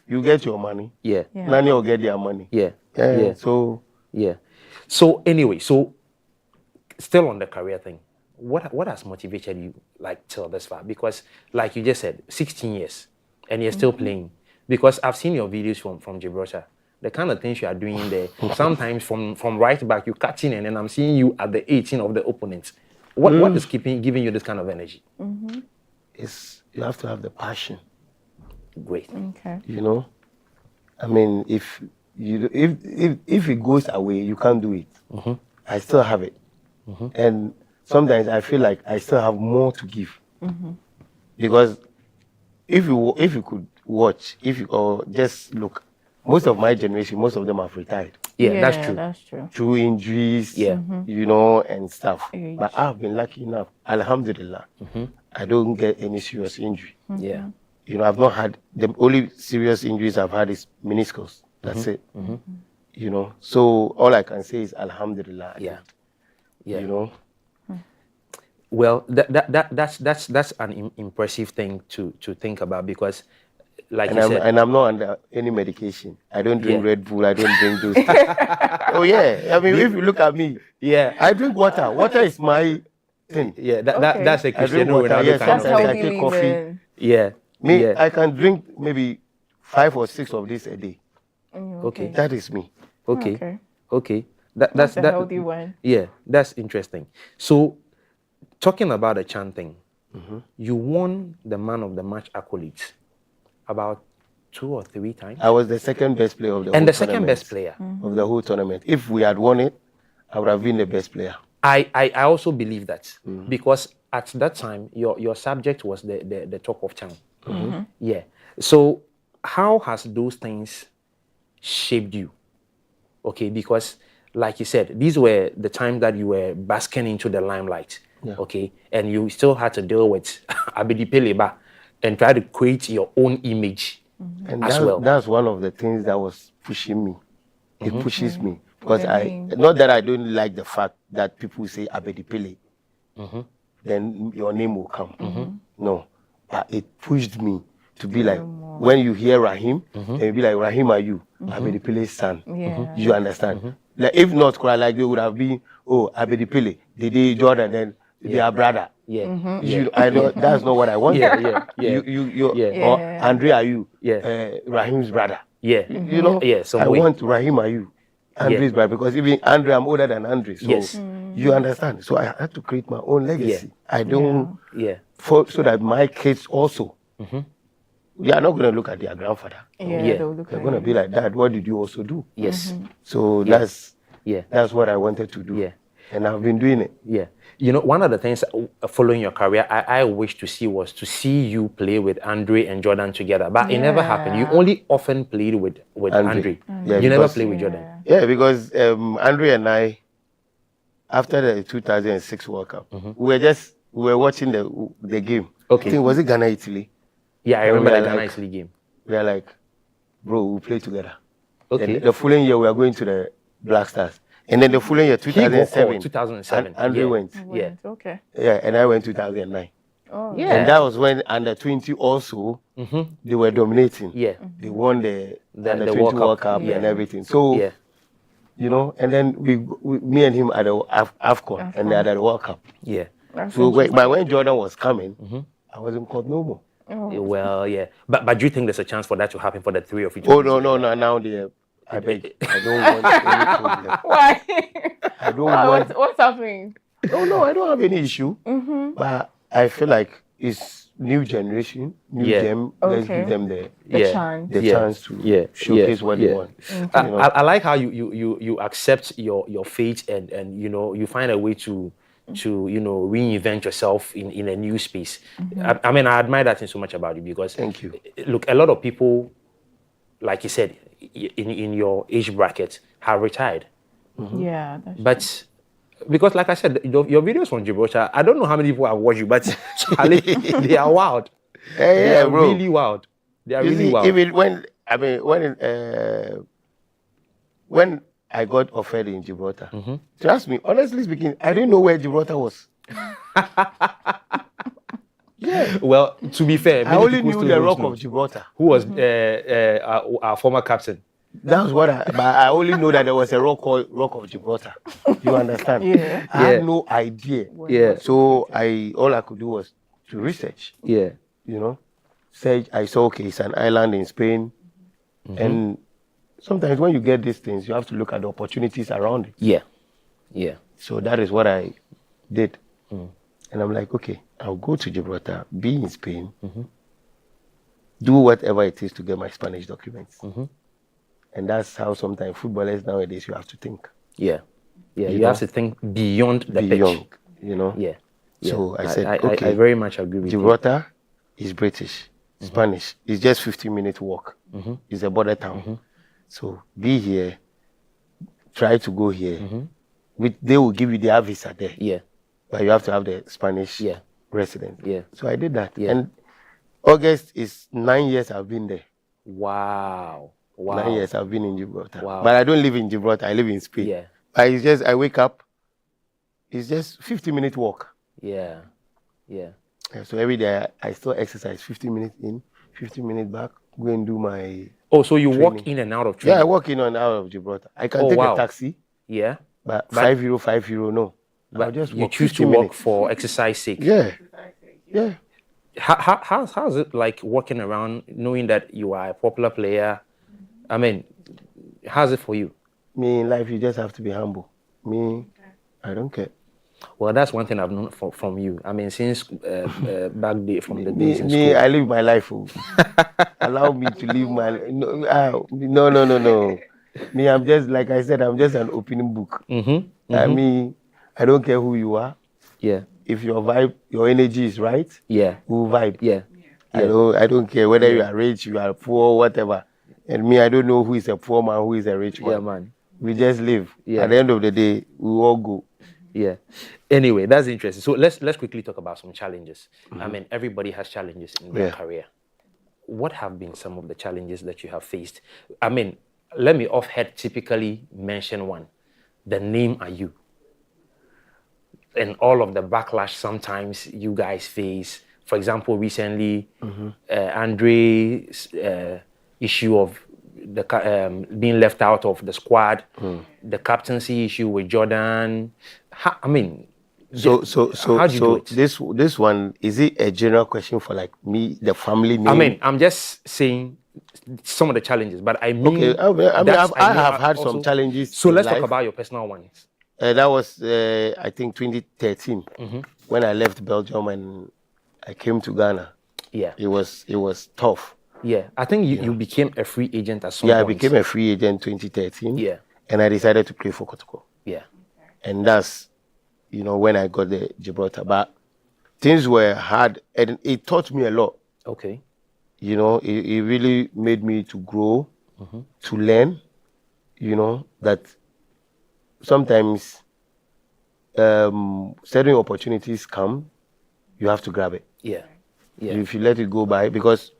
You get your money. Yeah. Nanya will get their money. Yeah. So So anyway, so still on the career thing, what has motivated you like till this far? Because like you just said, 16 years and you're still playing. Because I've seen your videos from Gibraltar. The kind of things you are doing there. Sometimes from right back you cut in and then I'm seeing you at the 18 of the opponent. What is giving you this kind of energy? It's you have to have the passion. Great. Okay. You know, I mean, if it goes away, you can't do it. I still have it, and sometimes I feel like I still have more to give. Because if you could watch, or just look, most of my generation, most of them have retired. Yeah, that's true. That's true. Through injuries, you know, and stuff. But I've been lucky enough, alhamdulillah. I don't get any serious injury. Yeah. You know, I've not had, the only serious injuries I've had is meniscus. That's it. You know, so all I can say is alhamdulillah. Yeah. You know. Well, that's an impressive thing to think about because, like you said, and I'm not under any medication. I don't drink Red Bull. I don't drink those. Oh yeah, I mean, if you look at me, I drink water. Water is my thing. Yeah, that's a Cristiano Ronaldo kind of thing. I take coffee. Yeah. Me, I can drink maybe 5 or 6 of this a day. Okay. That is me. Okay. That's a healthy one. Yeah, that's interesting. So, talking about the chanting, you won the man of the match accolades about 2 or 3 times. I was the second best player of the whole tournament. And the second tournament. best player Of the whole tournament. If we had won it, I would have been the best player. I also believe that because at that time your subject was the talk of town. Yeah. So how has those things shaped you? Okay, because like you said, these were the times that you were basking into the limelight. Yeah. Okay, and you still had to deal with Abedi Peleba and try to create your own image And as well. That's one of the things that was pushing me. It pushes me because not that I don't like the fact that people say Abedi Pele, then your name will come. No, but it pushed me to be like, when you hear Rahim, and you be like, Rahim Ayew, Abedi Pele's son. You understand? Like, if not, like they would have been, oh, Abedi Pele, Dede Jordan, then they are brother. I know that's not what I want. You or Andre Ayew, Rahim's brother. You know, I want Rahim Ayew, Andre's brother, because even Andre, I'm older than Andre. So you understand. So I had to create my own legacy. I don't so that my kids also. They are not going to look at their grandfather. They're going to be like, Dad, what did you also do? So that's what I wanted to do. And I've been doing it. You know, one of the things following your career I wish to see was to see you play with Andre and Jordan together. But it never happened. You only often played with Andre. You never played with Jordan. Yeah, because Andre and I, after the 2006 World Cup, we were watching the game. Okay. I think, was it Ghana, Italy? Yeah, I remember the Ghana Italy game. We are like, bro, we'll play together. Okay. And the following year, we are going to the Black Stars. And then the following year, 2007. Andre went. Yeah. Okay. Yeah, and I went 2009. Oh. Yeah. And that was when under 20 also, they were dominating. Yeah. They won the under 20 World World Cup. Cup and everything. So, you know, and then me and him at the AFCON and at the World Cup. Yeah. So when Jordan was coming, I wasn't called no more. Well, yeah. But do you think there's a chance for that to happen for the 3 of you? Oh, no. Now I beg. I don't want any problem. Why? I don't want. What's happening? No, I don't have any issue. But I feel like it's new generation, new them. Let's give them the chance to showcase what they want. I like how you accept your fate and you know you find a way to reinvent yourself in a new space. I mean, I admire that so much about you because thank you. Look, a lot of people, like you said, in your age bracket have retired. Yeah, but Because like I said, your videos from Gibraltar, I don't know how many people have watched you, but Charlie, they are wild. They are bro. really wild. They are You really see, wild. even when I got offered in Gibraltar, trust me, honestly speaking, I didn't know where Gibraltar was. Yeah. Well, to be fair, I many only people knew still the don't Rock know. of Gibraltar. Who was our former captain. That was but I only know that there was a rock called Rock of Gibraltar. You understand? Yeah. I had no idea. Yeah. So all I could do was to research. Yeah. You know, I saw okay, it's an island in Spain, and sometimes when you get these things, you have to look at the opportunities around it. Yeah. Yeah. So that is what I did, and I'm like, okay, I'll go to Gibraltar, be in Spain, do whatever it is to get my Spanish documents. And that's how sometimes footballers nowadays you have to think. Yeah. Yeah, you have to think beyond the pitch. You know? Yeah. So I said, I very much agree with Gibraltar is British, Spanish. It's just 15-minute walk. It's a border town. So be here, try to go here. They will give you the visa there. Yeah. But you have to have the Spanish residence. Yeah. So I did that. Yeah. And August is 9 years I've been there. Wow. 9 years I've been in Gibraltar. Wow. But I don't live in Gibraltar, I live in Spain. Yeah. But it's just, I wake up, it's just 50-minute walk. Yeah. Yeah. So every day I still exercise 15 minutes in, 15 minutes back, go and do my Oh, so you training. walk in and out of training? Yeah, I walk in and out of Gibraltar. I can take a taxi. Yeah. But €5, no. But I'll just you walk choose to 15 walk minutes. for exercise sake. Yeah. Yeah. How's it like walking around knowing that you are a popular player? I mean, how's it for you? Me, in life, you just have to be humble. Me, I don't care. Well, that's one thing I've known from you. I mean, since back from the days in school. I live my life. Allow me to live my life. No. Me, I'm just, like I said, I'm just an opening book. I mean, I don't care who you are. Yeah. If your vibe, your energy is right, we'll vibe. Yeah. I don't care whether you are rich, you are poor, whatever. And me, I don't know who is a poor man, who is a rich man. Yeah, man. We just live. Yeah. At the end of the day, we all go. Yeah. Anyway, that's interesting. So let's quickly talk about some challenges. I mean, everybody has challenges in their career. What have been some of the challenges that you have faced? I mean, let me off-head typically mention one. The name Ayew. And all of the backlash sometimes you guys face. For example, recently, Andre's issue of the being left out of the squad, the captaincy issue with Jordan. I mean, So how do you do it? this one, is it a general question for like me, the family name? I mean, I'm just saying some of the challenges, but I mean, I have had some challenges. So let's in talk life. about your personal ones. That was, I think, 2013 when I left Belgium and I came to Ghana. Yeah, it was tough. Yeah, I think you became a free agent at some point. Yeah, I became a free agent 2013. Yeah, and I decided to play for Kotoko. Yeah, and that's, when I got the Gibraltar. But things were hard, and it taught me a lot. Okay. It really made me to grow, to learn. That sometimes certain opportunities come, you have to grab it. Yeah. Yeah. If you let it go by, because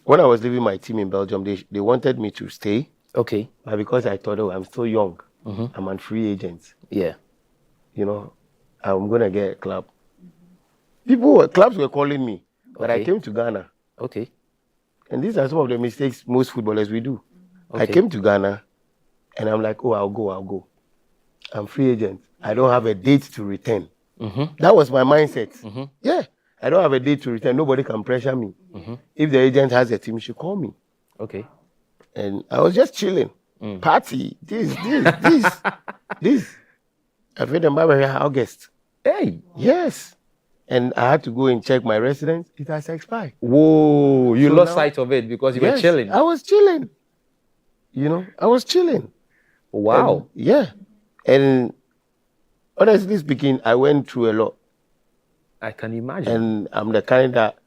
when I was leaving my team in Belgium, they wanted me to stay. Okay. But because I thought, I'm still young, I'm a free agent. Yeah. I'm gonna get a club. Clubs were calling me, but I came to Ghana. Okay. And these are some of the mistakes most footballers we do. Okay. I came to Ghana, and I'm like, I'll go. I'm free agent. I don't have a date to return. That was my mindset. Yeah, I don't have a date to return. Nobody can pressure me. If the agent has a team, he should call me. Okay. And I was just chilling. Party. This. I read them by August. Hey. Yes. And I had to go and check my residence. It has expired. Whoa, you lost sight of it because you were chilling. I was chilling. I was chilling. Wow. And honestly speaking, I went through a lot. I can imagine. And I'm the kind that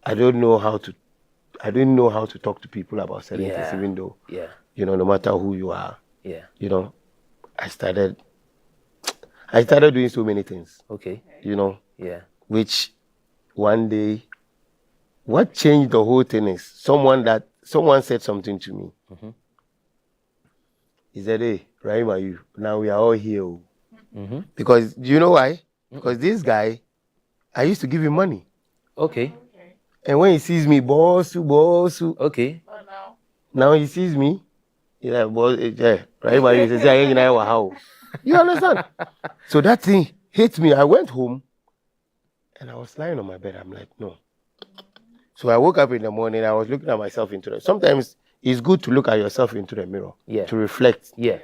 I didn't know how to talk to people about certain things, even though, no matter who you are, I started, I started doing so many things. Okay. You know. Yeah. Which one day, what changed the whole thing is someone said something to me. Mm-hmm. He said, "Hey, Rahim, Ayew, now we are all here." Mm-hmm. Because you know why? Because this guy, I used to give him money. Okay. And when he sees me, boss. Okay. Now he sees me. Yeah, boss. Yeah, Rahim, Ayew says, "How?" You understand? So that thing hit me. I went home, and I was lying on my bed. I'm like, no. So I woke up in the morning. I was looking at myself into the. Sometimes it's good to look at yourself into the mirror. Yeah. To reflect. Yeah.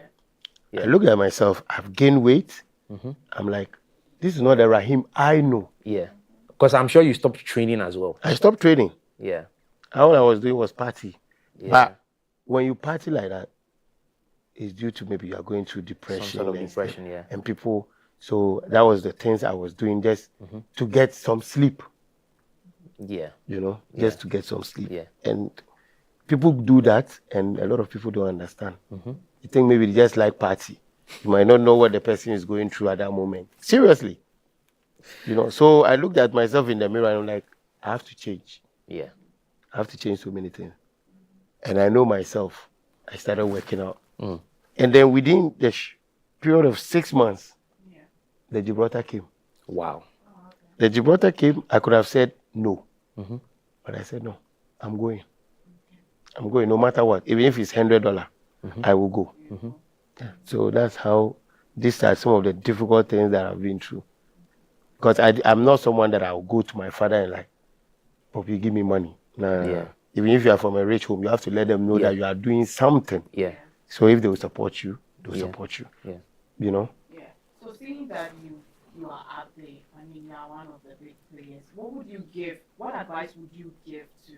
I look at myself. I've gained weight. Mm-hmm. I'm like, this is not the Rahim I know. Yeah. Because I'm sure you stopped training as well. I stopped training. Yeah. All I was doing was party. Yeah. But when you party like that, it's due to maybe you are going through depression. Some sort of depression, yeah. And people, so that was the things I was doing just to get some sleep. Yeah. You know, just to get some sleep. Yeah. And people do that, and a lot of people don't understand. Mm-hmm. You think maybe they just like party. You might not know what the person is going through at that moment. Seriously. You know, so I looked at myself in the mirror and I'm like, I have to change. Yeah. I have to change so many things. And I know myself. I started working out. Mm. And then within the period of 6 months, the Gibraltar came. Wow. The Gibraltar came. I could have said no. Mm-hmm. But I said, no, I'm going. I'm going no matter what. Even if it's $100, I will go. Mm-hmm. Yeah. So that's how these are some of the difficult things that I've been through. Because I'm not someone that I'll go to my father and like, Poppy, give me money. No. Yeah. Even if you are from a rich home, you have to let them know that you are doing something. Yeah. So if they will support you, they will support you. Yeah. You know? Yeah. So seeing that you are out there, I mean, you are one of the big players, what advice would you give to,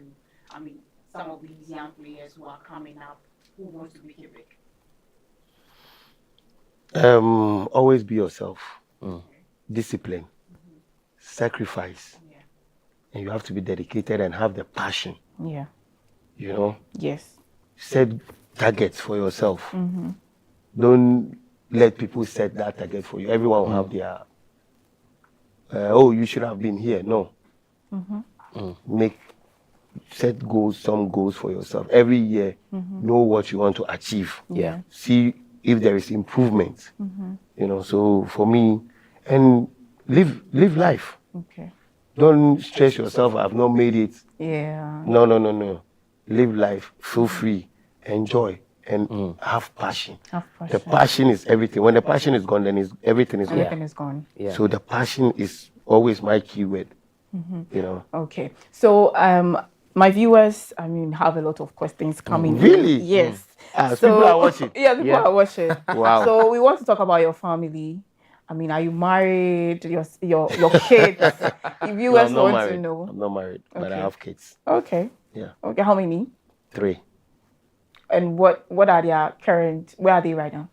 some of these young players who are coming up, who want to make it big? Always be yourself. Discipline. Sacrifice. And you have to be dedicated and have the passion. Yeah. You know? Yes. Set targets for yourself. Don't let people set that target for you. Everyone will have their, you should have been here. No. Set goals, some goals for yourself. Every year, know what you want to achieve. Yeah. See if there is improvement. You know, so for me, and live life. Okay. Don't stress yourself. I've not made it. Yeah. No. Live life. Feel free. Enjoy. And have passion. The passion is everything. When the passion is gone, then everything is gone. Everything is gone. Yeah. So the passion is always my keyword. You know. Okay. So my viewers, have a lot of questions coming. Really? Yes. So, people are watching. Yeah, people are watching. Wow. So we want to talk about your family. Are you married? Your kids? If viewers want to know. I'm not married, but I have kids. Okay. Yeah. Okay. How many? 3. And what are their current? Where are they right now?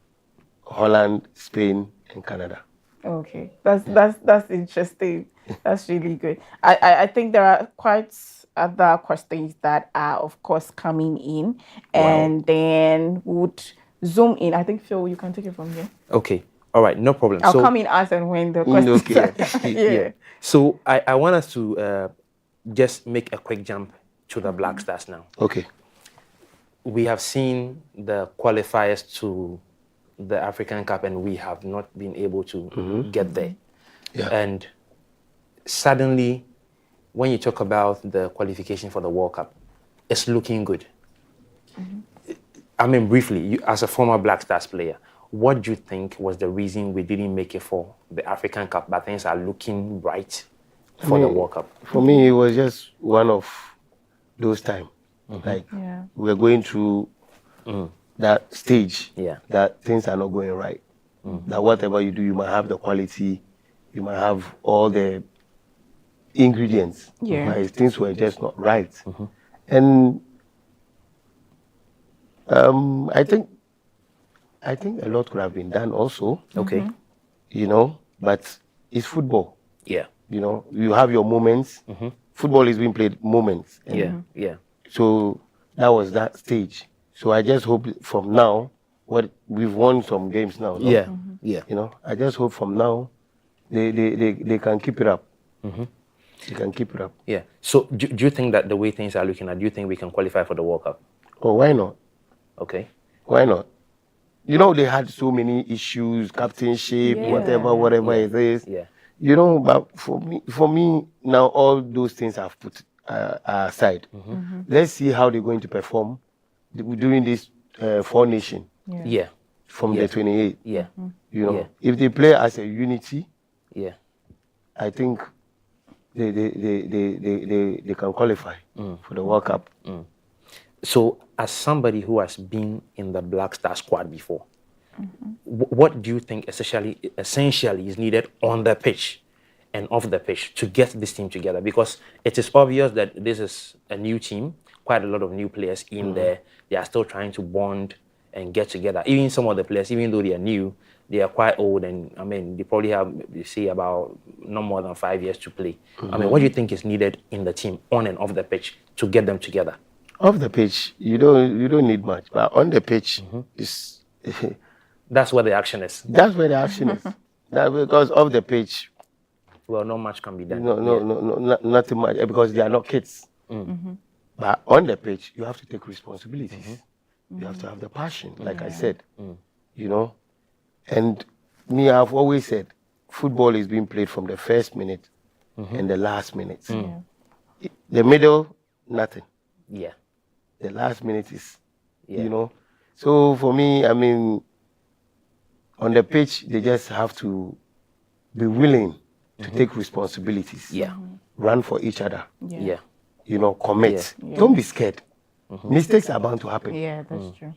Holland, Spain, and Canada. Okay, that's interesting. That's really good. I think there are quite other questions that are, of course, coming in, and then would zoom in. I think Phil, you can take it from here. Okay. All right. No problem. I'll come in as and when the questions. Okay. Yeah. So I want us to just make a quick jump to the Black Stars now. Okay. We have seen the qualifiers to the African Cup and we have not been able to get there. Yeah. And suddenly, when you talk about the qualification for the World Cup, it's looking good. Briefly, you, as a former Black Stars player, what do you think was the reason we didn't make it for the African Cup, but things are looking bright for the World Cup? For me, it was just one of those times. We're going through that stage that things are not going right. That whatever you do, you might have the quality, you might have all the ingredients, but things were just not right. And I think a lot could have been done also. Okay. You know, but it's football. Yeah. You know, you have your moments. Football is being played moments. Yeah. So that was that stage. So I just hope from now, we've won some games now. No? Yeah. Yeah. You know, I just hope from now they can keep it up. They can keep it up. Yeah. So do you think that the way things are looking at, do you think we can qualify for the World Cup? Oh, why not? Okay. Why not? You know, they had so many issues, captainship, whatever it is. Yeah. You know, but for me now, all those things have put aside. Let's see how they're going to perform during this 4 nation. Yeah. From the 28th. Yeah. You know, if they play as a unity, yeah, I think they can qualify for the World Cup. So, as somebody who has been in the Black Star squad before, what do you think essentially is needed on the pitch and off the pitch to get this team together? Because it is obvious that this is a new team, quite a lot of new players in there. They are still trying to bond and get together. Even some of the players, even though they are new, they are quite old, and I mean, they probably have, you see, about no more than 5 years to play. I mean, what do you think is needed in the team, on and off the pitch, to get them together? Off the pitch, you don't need much, but on the pitch, is that's where the action is. That's where the action is. That because off the pitch, well, not much can be done. No, nothing much, because they are not kids. But on the pitch, you have to take responsibilities. You have to have the passion, like I said. You know, and me, I've always said, football is being played from the first minute and the last minute. The middle, nothing. Yeah. The last minute is, you know. So for me, I mean, on the pitch, they just have to be willing to take responsibilities. Yeah. Run for each other. Yeah. You know, commit. Don't be scared. Mistakes are bound to happen. Yeah, that's true.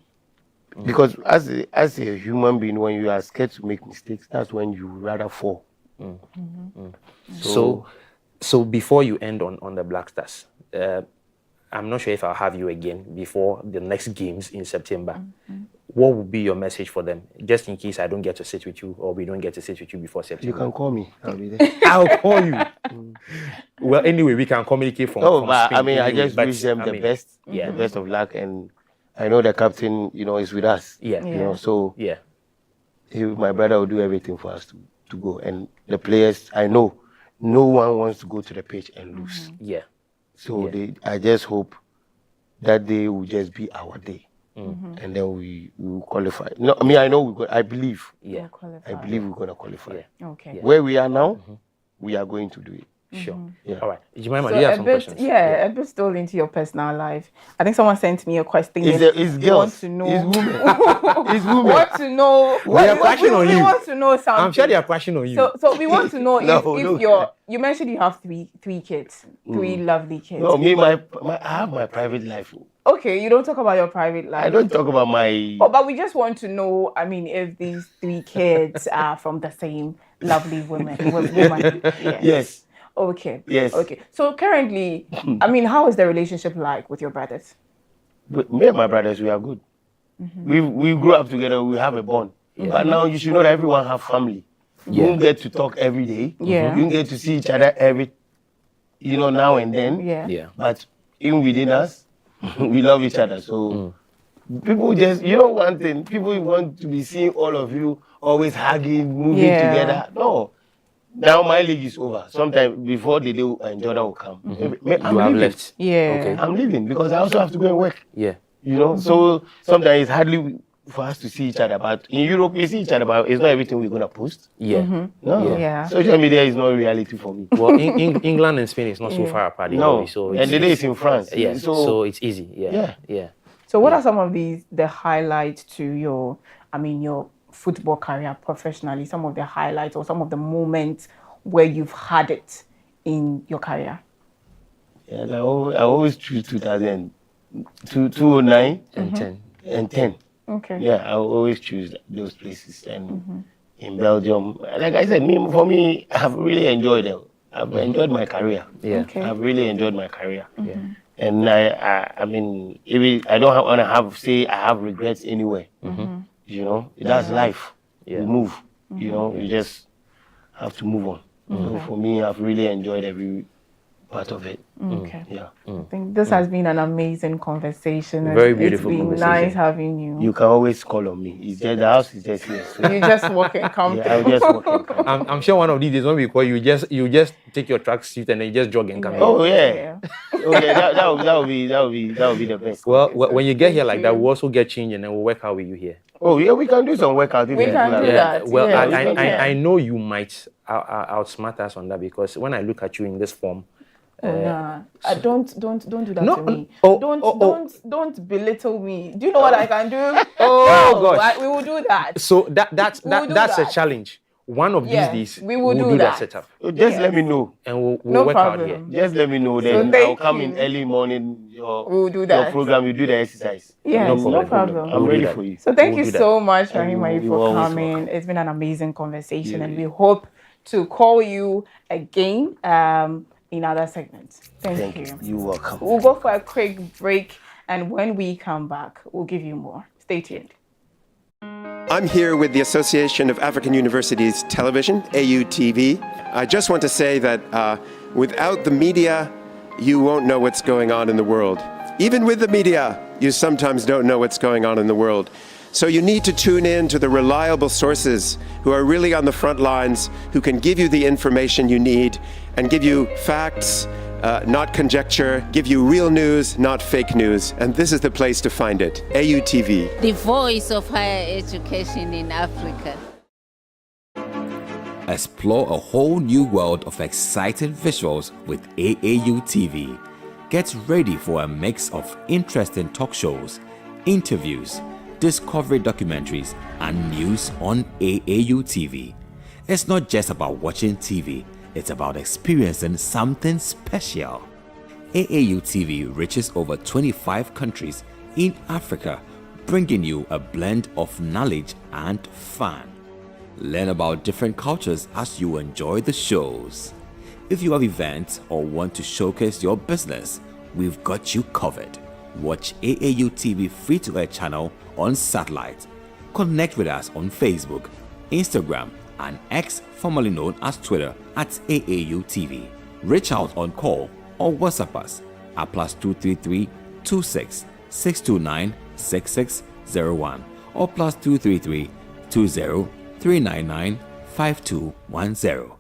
Because as a human being, when you are scared to make mistakes, that's when you rather fall. So before you end on the Black Stars, I'm not sure if I'll have you again before the next games in September. What would be your message for them, just in case I don't get to sit with you, or we don't get to sit with you before September? You can call me. I'll be there. I'll call you. Well, anyway, we can communicate from. No, from but Spain I mean, anyway, I just wish them the best. Yeah, the best of luck, and I know the captain, you know, is with us. Yeah. You know, so yeah, my brother will do everything for us to go, and the players, I know, no one wants to go to the pitch and lose. Yeah. So I just hope that day will just be our day, and then we will qualify. No, I mean, I know I believe. Yeah. I believe we're gonna qualify. Yeah. Okay. Yeah. Where we are now, we are going to do it. Sure. Yeah. All right. Jemima, do you have some questions? Yeah, a bit still into your personal life. I think someone sent me a question. It's girls. Want to know. It's women. It's women. Want to know. They are crashing on you. We want to know something. I'm sure they are crashing on you. So we want to know if no. you mentioned you have three kids, three lovely kids. No, me, I have my private life. Okay, you don't talk about your private life. I don't talk about my. But we just want to know. I mean, if these 3 kids are from the same lovely woman. Yes. Okay. Yes. Okay. So currently, I mean, how is the relationship like with your brothers? Me and my brothers, we are good. We grew up together. We have a bond. But now you should know that everyone have family. You don't get to talk every day. Yeah. You don't get to see each other now and then. Yeah. But even within us, we love each other. So people just, one thing, people want to be seeing all of you always hugging, moving together. No. Now my league is over. Sometimes before the day and Jordan will come. I'm have leaving. left. Yeah. Okay. I'm leaving because I also have to go and work. Yeah. So sometimes it's hardly for us to see each other. But in Europe, we see each other, but it's not everything we're going to post. Yeah. No. Yeah. Social media is not reality for me. Well, England and Spain is not so far apart. No. So and the day is in France. Yes. So it's easy. Yeah. So what are some of the highlights to your football career professionally? Some of the highlights or some of the moments where you've had it in your career? Yeah, I always choose 2009 and 10. Okay. Yeah, I always choose those places. And in Belgium, like I said, for me, I've really enjoyed it. I've enjoyed my career. Yeah. Okay. I've really enjoyed my career. Yeah. And I mean, I don't want to I have regrets anywhere. That's life. Yeah. You move. You just have to move on. So for me, I've really enjoyed every part of it. Okay. Yeah. I think this has been an amazing conversation. And Very beautiful It's been conversation. nice having you. You can always call on me. It's just the house is just here. So. You just walk and come. Yeah, I'll just walk and come. I'm sure one of these days when we call you, you just take your track suit and then you just jog and come. Oh yeah. Oh yeah. That would be the best. Well, when you get here like that, we'll also get changed and then we'll work out with you here. Oh yeah, we can do some workout. We can do that. Well, Yeah, I know you might outsmart us on that because when I look at you in this form. Nah, don't do that No, to me. oh, Don't belittle me. Do you know what I can do? Oh, No, gosh. we will do that. So that's We'll do that's a that. challenge. One of Yes, these days we will we'll do that that. setup. Just let me know. And we'll No work problem. out here. Just let me know. Then thank I'll come in you. early morning. Your do that. Your program. You do the exercise. Yes, no problem. I'm ready for you. So thank We'll you do that. so much, And Rahim, you're for always coming. welcome. It's been an amazing conversation, Yeah. and we hope to call you again in other segments. Thank you. You're welcome. We'll go for a quick break, and when we come back, we'll give you more. Stay tuned. I'm here with the Association of African Universities Television, Ayew TV. I just want to say that without the media, you won't know what's going on in the world. Even with the media, you sometimes don't know what's going on in the world. So you need to tune in to the reliable sources who are really on the front lines, who can give you the information you need and give you facts, not conjecture, give you real news, not fake news. And this is the place to find it, Ayew TV. The voice of higher education in Africa. Explore a whole new world of exciting visuals with AAU TV. Get ready for a mix of interesting talk shows, interviews, discovery documentaries, and news on AAU TV. It's not just about watching TV, it's about experiencing something special. AAU TV reaches over 25 countries in Africa, bringing you a blend of knowledge and fun. Learn about different cultures as you enjoy the shows. If you have events or want to showcase your business, we've got you covered. Watch AAU TV free-to-air channel on satellite. Connect with us on Facebook, Instagram, and X, formerly known as Twitter, at AAU TV. Reach out on call or WhatsApp us at +233 26 629 6601 or +233 20 399 5210.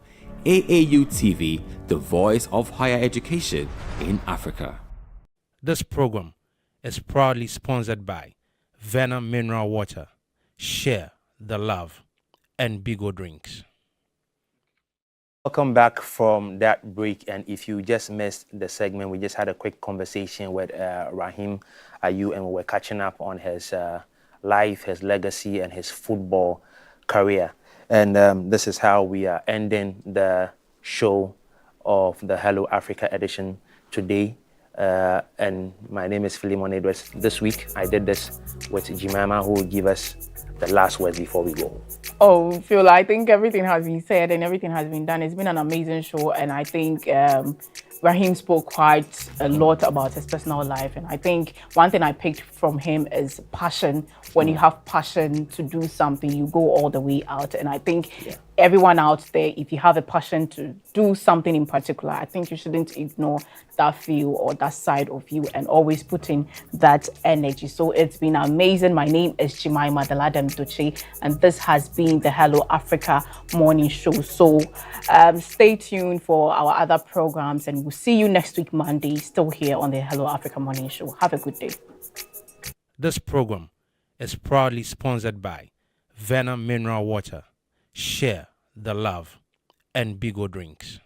AAU TV, the voice of higher education in Africa. This program is proudly sponsored by Venom Mineral Water, Share the Love, and Bigo Drinks. Welcome back from that break. And if you just missed the segment, we just had a quick conversation with Rahim Ayew, and we were catching up on his life, his legacy, and his football career. And this is how we are ending the show of the Hello Africa edition today. And my name is Philemon Edwards. This week, I did this with Jemima, who will give us the last words before we go. Oh, Phil, I think everything has been said and everything has been done. It's been an amazing show, and I think Rahim spoke quite a lot about his personal life. And I think one thing I picked from him is passion. When you have passion to do something, you go all the way out. And I think everyone out there, if you have a passion to do something in particular, I think you shouldn't ignore that feel or that side of you and always put in that energy. So it's been amazing. My name is Jemima Daladem Duche, and this has been the Hello Africa Morning Show. So stay tuned for our other programs, and we'll see you next week, Monday, still here on the Hello Africa Morning Show. Have a good day. This program is proudly sponsored by Venom Mineral Water, Share the Love, and Bigo Drinks.